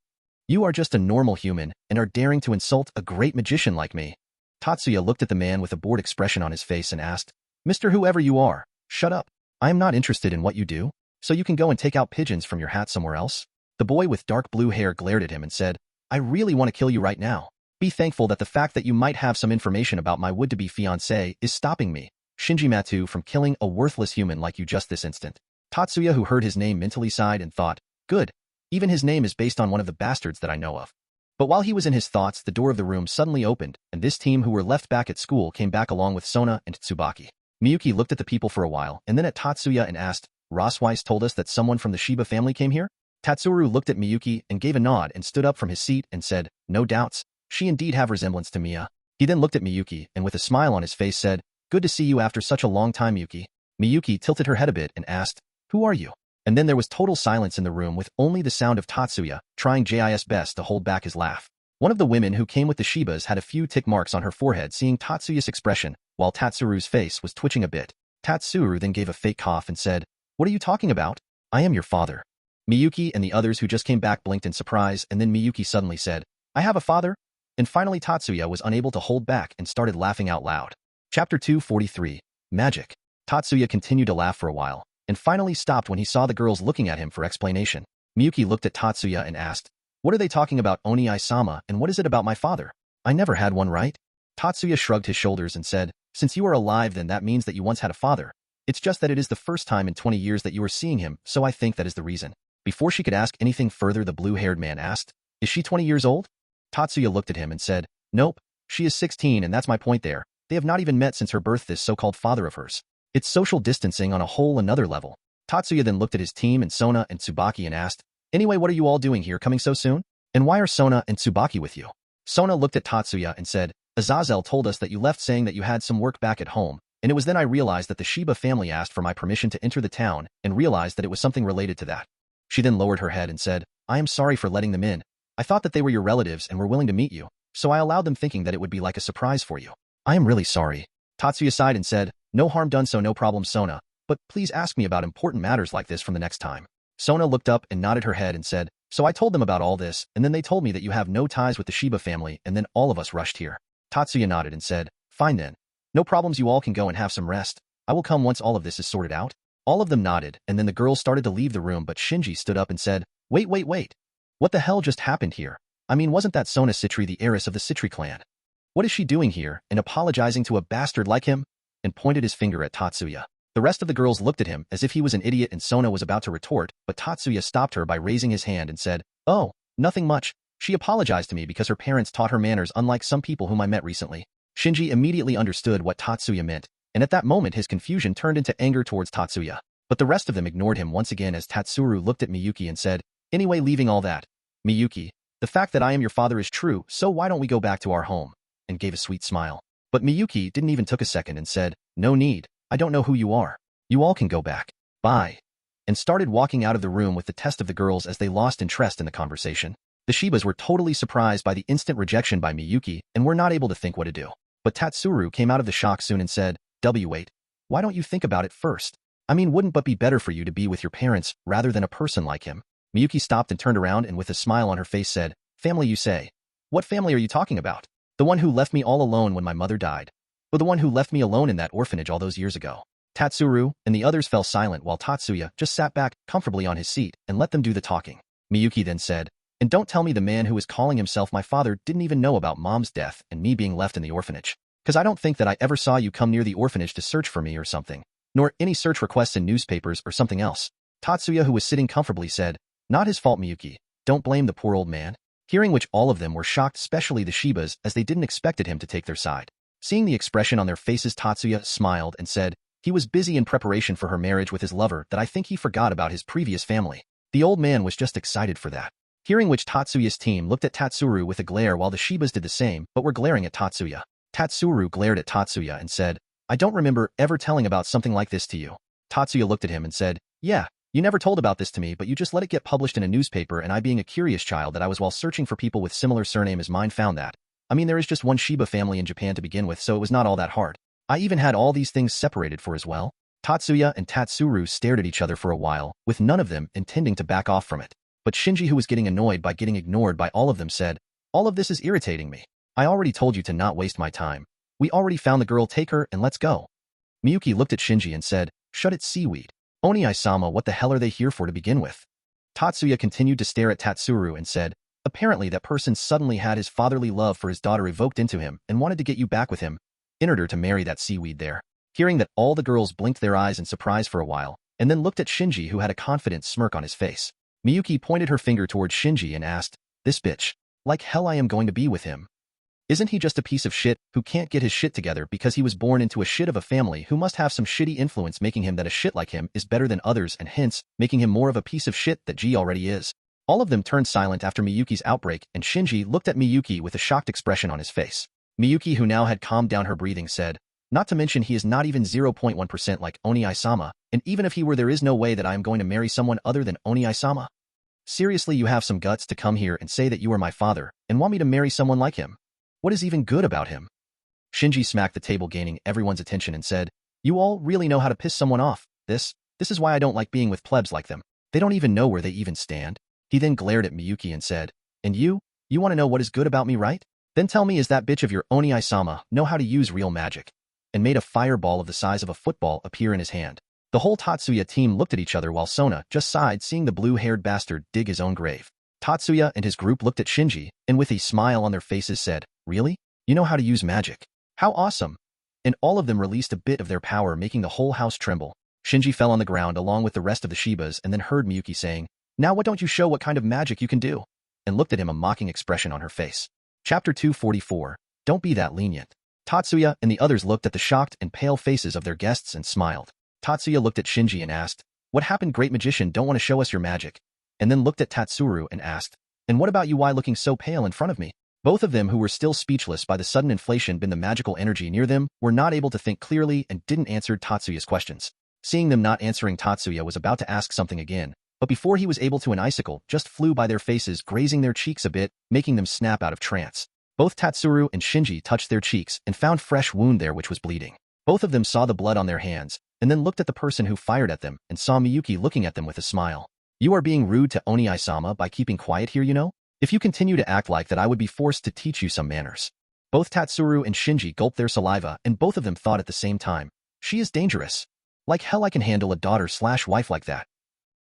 [SPEAKER 2] You are just a normal human and are daring to insult a great magician like me." Tatsuya looked at the man with a bored expression on his face and asked, "Mr. Whoever you are, shut up. I am not interested in what you do, so you can go and take out pigeons from your hat somewhere else." The boy with dark blue hair glared at him and said, "I really want to kill you right now. Be thankful that the fact that you might have some information about my would-to-be fiancé is stopping me, Shinji Matu, from killing a worthless human like you just this instant." Tatsuya, who heard his name, mentally sighed and thought, "Good. Even his name is based on one of the bastards that I know of." But while he was in his thoughts, the door of the room suddenly opened, and this team who were left back at school came back along with Sona and Tsubaki. Miyuki looked at the people for a while and then at Tatsuya and asked, "Rosweiss told us that someone from the Shiba family came here?" Tatsuru looked at Miyuki and gave a nod and stood up from his seat and said, "No doubts. She indeed have resemblance to Mia." He then looked at Miyuki and with a smile on his face said, "Good to see you after such a long time, Miyuki." Miyuki tilted her head a bit and asked, "Who are you?" And then there was total silence in the room with only the sound of Tatsuya trying his best to hold back his laugh. One of the women who came with the Shibas had a few tick marks on her forehead seeing Tatsuya's expression, while Tatsuru's face was twitching a bit. Tatsuru then gave a fake cough and said, "What are you talking about? I am your father." Miyuki and the others who just came back blinked in surprise, and then Miyuki suddenly said, "I have a father?" And finally Tatsuya was unable to hold back and started laughing out loud. Chapter 243, Magic. Tatsuya continued to laugh for a while, and finally stopped when he saw the girls looking at him for explanation. Miyuki looked at Tatsuya and asked, "What are they talking about, Oni-sama, and what is it about my father? I never had one, right?" Tatsuya shrugged his shoulders and said, "Since you are alive, then that means that you once had a father. It's just that it is the first time in 20 years that you are seeing him, so I think that is the reason." Before she could ask anything further, the blue-haired man asked, "Is she 20 years old?" Tatsuya looked at him and said, "Nope, she is 16 and that's my point there. They have not even met since her birth, this so-called father of hers. It's social distancing on a whole another level." Tatsuya then looked at his team and Sona and Tsubaki and asked, "Anyway, what are you all doing here coming so soon? And why are Sona and Tsubaki with you?" Sona looked at Tatsuya and said, "Azazel told us that you left saying that you had some work back at home, and it was then I realized that the Shiba family asked for my permission to enter the town and realized that it was something related to that." She then lowered her head and said, "I am sorry for letting them in. I thought that they were your relatives and were willing to meet you, so I allowed them thinking that it would be like a surprise for you. I am really sorry." Tatsuya sighed and said, "No harm done, so no problem, Sona, but please ask me about important matters like this from the next time." Sona looked up and nodded her head and said, "So I told them about all this, and then they told me that you have no ties with the Shiba family, and then all of us rushed here." Tatsuya nodded and said, "Fine then. No problems, you all can go and have some rest. I will come once all of this is sorted out." All of them nodded, and then the girls started to leave the room, but Shinji stood up and said, Wait. What the hell just happened here? I mean, wasn't that Sona Citri the heiress of the Citri clan? What is she doing here, and apologizing to a bastard like him?" And pointed his finger at Tatsuya. The rest of the girls looked at him as if he was an idiot, and Sona was about to retort, but Tatsuya stopped her by raising his hand and said, "Oh, nothing much. She apologized to me because her parents taught her manners, unlike some people whom I met recently." Shinji immediately understood what Tatsuya meant, and at that moment his confusion turned into anger towards Tatsuya. But the rest of them ignored him once again as Tatsuru looked at Miyuki and said, "Anyway, leaving all that, Miyuki, the fact that I am your father is true, so why don't we go back to our home?" And gave a sweet smile. But Miyuki didn't even took a second and said, "No need, I don't know who you are. You all can go back. Bye." And started walking out of the room with the test of the girls as they lost interest in the conversation. The Shibas were totally surprised by the instant rejection by Miyuki and were not able to think what to do. But Tatsuru came out of the shock soon and said, "Wait, why don't you think about it first? I mean, wouldn't but be better for you to be with your parents rather than a person like him?" Miyuki stopped and turned around and with a smile on her face said, "Family, you say? What family are you talking about? The one who left me all alone when my mother died? Or the one who left me alone in that orphanage all those years ago?" Tatsuru and the others fell silent while Tatsuya just sat back comfortably on his seat and let them do the talking. Miyuki then said, "And don't tell me the man who is calling himself my father didn't even know about Mom's death and me being left in the orphanage. Because I don't think that I ever saw you come near the orphanage to search for me or something, nor any search requests in newspapers or something else." Tatsuya, who was sitting comfortably, said, "Not his fault, Miyuki. Don't blame the poor old man." Hearing which all of them were shocked, especially the Shibas, as they didn't expected him to take their side. Seeing the expression on their faces, Tatsuya smiled and said, "He was busy in preparation for her marriage with his lover that I think he forgot about his previous family. The old man was just excited for that." Hearing which Tatsuya's team looked at Tatsuru with a glare while the Shibas did the same but were glaring at Tatsuya. Tatsuru glared at Tatsuya and said, "I don't remember ever telling about something like this to you." Tatsuya looked at him and said, "Yeah, you never told about this to me, but you just let it get published in a newspaper, and I, being a curious child that I was while searching for people with similar surname as mine, found that. I mean, there is just one Shiba family in Japan to begin with, so it was not all that hard. I even had all these things separated for as well." Tatsuya and Tatsuru stared at each other for a while, with none of them intending to back off from it. But Shinji, who was getting annoyed by getting ignored by all of them, said, "All of this is irritating me. I already told you to not waste my time. We already found the girl, take her and let's go." Miyuki looked at Shinji and said, "Shut it, seaweed. Oni-sama, what the hell are they here for to begin with?" Tatsuya continued to stare at Tatsuru and said, "Apparently that person suddenly had his fatherly love for his daughter evoked into him and wanted to get you back with him. Entered her to marry that seaweed there." Hearing that, all the girls blinked their eyes in surprise for a while, and then looked at Shinji, who had a confident smirk on his face. Miyuki pointed her finger towards Shinji and asked, "This bitch. Like hell I am going to be with him. Isn't he just a piece of shit who can't get his shit together because he was born into a shit of a family who must have some shitty influence making him that a shit like him is better than others and hence making him more of a piece of shit that G already is?" All of them turned silent after Miyuki's outbreak, and Shinji looked at Miyuki with a shocked expression on his face. Miyuki, who now had calmed down her breathing, said, "Not to mention he is not even 0.1% like Oni-sama, and even if he were, there is no way that I am going to marry someone other than Oni-sama. Seriously, you have some guts to come here and say that you are my father and want me to marry someone like him? What is even good about him?" Shinji smacked the table, gaining everyone's attention, and said, "You all really know how to piss someone off. This is why I don't like being with plebs like them. They don't even know where they even stand." He then glared at Miyuki and said, "And you want to know what is good about me, right? Then tell me, is that bitch of your Oni-sama know how to use real magic?" And made a fireball of the size of a football appear in his hand. The whole Tatsuya team looked at each other while Sona just sighed, seeing the blue-haired bastard dig his own grave. Tatsuya and his group looked at Shinji, and with a smile on their faces said, "Really? You know how to use magic? How awesome!" And all of them released a bit of their power, making the whole house tremble. Shinji fell on the ground along with the rest of the Shibas and then heard Miyuki saying, Now what don't you show what kind of magic you can do? And looked at him, a mocking expression on her face. Chapter 244. Don't be that lenient. Tatsuya and the others looked at the shocked and pale faces of their guests and smiled. Tatsuya looked at Shinji and asked, "What happened, great magician? Don't want to show us your magic?" And then looked at Tatsuru and asked, "And what about you? Why looking so pale in front of me?" Both of them, who were still speechless by the sudden inflation in the magical energy near them, were not able to think clearly and didn't answer Tatsuya's questions. Seeing them not answering, Tatsuya was about to ask something again, but before he was able to, an icicle just flew by their faces, grazing their cheeks a bit, making them snap out of trance. Both Tatsuru and Shinji touched their cheeks and found fresh wound there which was bleeding. Both of them saw the blood on their hands, and then looked at the person who fired at them and saw Miyuki looking at them with a smile. "You are being rude to Oni-sama by keeping quiet here, you know? If you continue to act like that, I would be forced to teach you some manners." Both Tatsuru and Shinji gulped their saliva, and both of them thought at the same time, "She is dangerous. Like hell I can handle a daughter/wife like that."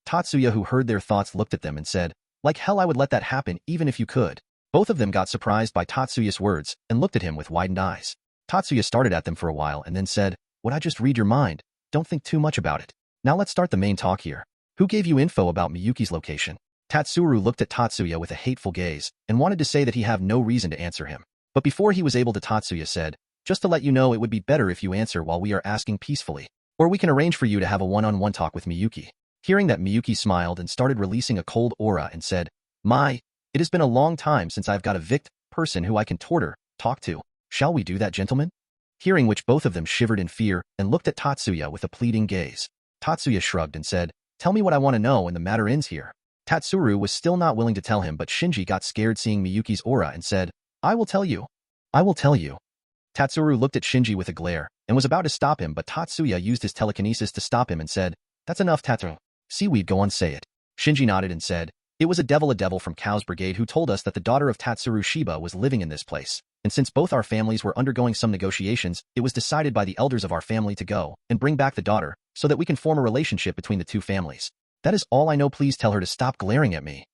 [SPEAKER 2] Tatsuya, who heard their thoughts, looked at them and said, "Like hell I would let that happen even if you could." Both of them got surprised by Tatsuya's words and looked at him with widened eyes. Tatsuya started at them for a while and then said, "Would I just read your mind? Don't think too much about it. Now let's start the main talk here. Who gave you info about Miyuki's location?" Tatsuru looked at Tatsuya with a hateful gaze and wanted to say that he have no reason to answer him. But before he was able to, Tatsuya said, "Just to let you know, it would be better if you answer while we are asking peacefully. Or we can arrange for you to have a one-on-one talk with Miyuki." Hearing that, Miyuki smiled and started releasing a cold aura and said, It has been a long time since I've got a person who I can talk to. Shall we do that, gentlemen?" Hearing which, both of them shivered in fear and looked at Tatsuya with a pleading gaze. Tatsuya shrugged and said, "Tell me what I want to know and the matter ends here." Tatsuru was still not willing to tell him, but Shinji got scared seeing Miyuki's aura and said, "I will tell you. I will tell you." Tatsuru looked at Shinji with a glare and was about to stop him, but Tatsuya used his telekinesis to stop him and said, "That's enough, Tatsuru. Seaweed, go on, say it." Shinji nodded and said, "It was a devil from Cow's Brigade who told us that the daughter of Tatsuru Shiba was living in this place. And since both our families were undergoing some negotiations, it was decided by the elders of our family to go and bring back the daughter so that we can form a relationship between the two families. That is all I know. Please tell her to stop glaring at me."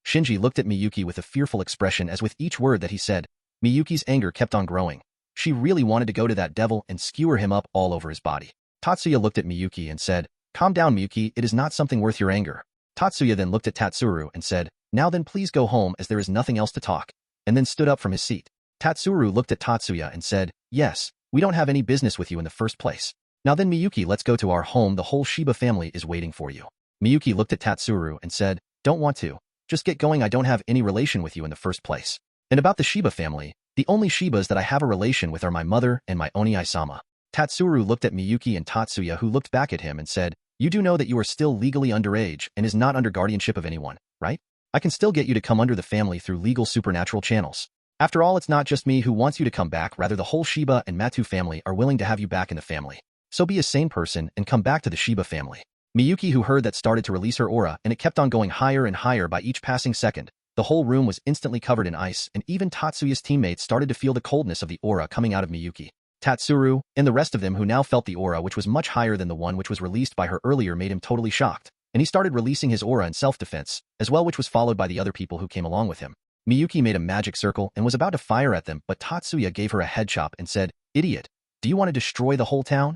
[SPEAKER 2] Shinji looked at Miyuki with a fearful expression as with each word that he said, Miyuki's anger kept on growing. She really wanted to go to that devil and skewer him up all over his body. Tatsuya looked at Miyuki and said, "Calm down, Miyuki, it is not something worth your anger." Tatsuya then looked at Tatsuru and said, "Now then, please go home as there is nothing else to talk," and then stood up from his seat. Tatsuru looked at Tatsuya and said, "Yes, we don't have any business with you in the first place. Now then, Miyuki, let's go to our home. The whole Shiba family is waiting for you." Miyuki looked at Tatsuru and said, "Don't want to. Just get going. I don't have any relation with you in the first place. And about the Shiba family, the only Shibas that I have a relation with are my mother and my Oni-sama." Tatsuru looked at Miyuki and Tatsuya, who looked back at him and said, "You do know that you are still legally underage and is not under guardianship of anyone, right? I can still get you to come under the family through legal supernatural channels. After all, it's not just me who wants you to come back, rather the whole Shiba and Matu family are willing to have you back in the family. So be a sane person and come back to the Shiba family." Miyuki, who heard that, started to release her aura, and it kept on going higher and higher by each passing second. The whole room was instantly covered in ice, and even Tatsuya's teammates started to feel the coldness of the aura coming out of Miyuki. Tatsuru, and the rest of them who now felt the aura, which was much higher than the one which was released by her earlier, made him totally shocked, and he started releasing his aura in self-defense, as well, which was followed by the other people who came along with him. Miyuki made a magic circle and was about to fire at them, but Tatsuya gave her a head chop and said, "Idiot, do you want to destroy the whole town?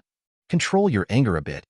[SPEAKER 2] Control your anger a bit."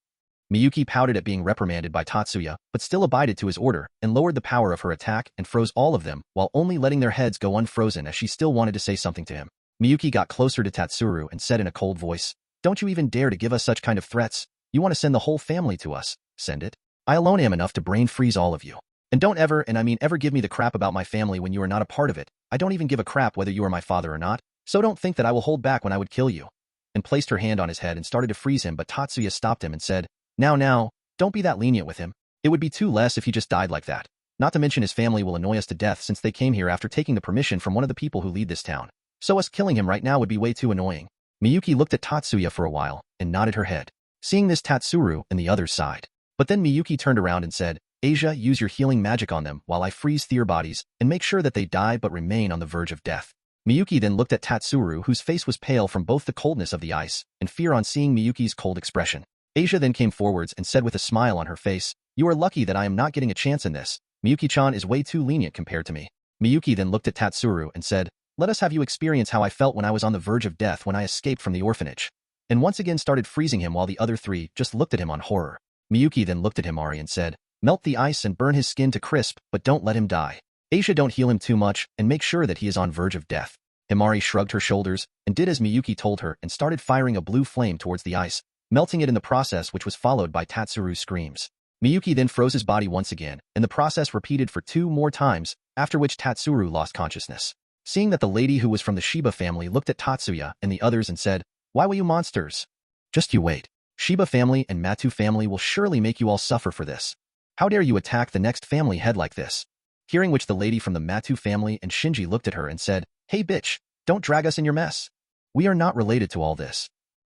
[SPEAKER 2] Miyuki pouted at being reprimanded by Tatsuya, but still abided to his order and lowered the power of her attack and froze all of them, while only letting their heads go unfrozen, as she still wanted to say something to him. Miyuki got closer to Tatsuru and said in a cold voice, "Don't you even dare to give us such kind of threats. You want to send the whole family to us. Send it. I alone am enough to brain freeze all of you. And don't ever, and I mean ever, give me the crap about my family when you are not a part of it. I don't even give a crap whether you are my father or not, so don't think that I will hold back when I would kill you." And placed her hand on his head and started to freeze him, but Tatsuya stopped him and said, Now, don't be that lenient with him. It would be too less if he just died like that. Not to mention his family will annoy us to death since they came here after taking the permission from one of the people who lead this town. So us killing him right now would be way too annoying." Miyuki looked at Tatsuya for a while and nodded her head. Seeing this, Tatsuru and the others sighed. But then Miyuki turned around and said, "Asia, use your healing magic on them while I freeze their bodies and make sure that they die but remain on the verge of death." Miyuki then looked at Tatsuru, whose face was pale from both the coldness of the ice and fear on seeing Miyuki's cold expression. Asia then came forwards and said with a smile on her face, "You are lucky that I am not getting a chance in this. Miyuki-chan is way too lenient compared to me." Miyuki then looked at Tatsuru and said, "Let us have you experience how I felt when I was on the verge of death when I escaped from the orphanage." And once again started freezing him, while the other three just looked at him on horror. Miyuki then looked at Himari and said, Melt the ice and burn his skin to crisp, but don't let him die. Asia, don't heal him too much and make sure that he is on verge of death. Himari shrugged her shoulders and did as Miyuki told her and started firing a blue flame towards the ice, melting it in the process, which was followed by Tatsuru's screams. Miyuki then froze his body once again, and the process repeated for 2 more times, after which Tatsuru lost consciousness. Seeing that the lady who was from the Shiba family looked at Tatsuya and the others and said, "Why will you monsters? Just you wait. Shiba family and Matu family will surely make you all suffer for this. How dare you attack the next family head like this?" Hearing which the lady from the Matu family and Shinji looked at her and said, "Hey bitch, don't drag us in your mess. We are not related to all this."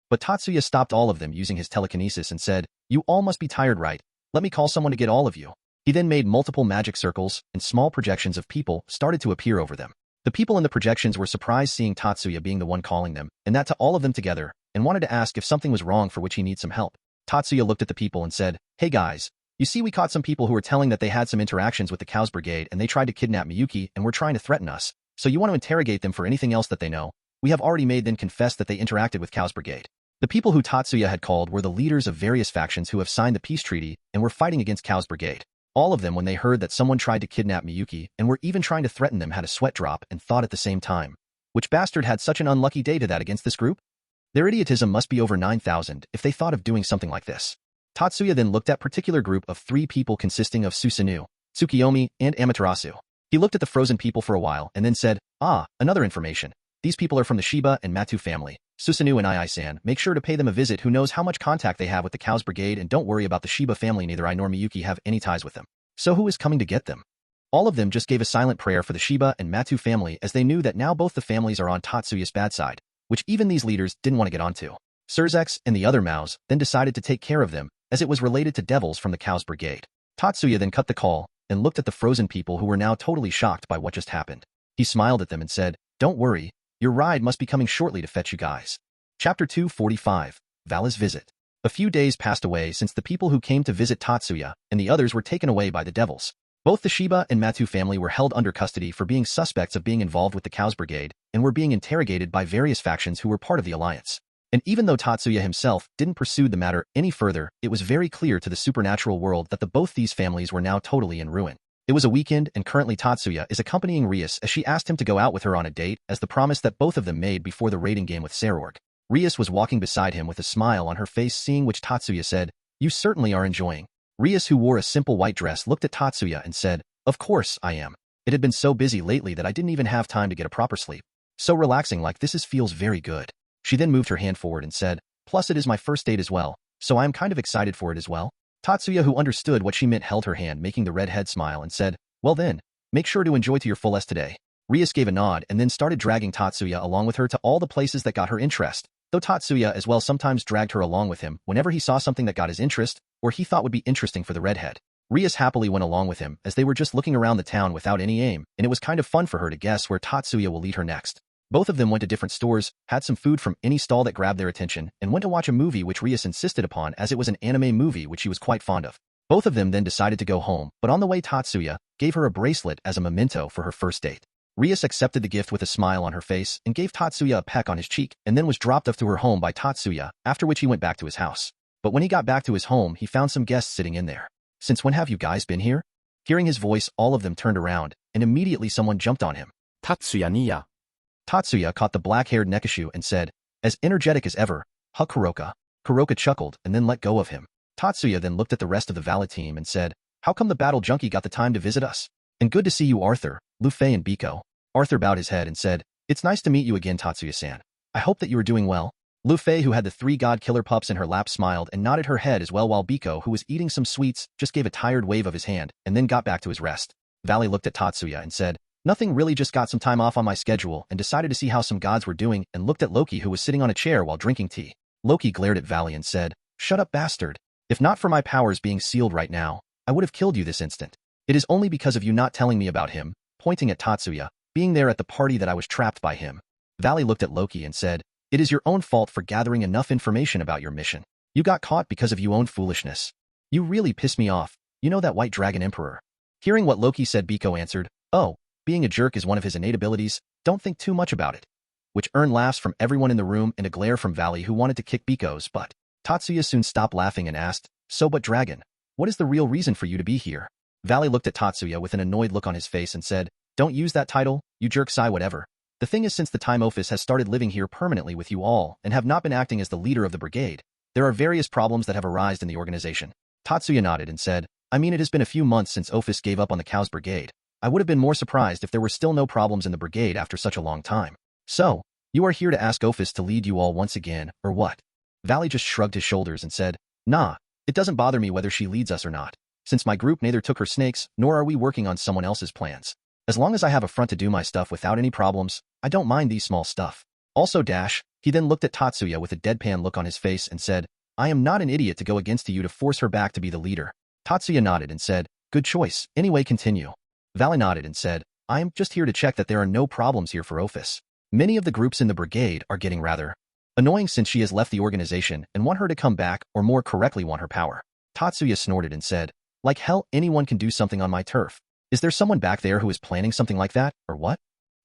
[SPEAKER 2] But Tatsuya stopped all of them using his telekinesis and said, "You all must be tired, right? Let me call someone to get all of you." He then made multiple magic circles, and small projections of people started to appear over them. The people in the projections were surprised seeing Tatsuya being the one calling them, and that to all of them together, and wanted to ask if something was wrong for which he needs some help. Tatsuya looked at the people and said, "Hey guys, you see we caught some people who were telling that they had some interactions with the Cows Brigade and they tried to kidnap Miyuki and were trying to threaten us. So you want to interrogate them for anything else that they know. We have already made them confess that they interacted with Cows Brigade." The people who Tatsuya had called were the leaders of various factions who have signed the peace treaty and were fighting against Cows Brigade. All of them, when they heard that someone tried to kidnap Miyuki and were even trying to threaten them, had a sweat drop and thought at the same time, which bastard had such an unlucky day to that against this group? Their idiotism must be over 9,000 if they thought of doing something like this. Tatsuya then looked at a particular group of 3 people consisting of Susanoo, Tsukiyomi, and Amaterasu. He looked at the frozen people for a while and then said, "Another information. These people are from the Shiba and Matu family. Susanoo and Ai-san, make sure to pay them a visit. Who knows how much contact they have with the Cows Brigade, and don't worry about the Shiba family. Neither I nor Miyuki have any ties with them. So who is coming to get them?" All of them just gave a silent prayer for the Shiba and Matu family, as they knew that now both the families are on Tatsuya's bad side, which even these leaders didn't want to get onto. Surzex and the other Maos then decided to take care of them, as it was related to devils from the Cows Brigade. Tatsuya then cut the call and looked at the frozen people who were now totally shocked by what just happened. He smiled at them and said, "Don't worry, your ride must be coming shortly to fetch you guys." Chapter 245, Vala's Visit. A few days passed away since the people who came to visit Tatsuya and the others were taken away by the devils. Both the Shiba and Matu family were held under custody for being suspects of being involved with the Cows Brigade and were being interrogated by various factions who were part of the alliance. And even though Tatsuya himself didn't pursue the matter any further, it was very clear to the supernatural world that both these families were now totally in ruin. It was a weekend, and currently Tatsuya is accompanying Rias as she asked him to go out with her on a date, as the promise that both of them made before the raiding game with Sarorg. Rias was walking beside him with a smile on her face, seeing which Tatsuya said, "You certainly are enjoying." Rias, who wore a simple white dress, looked at Tatsuya and said, "Of course I am. It had been so busy lately that I didn't even have time to get a proper sleep. So relaxing like this feels very good." She then moved her hand forward and said, "Plus it is my first date as well, so I am kind of excited for it as well." Tatsuya, who understood what she meant, held her hand, making the redhead smile and said, "Well then, make sure to enjoy to your fullest today." Rias gave a nod and then started dragging Tatsuya along with her to all the places that got her interest, though Tatsuya as well sometimes dragged her along with him whenever he saw something that got his interest or he thought would be interesting for the redhead. Rias happily went along with him as they were just looking around the town without any aim, and it was kind of fun for her to guess where Tatsuya will lead her next. Both of them went to different stores, had some food from any stall that grabbed their attention, and went to watch a movie which Rias insisted upon, as it was an anime movie which she was quite fond of. Both of them then decided to go home, but on the way Tatsuya gave her a bracelet as a memento for her first date. Rias accepted the gift with a smile on her face and gave Tatsuya a peck on his cheek, and then was dropped off to her home by Tatsuya, after which he went back to his house. But when he got back to his home, he found some guests sitting in there. "Since when have you guys been here?" Hearing his voice, all of them turned around, and immediately someone jumped on him.
[SPEAKER 1] Tatsuya Nia.
[SPEAKER 2] Tatsuya caught the black-haired Nekishu and said, as energetic as ever, "Huh, Kuroka." Kuroka chuckled and then let go of him. Tatsuya then looked at the rest of the Vala team and said, "How come the battle junkie got the time to visit us? And good to see you, Arthur, Luffy, and Biko." Arthur bowed his head and said, "It's nice to meet you again, Tatsuya-san. I hope that you are doing well." Luffy, who had the 3 god killer pups in her lap, smiled and nodded her head as well, while Biko, who was eating some sweets, just gave a tired wave of his hand and then got back to his rest. Valley looked at Tatsuya and said, "Nothing really, just got some time off on my schedule and decided to see how some gods were doing," and looked at Loki, who was sitting on a chair while drinking tea. Loki glared at Valley and said, "Shut up, bastard. If not for my powers being sealed right now, I would have killed you this instant. It is only because of you not telling me about him," pointing at Tatsuya, "being there at the party that I was trapped by him." Valley looked at Loki and said, "It is your own fault for gathering enough information about your mission. You got caught because of your own foolishness. You really piss me off, you know that White Dragon Emperor." Hearing what Loki said, Biko answered, "Oh, being a jerk is one of his innate abilities, don't think too much about it," which earned laughs from everyone in the room and a glare from Valley, who wanted to kick Biko's butt. Tatsuya soon stopped laughing and asked, "So but dragon, What is the real reason for you to be here? Valley looked at Tatsuya with an annoyed look on his face and said, don't use that title, you jerk sigh whatever. The thing is, since the time Office has started living here permanently with you all and have not been acting as the leader of the brigade, there are various problems that have arisen in the organization. Tatsuya nodded and said, I mean, it has been a few months since Office gave up on the Cows Brigade. I would have been more surprised if there were still no problems in the brigade after such a long time. So, you are here to ask Office to lead you all once again, or what? Valley just shrugged his shoulders and said, nah, it doesn't bother me whether she leads us or not, since my group neither took her snakes nor are we working on someone else's plans. As long as I have a front to do my stuff without any problems, I don't mind these small stuff. Also he then looked at Tatsuya with a deadpan look on his face and said, I am not an idiot to go against you to force her back to be the leader. Tatsuya nodded and said, good choice, anyway continue. Valley nodded and said, I am just here to check that there are no problems here for Office. Many of the groups in the brigade are getting rather annoying since she has left the organization and want her to come back, or more correctly want her power. Tatsuya snorted and said, like hell, anyone can do something on my turf. Is there someone back there who is planning something like that, or what?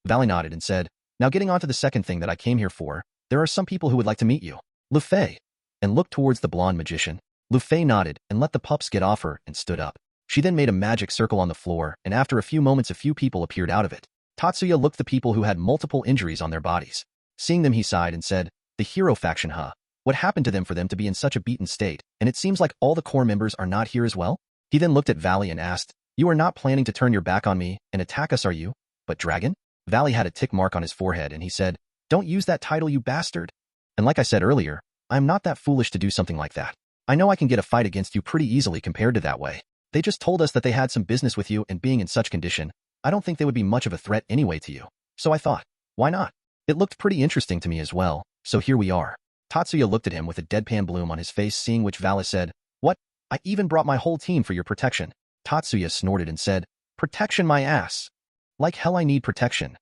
[SPEAKER 2] Valley nodded and said, now getting on to the second thing that I came here for, there are some people who would like to meet you. Luffei. And looked towards the blonde magician. Luffei nodded and let the pups get off her and stood up. She then made a magic circle on the floor, and after a few moments a few people appeared out of it. Tatsuya looked at the people who had multiple injuries on their bodies. Seeing them he sighed and said, the hero faction huh? What happened to them for them to be in such a beaten state, and it seems like all the core members are not here as well? He then looked at Valley and asked, you are not planning to turn your back on me and attack us, are you? But Dragon? Valley had a tick mark on his forehead and he said, don't use that title, you bastard. And like I said earlier, I am not that foolish to do something like that. I know I can get a fight against you pretty easily compared to that way. They just told us that they had some business with you, and being in such condition, I don't think they would be much of a threat anyway to you. So I thought, why not? It looked pretty interesting to me as well, so here we are. Tatsuya looked at him with a deadpan bloom on his face, seeing which Valley said, what? I even brought my whole team for your protection. Tatsuya snorted and said, protection my ass. Like hell I need protection.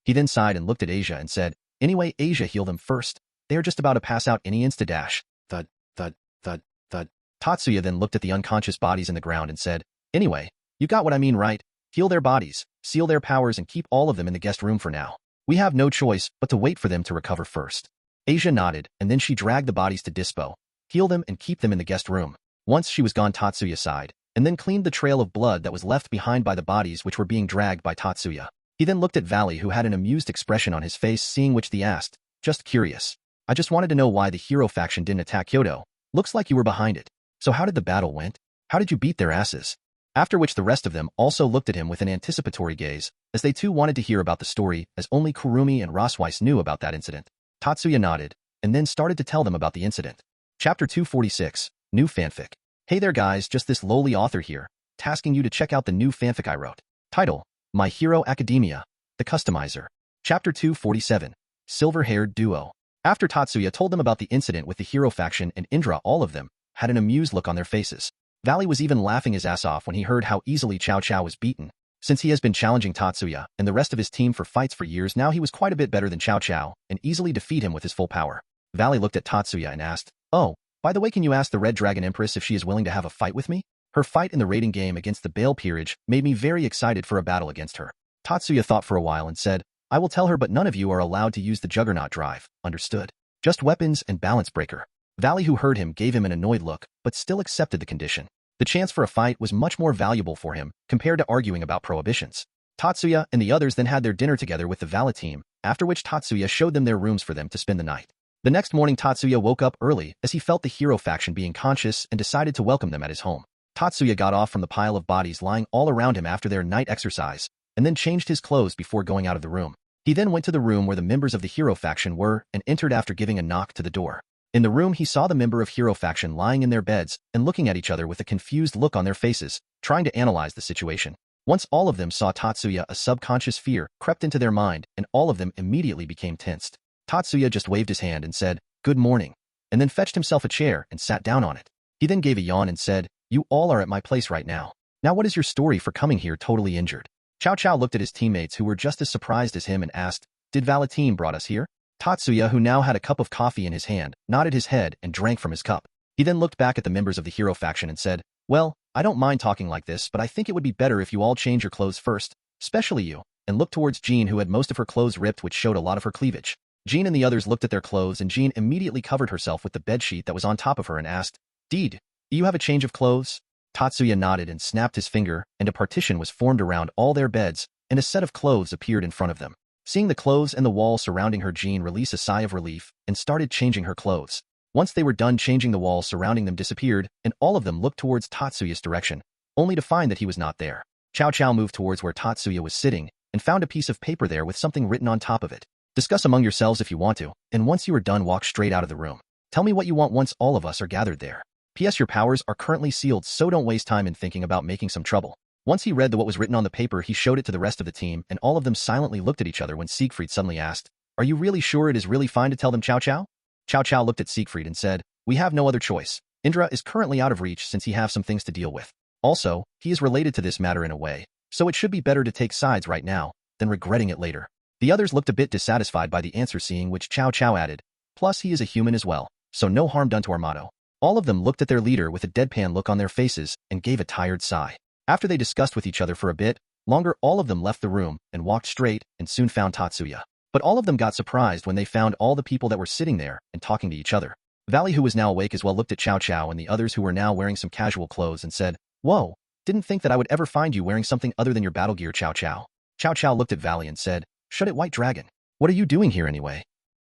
[SPEAKER 2] He then sighed and looked at Asia and said, anyway Asia, heal them first. They are just about to pass out any insta-dash. Thud, thud, thud, thud. Tatsuya then looked at the unconscious bodies in the ground and said, anyway, you got what I mean right? Heal their bodies, seal their powers and keep all of them in the guest room for now. We have no choice but to wait for them to recover first. Asia nodded and then she dragged the bodies to dispo, heal them and keep them in the guest room. Once she was gone Tatsuya sighed, and then cleaned the trail of blood that was left behind by the bodies which were being dragged by Tatsuya. He then looked at Valley, who had an amused expression on his face, seeing which he asked, just curious. I just wanted to know why the hero faction didn't attack Kyoto. Looks like you were behind it. So how did the battle went? How did you beat their asses? After which the rest of them also looked at him with an anticipatory gaze, as they too wanted to hear about the story, as only Kurumi and Rosweiss knew about that incident. Tatsuya nodded, and then started to tell them about the incident. Chapter 246, New Fanfic. Hey there guys, just this lowly author here, tasking you to check out the new fanfic I wrote. Title, My Hero Academia, The Customizer. Chapter 247, Silver-Haired Duo. After Tatsuya told them about the incident with the hero faction and Indra, all of them had an amused look on their faces. Valley was even laughing his ass off when he heard how easily Cao Cao was beaten. Since he has been challenging Tatsuya and the rest of his team for fights for years now, he was quite a bit better than Cao Cao and easily defeat him with his full power. Valley looked at Tatsuya and asked, oh, by the way, can you ask the Red Dragon Empress if she is willing to have a fight with me? Her fight in the raiding game against the Bale Peerage made me very excited for a battle against her. Tatsuya thought for a while and said, I will tell her, but none of you are allowed to use the Juggernaut drive, understood? Just weapons and balance breaker. Valley, who heard him, gave him an annoyed look, but still accepted the condition. The chance for a fight was much more valuable for him compared to arguing about prohibitions. Tatsuya and the others then had their dinner together with the Valley team, after which Tatsuya showed them their rooms for them to spend the night. The next morning Tatsuya woke up early as he felt the hero faction being conscious and decided to welcome them at his home. Tatsuya got off from the pile of bodies lying all around him after their night exercise, and then changed his clothes before going out of the room. He then went to the room where the members of the hero faction were and entered after giving a knock to the door. In the room he saw the member of hero faction lying in their beds and looking at each other with a confused look on their faces, trying to analyze the situation. Once all of them saw Tatsuya, a subconscious fear crept into their mind and all of them immediately became tensed. Tatsuya just waved his hand and said, good morning, and then fetched himself a chair and sat down on it. He then gave a yawn and said, you all are at my place right now. Now what is your story for coming here totally injured? Cao Cao looked at his teammates who were just as surprised as him and asked, did Valentin brought us here? Tatsuya, who now had a cup of coffee in his hand, nodded his head and drank from his cup. He then looked back at the members of the hero faction and said, well, I don't mind talking like this, but I think it would be better if you all change your clothes first, especially you, and looked towards Jean, who had most of her clothes ripped, which showed a lot of her cleavage. Jean and the others looked at their clothes, and Jean immediately covered herself with the bedsheet that was on top of her and asked, Did you have a change of clothes? Tatsuya nodded and snapped his finger, and a partition was formed around all their beds, and a set of clothes appeared in front of them. Seeing the clothes and the wall surrounding her, Jean released a sigh of relief and started changing her clothes. Once they were done changing, the wall surrounding them disappeared, and all of them looked towards Tatsuya's direction, only to find that he was not there. Chow Chow moved towards where Tatsuya was sitting and found a piece of paper there with something written on top of it. Discuss among yourselves if you want to, and once you are done, walk straight out of the room. Tell me what you want once all of us are gathered there. P.S. Your powers are currently sealed, so don't waste time in thinking about making some trouble. Once he read what was written on the paper, he showed it to the rest of the team, and all of them silently looked at each other when Siegfried suddenly asked, "Are you really sure it is really fine to tell them, Chow Chow?" Chow Chow looked at Siegfried and said, "We have no other choice. Indra is currently out of reach since he has some things to deal with. Also, he is related to this matter in a way, so it should be better to take sides right now than regretting it later." The others looked a bit dissatisfied by the answer, seeing which Chow Chow added, "Plus he is a human as well, so no harm done to our motto." All of them looked at their leader with a deadpan look on their faces and gave a tired sigh. After they discussed with each other for a bit longer, all of them left the room and walked straight and soon found Tatsuya. But all of them got surprised when they found all the people that were sitting there and talking to each other. Valley, who was now awake as well, looked at Chow Chow and the others who were now wearing some casual clothes and said, "Whoa, didn't think that I would ever find you wearing something other than your battle gear, Chow Chow." Chow Chow looked at Valley and said, "Shut it, White Dragon. What are you doing here anyway?"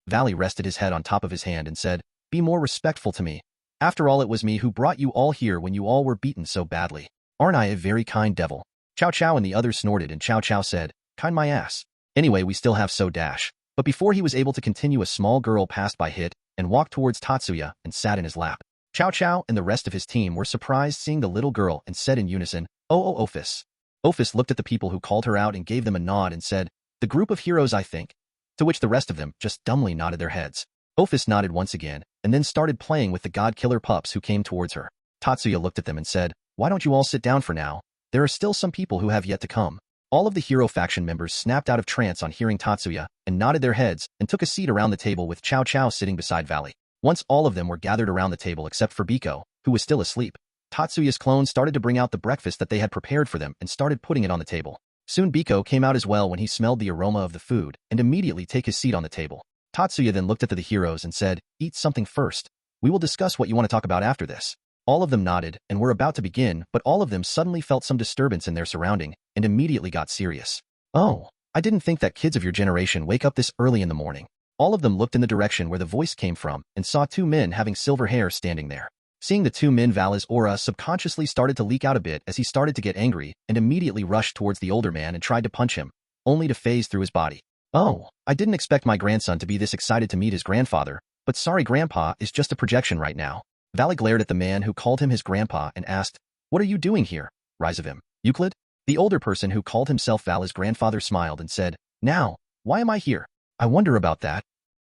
[SPEAKER 2] Valley rested his head on top of his hand and said, "Be more respectful to me. After all, it was me who brought you all here when you all were beaten so badly. Aren't I a very kind devil?" Chow Chow and the others snorted, and Chow Chow said, "Kind my ass. Anyway, we still have so dash." But before he was able to continue, a small girl passed by, hit, and walked towards Tatsuya and sat in his lap. Chow Chow and the rest of his team were surprised seeing the little girl and said in unison, "Oh, Ophis." Ophis looked at the people who called her out and gave them a nod and said, "The group of heroes, I think." To which the rest of them just dumbly nodded their heads. Ophis nodded once again, and then started playing with the god-killer pups who came towards her. Tatsuya looked at them and said, "Why don't you all sit down for now? There are still some people who have yet to come." All of the hero faction members snapped out of trance on hearing Tatsuya and nodded their heads and took a seat around the table with Chow Chow sitting beside Valley. Once all of them were gathered around the table except for Biko, who was still asleep, Tatsuya's clone started to bring out the breakfast that they had prepared for them and started putting it on the table. Soon Biko came out as well when he smelled the aroma of the food and immediately take his seat on the table. Tatsuya then looked at the heroes and said, "Eat something first. We will discuss what you want to talk about after this." All of them nodded and were about to begin, but all of them suddenly felt some disturbance in their surrounding and immediately got serious. "Oh, I didn't think that kids of your generation wake up this early in the morning." All of them looked in the direction where the voice came from and saw two men having silver hair standing there. Seeing the two men, Vala's aura subconsciously started to leak out a bit as he started to get angry and immediately rushed towards the older man and tried to punch him, only to phase through his body. "Oh, I didn't expect my grandson to be this excited to meet his grandfather, but sorry, Grandpa is just a projection right now." Valley glared at the man who called him his grandpa and asked, "What are you doing here, Rise of him, Euclid?" The older person who called himself Vala's grandfather smiled and said, "Now, why am I here? I wonder about that."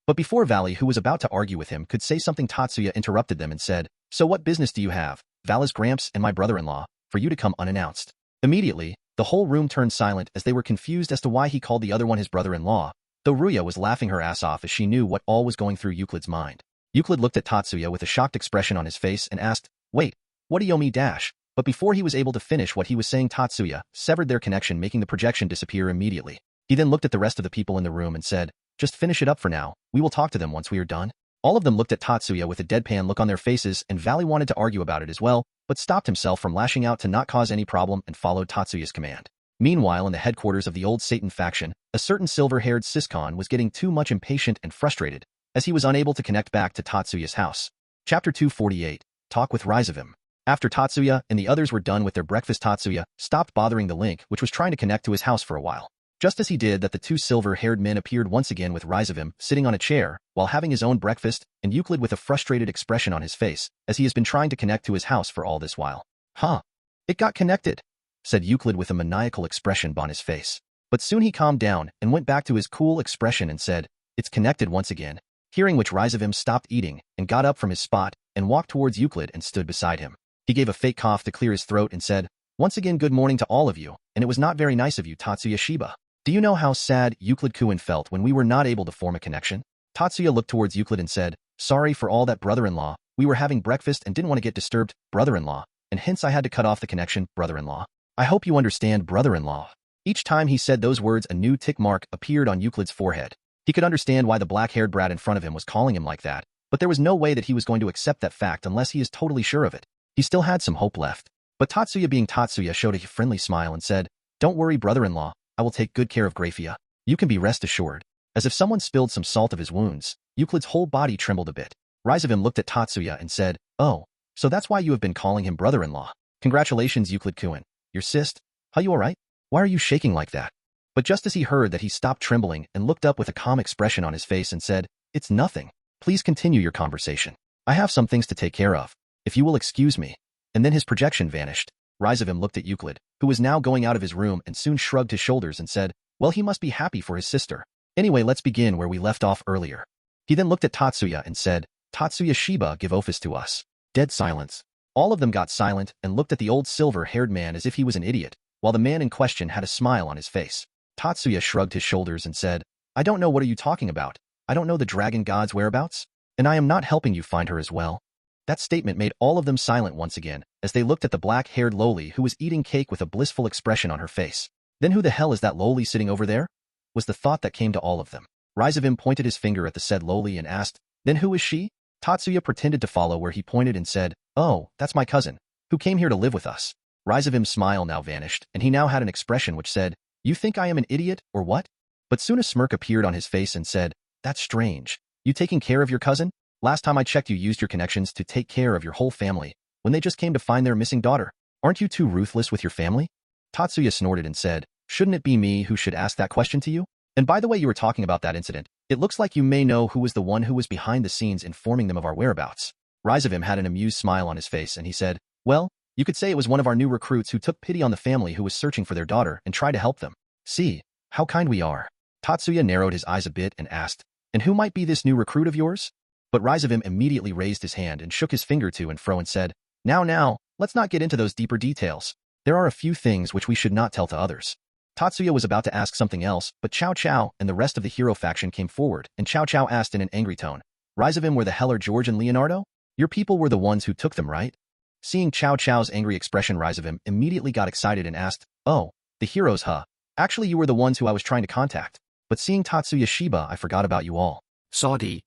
[SPEAKER 2] But before Valley, who was about to argue with him, could say something, Tatsuya interrupted them and said, "So what business do you have, Vala's gramps and my brother-in-law, for you to come unannounced?" Immediately, the whole room turned silent as they were confused as to why he called the other one his brother-in-law, though Ruya was laughing her ass off as she knew what all was going through Euclid's mind. Euclid looked at Tatsuya with a shocked expression on his face and asked, "Wait, what do you me dash?" But before he was able to finish what he was saying, Tatsuya severed their connection, making the projection disappear immediately. He then looked at the rest of the people in the room and said, "Just finish it up for now, we will talk to them once we are done." All of them looked at Tatsuya with a deadpan look on their faces, and Valley wanted to argue about it as well, but stopped himself from lashing out to not cause any problem and followed Tatsuya's command. Meanwhile, in the headquarters of the old Satan faction, a certain silver-haired Siscon was getting too much impatient and frustrated, as he was unable to connect back to Tatsuya's house. Chapter 248, Talk with Rise of him. After Tatsuya and the others were done with their breakfast, Tatsuya stopped bothering the link, which was trying to connect to his house for a while. Just as he did that, the two silver-haired men appeared once again with Rise of him sitting on a chair while having his own breakfast, and Euclid with a frustrated expression on his face, as he has been trying to connect to his house for all this while. "Huh. It got connected," said Euclid with a maniacal expression on his face. But soon he calmed down and went back to his cool expression and said, "It's connected once again." Hearing which, Rise of him stopped eating and got up from his spot and walked towards Euclid and stood beside him. He gave a fake cough to clear his throat and said, "Once again, good morning to all of you, and it was not very nice of you, Tatsuya Shiba. Do you know how sad Euclid Kuin felt when we were not able to form a connection?" Tatsuya looked towards Euclid and said, "Sorry for all that, brother-in-law. We were having breakfast and didn't want to get disturbed, brother-in-law, and hence I had to cut off the connection, brother-in-law. I hope you understand, brother-in-law." Each time he said those words, a new tick mark appeared on Euclid's forehead. He could understand why the black-haired brat in front of him was calling him like that, but there was no way that he was going to accept that fact unless he is totally sure of it. He still had some hope left. But Tatsuya being Tatsuya showed a friendly smile and said, "Don't worry, brother-in-law, I will take good care of Graphia. You can be rest assured." As if someone spilled some salt of his wounds, Euclid's whole body trembled a bit. Rizavim looked at Tatsuya and said, "Oh, so that's why you have been calling him brother-in-law. Congratulations, Euclid-kun. Your cyst? Are you alright? Why are you shaking like that?" But just as he heard that, he stopped trembling and looked up with a calm expression on his face and said, "It's nothing. Please continue your conversation. I have some things to take care of. If you will excuse me." And then his projection vanished. Rizavim looked at Euclid, who was now going out of his room, and soon shrugged his shoulders and said, "Well, he must be happy for his sister. Anyway, let's begin where we left off earlier." He then looked at Tatsuya and said, "Tatsuya Shiba, give office to us." Dead silence. All of them got silent and looked at the old silver-haired man as if he was an idiot, while the man in question had a smile on his face. Tatsuya shrugged his shoulders and said, "I don't know, what are you talking about? I don't know the dragon god's whereabouts, and I am not helping you find her as well." That statement made all of them silent once again, as they looked at the black-haired loli who was eating cake with a blissful expression on her face. Then who the hell is that loli sitting over there? Was the thought that came to all of them. Rizavim pointed his finger at the said loli and asked, "Then who is she?" Tatsuya pretended to follow where he pointed and said, "Oh, that's my cousin, who came here to live with us." Rizavim's smile now vanished, and he now had an expression which said, "You think I am an idiot, or what?" But soon a smirk appeared on his face and said, "That's strange. You taking care of your cousin? Last time I checked, you used your connections to take care of your whole family, when they just came to find their missing daughter. Aren't you too ruthless with your family?" Tatsuya snorted and said, "Shouldn't it be me who should ask that question to you? And by the way, you were talking about that incident. It looks like you may know who was the one who was behind the scenes informing them of our whereabouts." Rizavim had an amused smile on his face, and he said, "Well, you could say it was one of our new recruits who took pity on the family who was searching for their daughter and tried to help them. See, how kind we are." Tatsuya narrowed his eyes a bit and asked, "And who might be this new recruit of yours?" But Rizavim immediately raised his hand and shook his finger to and fro and said, Now, let's not get into those deeper details. There are a few things which we should not tell to others." Tatsuya was about to ask something else, but Cao Cao and the rest of the hero faction came forward, and Cao Cao asked in an angry tone, "Rizavim, where the hell are George and Leonardo? Your people were the ones who took them, right?" Seeing Cao Cao's angry expression, Rizavim immediately got excited and asked, "Oh, the heroes, huh? Actually, you were the ones who I was trying to contact. But seeing Tatsuya Shiba, I forgot about you all."
[SPEAKER 1] Saudi.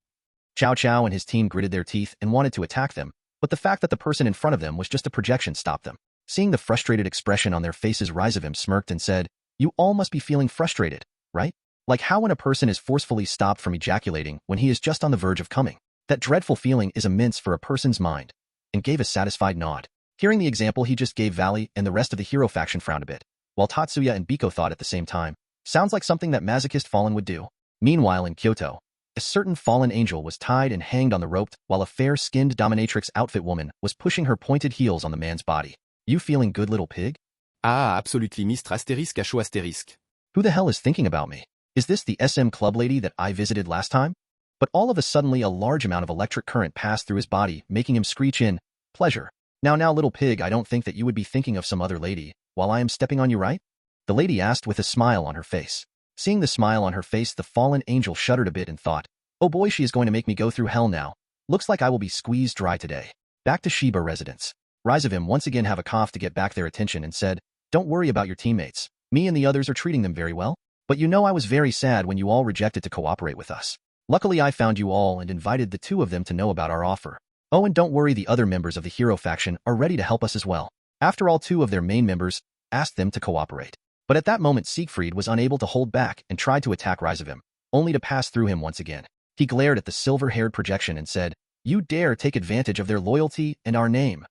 [SPEAKER 2] Cao Cao and his team gritted their teeth and wanted to attack them, but the fact that the person in front of them was just a projection stopped them. Seeing the frustrated expression on their faces, Rizavim smirked and said, "You all must be feeling frustrated, right? Like how when a person is forcefully stopped from ejaculating when he is just on the verge of coming. That dreadful feeling is immense for a person's mind," and gave a satisfied nod. Hearing the example he just gave, Valley and the rest of the hero faction frowned a bit, while Tatsuya and Biko thought at the same time, "Sounds like something that masochist Fallen would do." Meanwhile in Kyoto, a certain fallen angel was tied and hanged on the rope while a fair-skinned dominatrix outfit woman was pushing her pointed heels on the man's body. "You feeling good, little pig?"
[SPEAKER 3] Ah, absolutely, Mr. Asterisk à chaud asterisk.
[SPEAKER 2] "Who the hell is thinking about me? Is this the SM club lady that I visited last time?" But all of a suddenly a large amount of electric current passed through his body, making him screech in pleasure. Now, little pig, I don't think that you would be thinking of some other lady while I am stepping on you, right?" the lady asked with a smile on her face. Seeing the smile on her face, the fallen angel shuddered a bit and thought, "Oh boy, she is going to make me go through hell now. Looks like I will be squeezed dry today." Back to Shiba residence. Rizavim once again have a cough to get back their attention and said, "Don't worry about your teammates. Me and the others are treating them very well. But you know I was very sad when you all rejected to cooperate with us. Luckily I found you all and invited the two of them to know about our offer. Oh, and don't worry, the other members of the hero faction are ready to help us as well." After all, two of their main members asked them to cooperate. But at that moment Siegfried was unable to hold back and tried to attack Rizavim, only to pass through him once again. He glared at the silver-haired projection and said, "You dare take advantage of their loyalty and our name?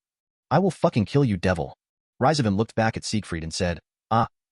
[SPEAKER 2] I will fucking kill you, devil." Rizavim looked back at Siegfried and said,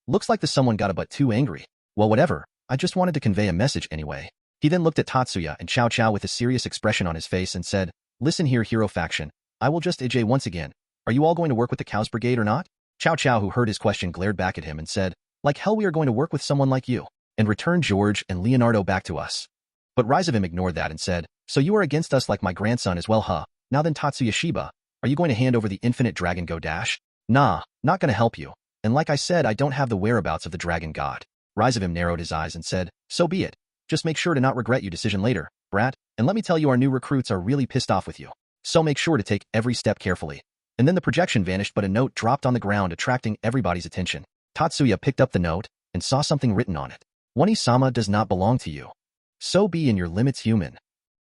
[SPEAKER 2] Looks like the someone got a bit too angry. Well, whatever, I just wanted to convey a message anyway." He then looked at Tatsuya and Cao Cao with a serious expression on his face and said, "Listen here, hero faction, I will just AJ once again. Are you all going to work with the Cows Brigade or not?" Cao Cao, who heard his question, glared back at him and said, "Like hell we are going to work with someone like you, and return George and Leonardo back to us." But Rizavim ignored that and said, "So you are against us like my grandson as well, huh? Now then, Tatsuya Shiba, are you going to hand over the infinite dragon go dash?" "Nah, not gonna help you. And like I said, I don't have the whereabouts of the dragon god." Rizavim narrowed his eyes and said, "So be it. Just make sure to not regret your decision later, brat. And let me tell you, our new recruits are really pissed off with you. So make sure to take every step carefully." And then the projection vanished, but a note dropped on the ground, attracting everybody's attention. Tatsuya picked up the note and saw something written on it. "Wani-sama does not belong to you. So be in your limits, human."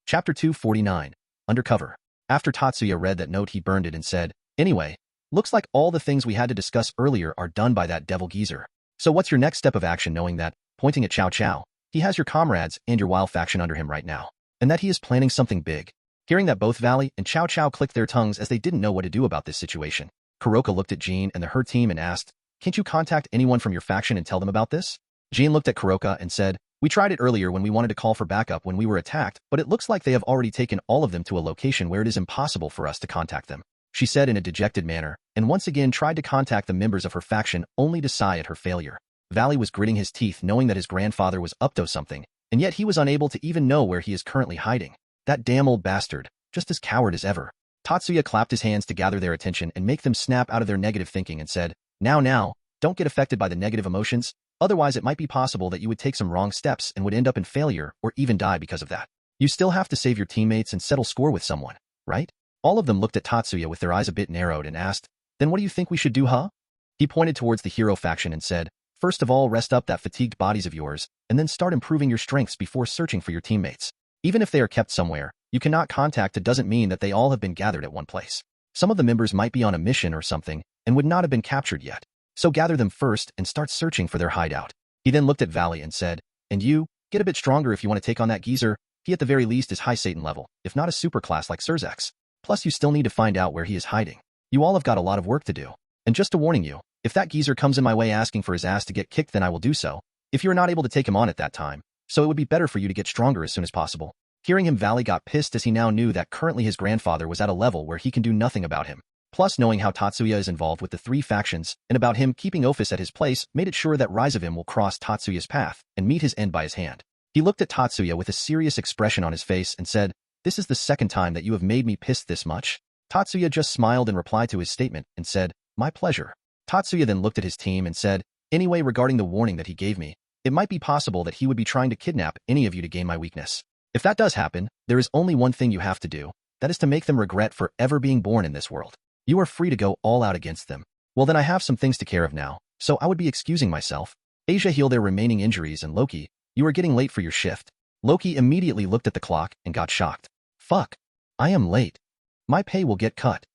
[SPEAKER 2] Chapter 249. Undercover. After Tatsuya read that note, he burned it and said, "Anyway, Looks like all the things we had to discuss earlier are done by that devil geezer. So what's your next step of action knowing that, pointing at Chow Chow, he has your comrades and your wild faction under him right now, and that he is planning something big? Hearing that, both Valley and Chow Chow clicked their tongues as they didn't know what to do about this situation. Kuroka looked at Jean and her team and asked, "Can't you contact anyone from your faction and tell them about this?" Jean looked at Kuroka and said, "We tried it earlier when we wanted to call for backup when we were attacked, but it looks like they have already taken all of them to a location where it is impossible for us to contact them," she said in a dejected manner, and once again tried to contact the members of her faction only to sigh at her failure. Valley was gritting his teeth knowing that his grandfather was up to something, and yet he was unable to even know where he is currently hiding. That damn old bastard, just as coward as ever. Tatsuya clapped his hands to gather their attention and make them snap out of their negative thinking and said, Now, don't get affected by the negative emotions, otherwise it might be possible that you would take some wrong steps and would end up in failure or even die because of that. You still have to save your teammates and settle score with someone, right?" All of them looked at Tatsuya with their eyes a bit narrowed and asked, "Then what do you think we should do, huh?" He pointed towards the hero faction and said, "First of all, rest up that fatigued bodies of yours, and then start improving your strengths before searching for your teammates. Even if they are kept somewhere you cannot contact, it doesn't mean that they all have been gathered at one place. Some of the members might be on a mission or something and would not have been captured yet. So gather them first and start searching for their hideout." He then looked at Valley and said, "And you, get a bit stronger if you want to take on that geezer. He at the very least is high Satan level, if not a superclass like Surzex. Plus you still need to find out where he is hiding. You all have got a lot of work to do. And just a warning you, if that geezer comes in my way asking for his ass to get kicked, then I will do so, if you are not able to take him on at that time. So it would be better for you to get stronger as soon as possible." Hearing him, Valley got pissed as he now knew that currently his grandfather was at a level where he can do nothing about him. Plus knowing how Tatsuya is involved with the three factions and about him keeping Office at his place made it sure that rise of him will cross Tatsuya's path and meet his end by his hand. He looked at Tatsuya with a serious expression on his face and said, "This is the second time that you have made me pissed this much?" Tatsuya just smiled in reply to his statement and said, "My pleasure." Tatsuya then looked at his team and said, "Anyway, regarding the warning that he gave me, it might be possible that he would be trying to kidnap any of you to gain my weakness. If that does happen, there is only one thing you have to do, that is to make them regret for ever being born in this world. You are free to go all out against them. Well then, I have some things to care of now, so I would be excusing myself. Asia, heal their remaining injuries, and Loki, you are getting late for your shift." Loki immediately looked at the clock and got shocked. "Fuck. I am late. My pay will get cut.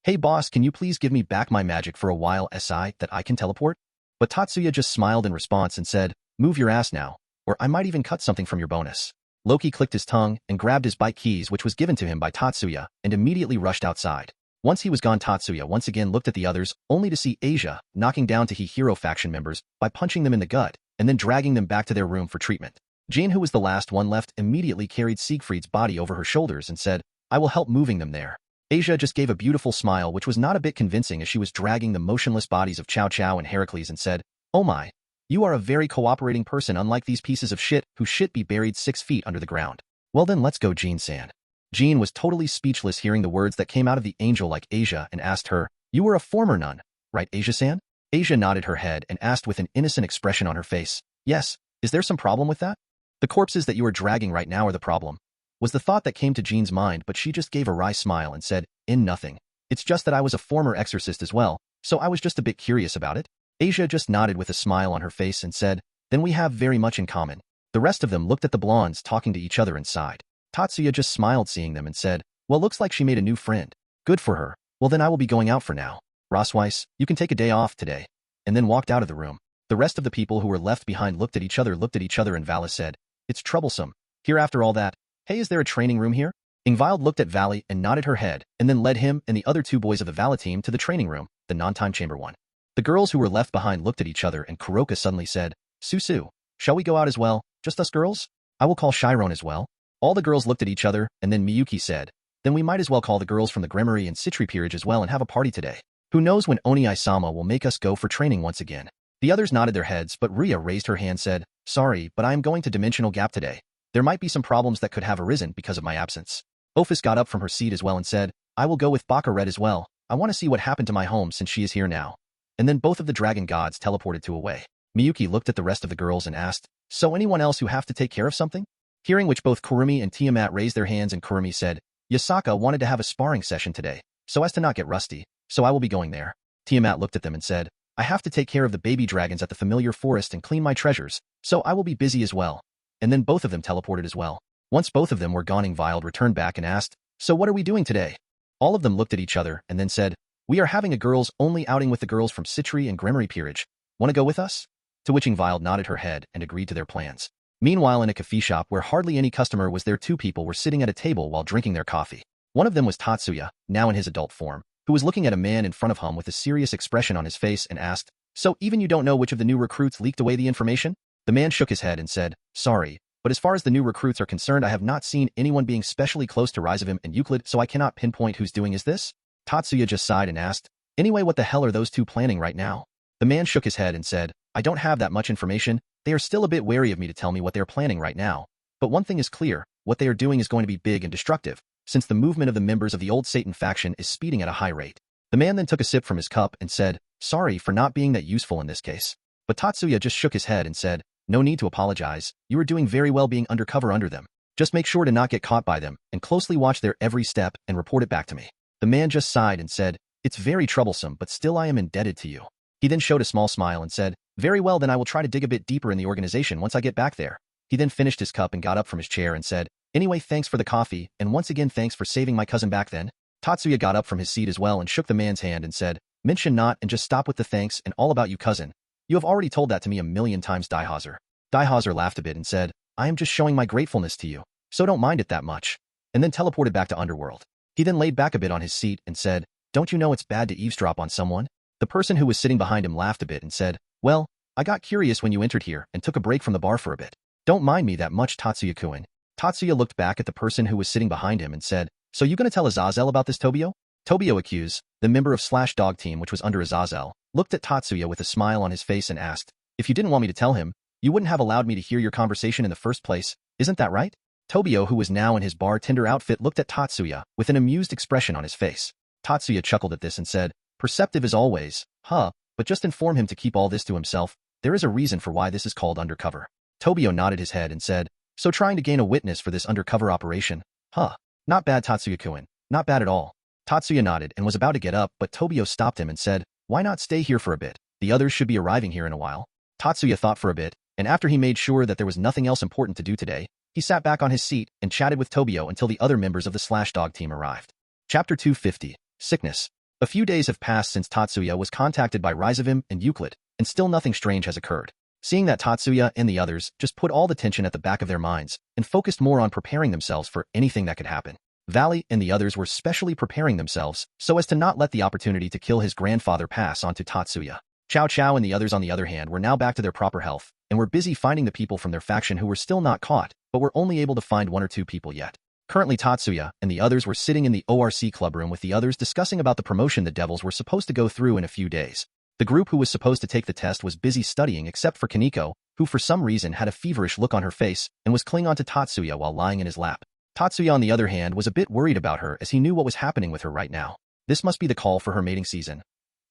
[SPEAKER 2] Hey boss, can you please give me back my magic for a while SI that I can teleport?" But Tatsuya just smiled in response and said, "Move your ass now, or I might even cut something from your bonus." Loki clicked his tongue and grabbed his bike keys, which was given to him by Tatsuya, and immediately rushed outside. Once he was gone, Tatsuya once again looked at the others, only to see Asia knocking down Tahi Hero faction members by punching them in the gut and then dragging them back to their room for treatment. Jean, who was the last one left, immediately carried Siegfried's body over her shoulders and said, "I will help moving them there." Asia just gave a beautiful smile, which was not a bit convincing, as she was dragging the motionless bodies of Chow Chow and Heracles, and said, "Oh my, you are a very cooperating person, unlike these pieces of shit who should be buried 6 feet under the ground." "Well then, let's go, Jean-san." Jean was totally speechless hearing the words that came out of the angel like Asia and asked her, "You were a former nun, right, Asia-san?" Asia nodded her head and asked with an innocent expression on her face, "Yes, is there some problem with that?" "The corpses that you are dragging right now are the problem," was the thought that came to Jean's mind, but she just gave a wry smile and said, Nothing. It's just that I was a former exorcist as well, so I was just a bit curious about it." Asia just nodded with a smile on her face and said, "Then we have very much in common." The rest of them looked at the blondes talking to each other and sighed. Tatsuya just smiled seeing them and said, "Well, looks like she made a new friend. Good for her. Well then, I will be going out for now. Rosweiss, you can take a day off today," and then walked out of the room. The rest of the people who were left behind looked at each other, and Valis said, "It's troublesome. Here after all that. Hey, is there a training room here?" Ingvild looked at Valley and nodded her head, and then led him and the other 2 boys of the Valley team to the training room, the non-time chamber one. The girls who were left behind looked at each other, and Kuroka suddenly said, "Susu, shall we go out as well, just us girls? I will call Chiron as well." All the girls looked at each other, and then Miyuki said, "Then we might as well call the girls from the Gremory and Citri Peerage as well and have a party today. Who knows when Oni-sama will make us go for training once again." The others nodded their heads, but Ria raised her hand and said, "Sorry, but I am going to Dimensional Gap today. There might be some problems that could have arisen because of my absence." Ophis got up from her seat as well and said, "I will go with Baka Red as well. I want to see what happened to my home since she is here now." And then both of the dragon gods teleported to away. Miyuki looked at the rest of the girls and asked, "So anyone else who have to take care of something?" Hearing which, both Kurumi and Tiamat raised their hands, and Kurumi said, "Yasaka wanted to have a sparring session today, so as to not get rusty, so I will be going there." Tiamat looked at them and said, "I have to take care of the baby dragons at the familiar forest and clean my treasures, so I will be busy as well." And then both of them teleported as well. Once both of them were gone, Ingvild returned back and asked, "So what are we doing today?" All of them looked at each other and then said, We are having a girls-only outing with the girls from Citri and Gremory Peerage. Want to go with us? To which Ingvild nodded her head and agreed to their plans. Meanwhile, in a coffee shop where hardly any customer was there, two people were sitting at a table while drinking their coffee. One of them was Tatsuya, now in his adult form, who was looking at a man in front of him with a serious expression on his face and asked, "So even you don't know which of the new recruits leaked away the information?" The man shook his head and said, "Sorry, but as far as the new recruits are concerned, I have not seen anyone being specially close to Rizavim and Euclid, so I cannot pinpoint who's doing is this?" Tatsuya just sighed and asked, "Anyway, what the hell are those two planning right now?" The man shook his head and said, "I don't have that much information. They are still a bit wary of me to tell me what they are planning right now. But one thing is clear, what they are doing is going to be big and destructive, since the movement of the members of the old Satan faction is speeding at a high rate." The man then took a sip from his cup and said, "Sorry for not being that useful in this case." But Tatsuya just shook his head and said, "No need to apologize. You are doing very well being undercover under them. Just make sure to not get caught by them and closely watch their every step and report it back to me." The man just sighed and said, "It's very troublesome, but still I am indebted to you." He then showed a small smile and said, "Very well, then I will try to dig a bit deeper in the organization once I get back there." He then finished his cup and got up from his chair and said, "Anyway, thanks for the coffee, and once again thanks for saving my cousin back then." Tatsuya got up from his seat as well and shook the man's hand and said, "Mention not and just stop with the thanks and all about you, cousin. You have already told that to me a million times, Daihauser." Daihauser laughed a bit and said, "I am just showing my gratefulness to you, so don't mind it that much," and then teleported back to Underworld. He then laid back a bit on his seat and said, "Don't you know it's bad to eavesdrop on someone?" The person who was sitting behind him laughed a bit and said, "Well, I got curious when you entered here and took a break from the bar for a bit. Don't mind me that much, Tatsuya-kun." Tatsuya looked back at the person who was sitting behind him and said, "So you gonna tell Azazel about this, Tobio?" Tobio Accuse, the member of Slash Dog Team which was under Azazel, looked at Tatsuya with a smile on his face and asked, "If you didn't want me to tell him, you wouldn't have allowed me to hear your conversation in the first place, isn't that right?" Tobio, who was now in his bartender outfit, looked at Tatsuya with an amused expression on his face. Tatsuya chuckled at this and said, "Perceptive as always, huh, but just inform him to keep all this to himself. There is a reason for why this is called undercover." Tobio nodded his head and said, "So trying to gain a witness for this undercover operation, huh? Not bad, Tatsuya-kun, not bad at all." Tatsuya nodded and was about to get up, but Tobio stopped him and said, "Why not stay here for a bit? The others should be arriving here in a while." Tatsuya thought for a bit, and after he made sure that there was nothing else important to do today, he sat back on his seat and chatted with Tobio until the other members of the Slash Dog Team arrived. Chapter 250, Sickness. A few days have passed since Tatsuya was contacted by Rizavim and Euclid, and still nothing strange has occurred. Seeing that Tatsuya and the others just put all the tension at the back of their minds and focused more on preparing themselves for anything that could happen. Valley and the others were specially preparing themselves so as to not let the opportunity to kill his grandfather pass on to Tatsuya. Chow Chow and the others, on the other hand, were now back to their proper health and were busy finding the people from their faction who were still not caught, but were only able to find one or two people yet. Currently, Tatsuya and the others were sitting in the ORC club room with the others discussing about the promotion the devils were supposed to go through in a few days. The group who was supposed to take the test was busy studying except for Kaneko, who for some reason had a feverish look on her face and was clinging onto Tatsuya while lying in his lap. Tatsuya, on the other hand, was a bit worried about her as he knew what was happening with her right now. This must be the call for her mating season.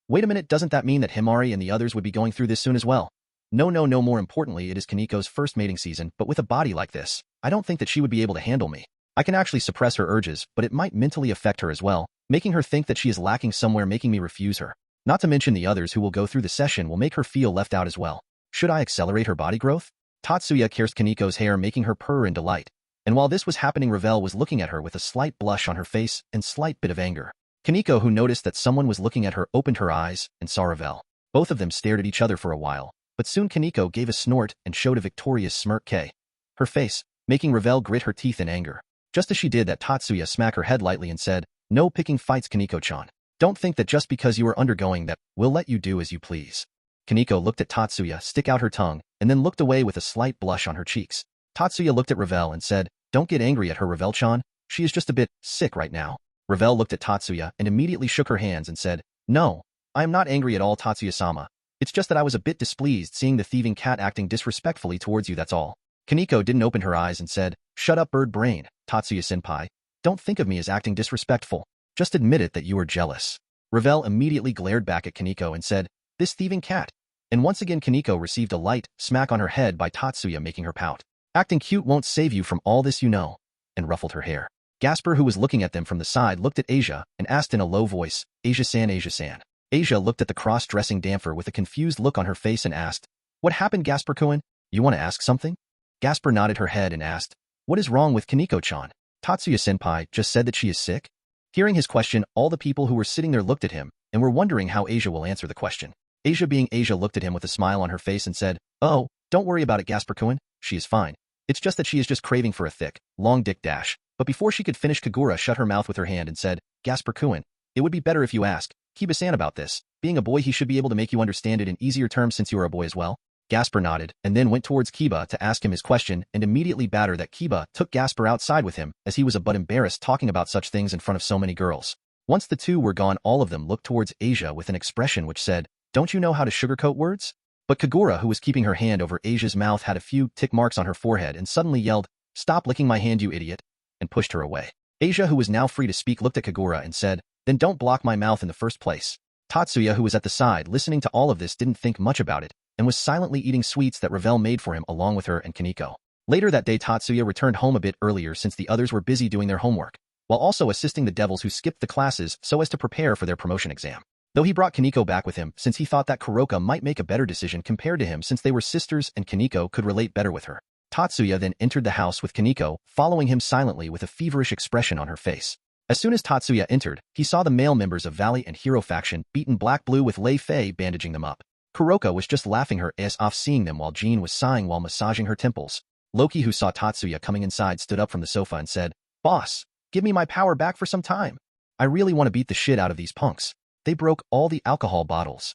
[SPEAKER 2] Wait a minute, doesn't that mean that Himari and the others would be going through this soon as well? No, more importantly, it is Kaneko's first mating season, but with a body like this, I don't think that she would be able to handle me. I can actually suppress her urges, but it might mentally affect her as well, making her think that she is lacking somewhere, making me refuse her. Not to mention the others who will go through the session will make her feel left out as well. Should I accelerate her body growth? Tatsuya caressed Kaneko's hair, making her purr in delight. And while this was happening, Ravel was looking at her with a slight blush on her face and slight bit of anger. Kaneko, who noticed that someone was looking at her, opened her eyes and saw Ravel. Both of them stared at each other for a while, but soon Kaneko gave a snort and showed a victorious smirk her face, making Ravel grit her teeth in anger. Just as she did that, Tatsuya smacked her head lightly and said, "No picking fights, Kaneko-chan. Don't think that just because you are undergoing that, we'll let you do as you please." Kaneko looked at Tatsuya, stick out her tongue, and then looked away with a slight blush on her cheeks. Tatsuya looked at Ravel and said, "Don't get angry at her, Ravel-chan. She is just a bit sick right now." Ravel looked at Tatsuya and immediately shook her hands and said, "No, I am not angry at all, Tatsuya-sama. It's just that I was a bit displeased seeing the thieving cat acting disrespectfully towards you, that's all." Kaneko didn't open her eyes and said, "Shut up, bird brain, Tatsuya-senpai. Don't think of me as acting disrespectful. Just admit it that you are jealous." Ravel immediately glared back at Kaneko and said, "This thieving cat." And once again Kaneko received a light smack on her head by Tatsuya, making her pout. "Acting cute won't save you from all this, you know," and ruffled her hair. Gasper, who was looking at them from the side, looked at Asia and asked in a low voice, "Asia-san, Asia-san." Asia looked at the cross-dressing Damper with a confused look on her face and asked, "What happened, Gasper-kun? You want to ask something?" Gasper nodded her head and asked, "What is wrong with Kaneko-chan? Tatsuya-senpai just said that she is sick?" Hearing his question, all the people who were sitting there looked at him, and were wondering how Asia will answer the question. Asia being Asia looked at him with a smile on her face and said, "Oh, don't worry about it, Gasper-kun. She is fine. It's just that she is just craving for a thick, long dick dash." But before she could finish, Kagura shut her mouth with her hand and said, "Gasper-kun, it would be better if you ask Kiba-san about this. Being a boy, he should be able to make you understand it in easier terms since you are a boy as well." Gasper nodded, and then went towards Kiba to ask him his question, and immediately battered that Kiba took Gasper outside with him, as he was a but embarrassed talking about such things in front of so many girls. Once the two were gone, all of them looked towards Asia with an expression which said, "Don't you know how to sugarcoat words?" But Kagura, who was keeping her hand over Asia's mouth, had a few tick marks on her forehead and suddenly yelled, "Stop licking my hand, you idiot," and pushed her away. Asia, who was now free to speak, looked at Kagura and said, "Then don't block my mouth in the first place." Tatsuya, who was at the side listening to all of this, didn't think much about it, and was silently eating sweets that Ravel made for him along with her and Kaneko. Later that day, Tatsuya returned home a bit earlier since the others were busy doing their homework, while also assisting the devils who skipped the classes so as to prepare for their promotion exam. Though he brought Kaneko back with him since he thought that Kuroka might make a better decision compared to him since they were sisters and Kaneko could relate better with her. Tatsuya then entered the house with Kaneko, following him silently with a feverish expression on her face. As soon as Tatsuya entered, he saw the male members of Valley and Hero faction beaten black-blue with Lei Fei bandaging them up. Kuroka was just laughing her ass off seeing them while Jean was sighing while massaging her temples. Loki, who saw Tatsuya coming inside, stood up from the sofa and said, "Boss, give me my power back for some time. I really want to beat the shit out of these punks. They broke all the alcohol bottles."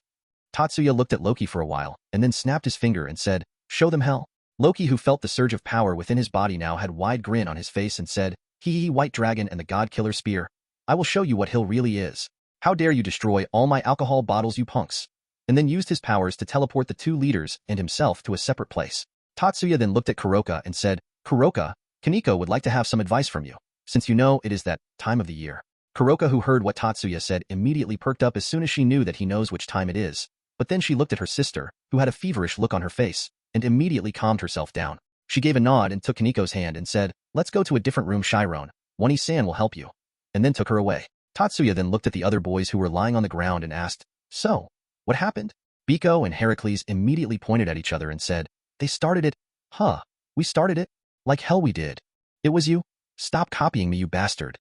[SPEAKER 2] Tatsuya looked at Loki for a while, and then snapped his finger and said, "Show them hell." Loki, who felt the surge of power within his body now, had a wide grin on his face and said, "Hee white dragon and the god killer spear. I will show you what hill really is. How dare you destroy all my alcohol bottles, you punks." And then used his powers to teleport the two leaders and himself to a separate place. Tatsuya then looked at Kuroka and said, "Kuroka, Kaneko would like to have some advice from you, since you know it is that time of the year." Kuroka, who heard what Tatsuya said, immediately perked up as soon as she knew that he knows which time it is. But then she looked at her sister, who had a feverish look on her face, and immediately calmed herself down. She gave a nod and took Kaneko's hand and said, "Let's go to a different room, Chiron. Wani-san will help you," and then took her away. Tatsuya then looked at the other boys who were lying on the ground and asked, "So, what happened?" Biko and Heracles immediately pointed at each other and said, "They started it." "Huh, we started it? Like hell we did. It was you? Stop copying me, you bastard."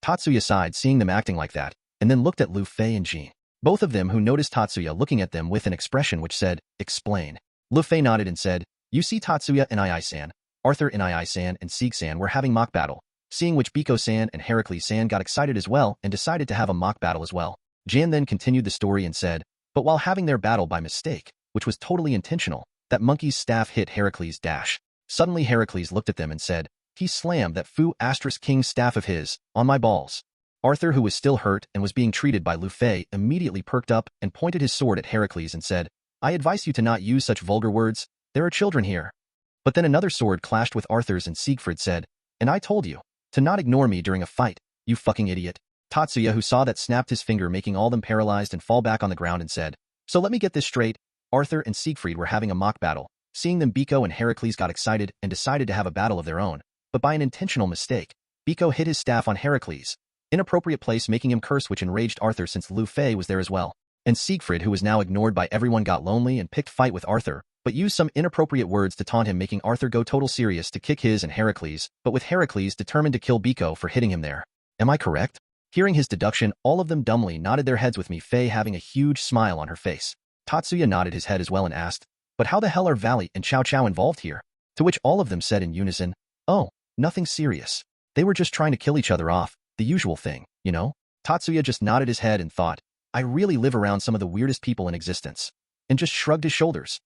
[SPEAKER 2] Tatsuya sighed seeing them acting like that, and then looked at Lu Fei and Jean, both of them who noticed Tatsuya looking at them with an expression which said, "Explain." Lu Fei nodded and said, "You see, Tatsuya and Ii-san, Arthur and Ii-san and Sieg-san were having mock battle, seeing which Biko-san and Heracles-san got excited as well and decided to have a mock battle as well." Jan then continued the story and said, "But while having their battle by mistake, which was totally intentional, that monkey's staff hit Heracles' dash. Suddenly Heracles looked at them and said, he slammed that *King's staff of his on my balls." Arthur, who was still hurt and was being treated by Lu Fei, immediately perked up and pointed his sword at Heracles and said, "I advise you to not use such vulgar words. There are children here." But then another sword clashed with Arthur's and Siegfried said, "And I told you to not ignore me during a fight, you fucking idiot." Tatsuya, who saw that, snapped his finger, making all them paralyzed and fall back on the ground and said, "So let me get this straight. Arthur and Siegfried were having a mock battle. Seeing them, Biko and Heracles got excited and decided to have a battle of their own. But by an intentional mistake, Biko hit his staff on Heracles' inappropriate place, making him curse, which enraged Arthur since Lu Fei was there as well. And Siegfried, who was now ignored by everyone, got lonely and picked fight with Arthur, but used some inappropriate words to taunt him, making Arthur go total serious to kick his and Heracles, but with Heracles determined to kill Biko for hitting him there. Am I correct?" Hearing his deduction, all of them dumbly nodded their heads, with Fei having a huge smile on her face. Tatsuya nodded his head as well and asked, "But how the hell are Valley and Chow Chow involved here?" To which all of them said in unison, "Oh, nothing serious. They were just trying to kill each other off, the usual thing, you know?" Tatsuya just nodded his head and thought, "I really live around some of the weirdest people in existence," and just shrugged his shoulders.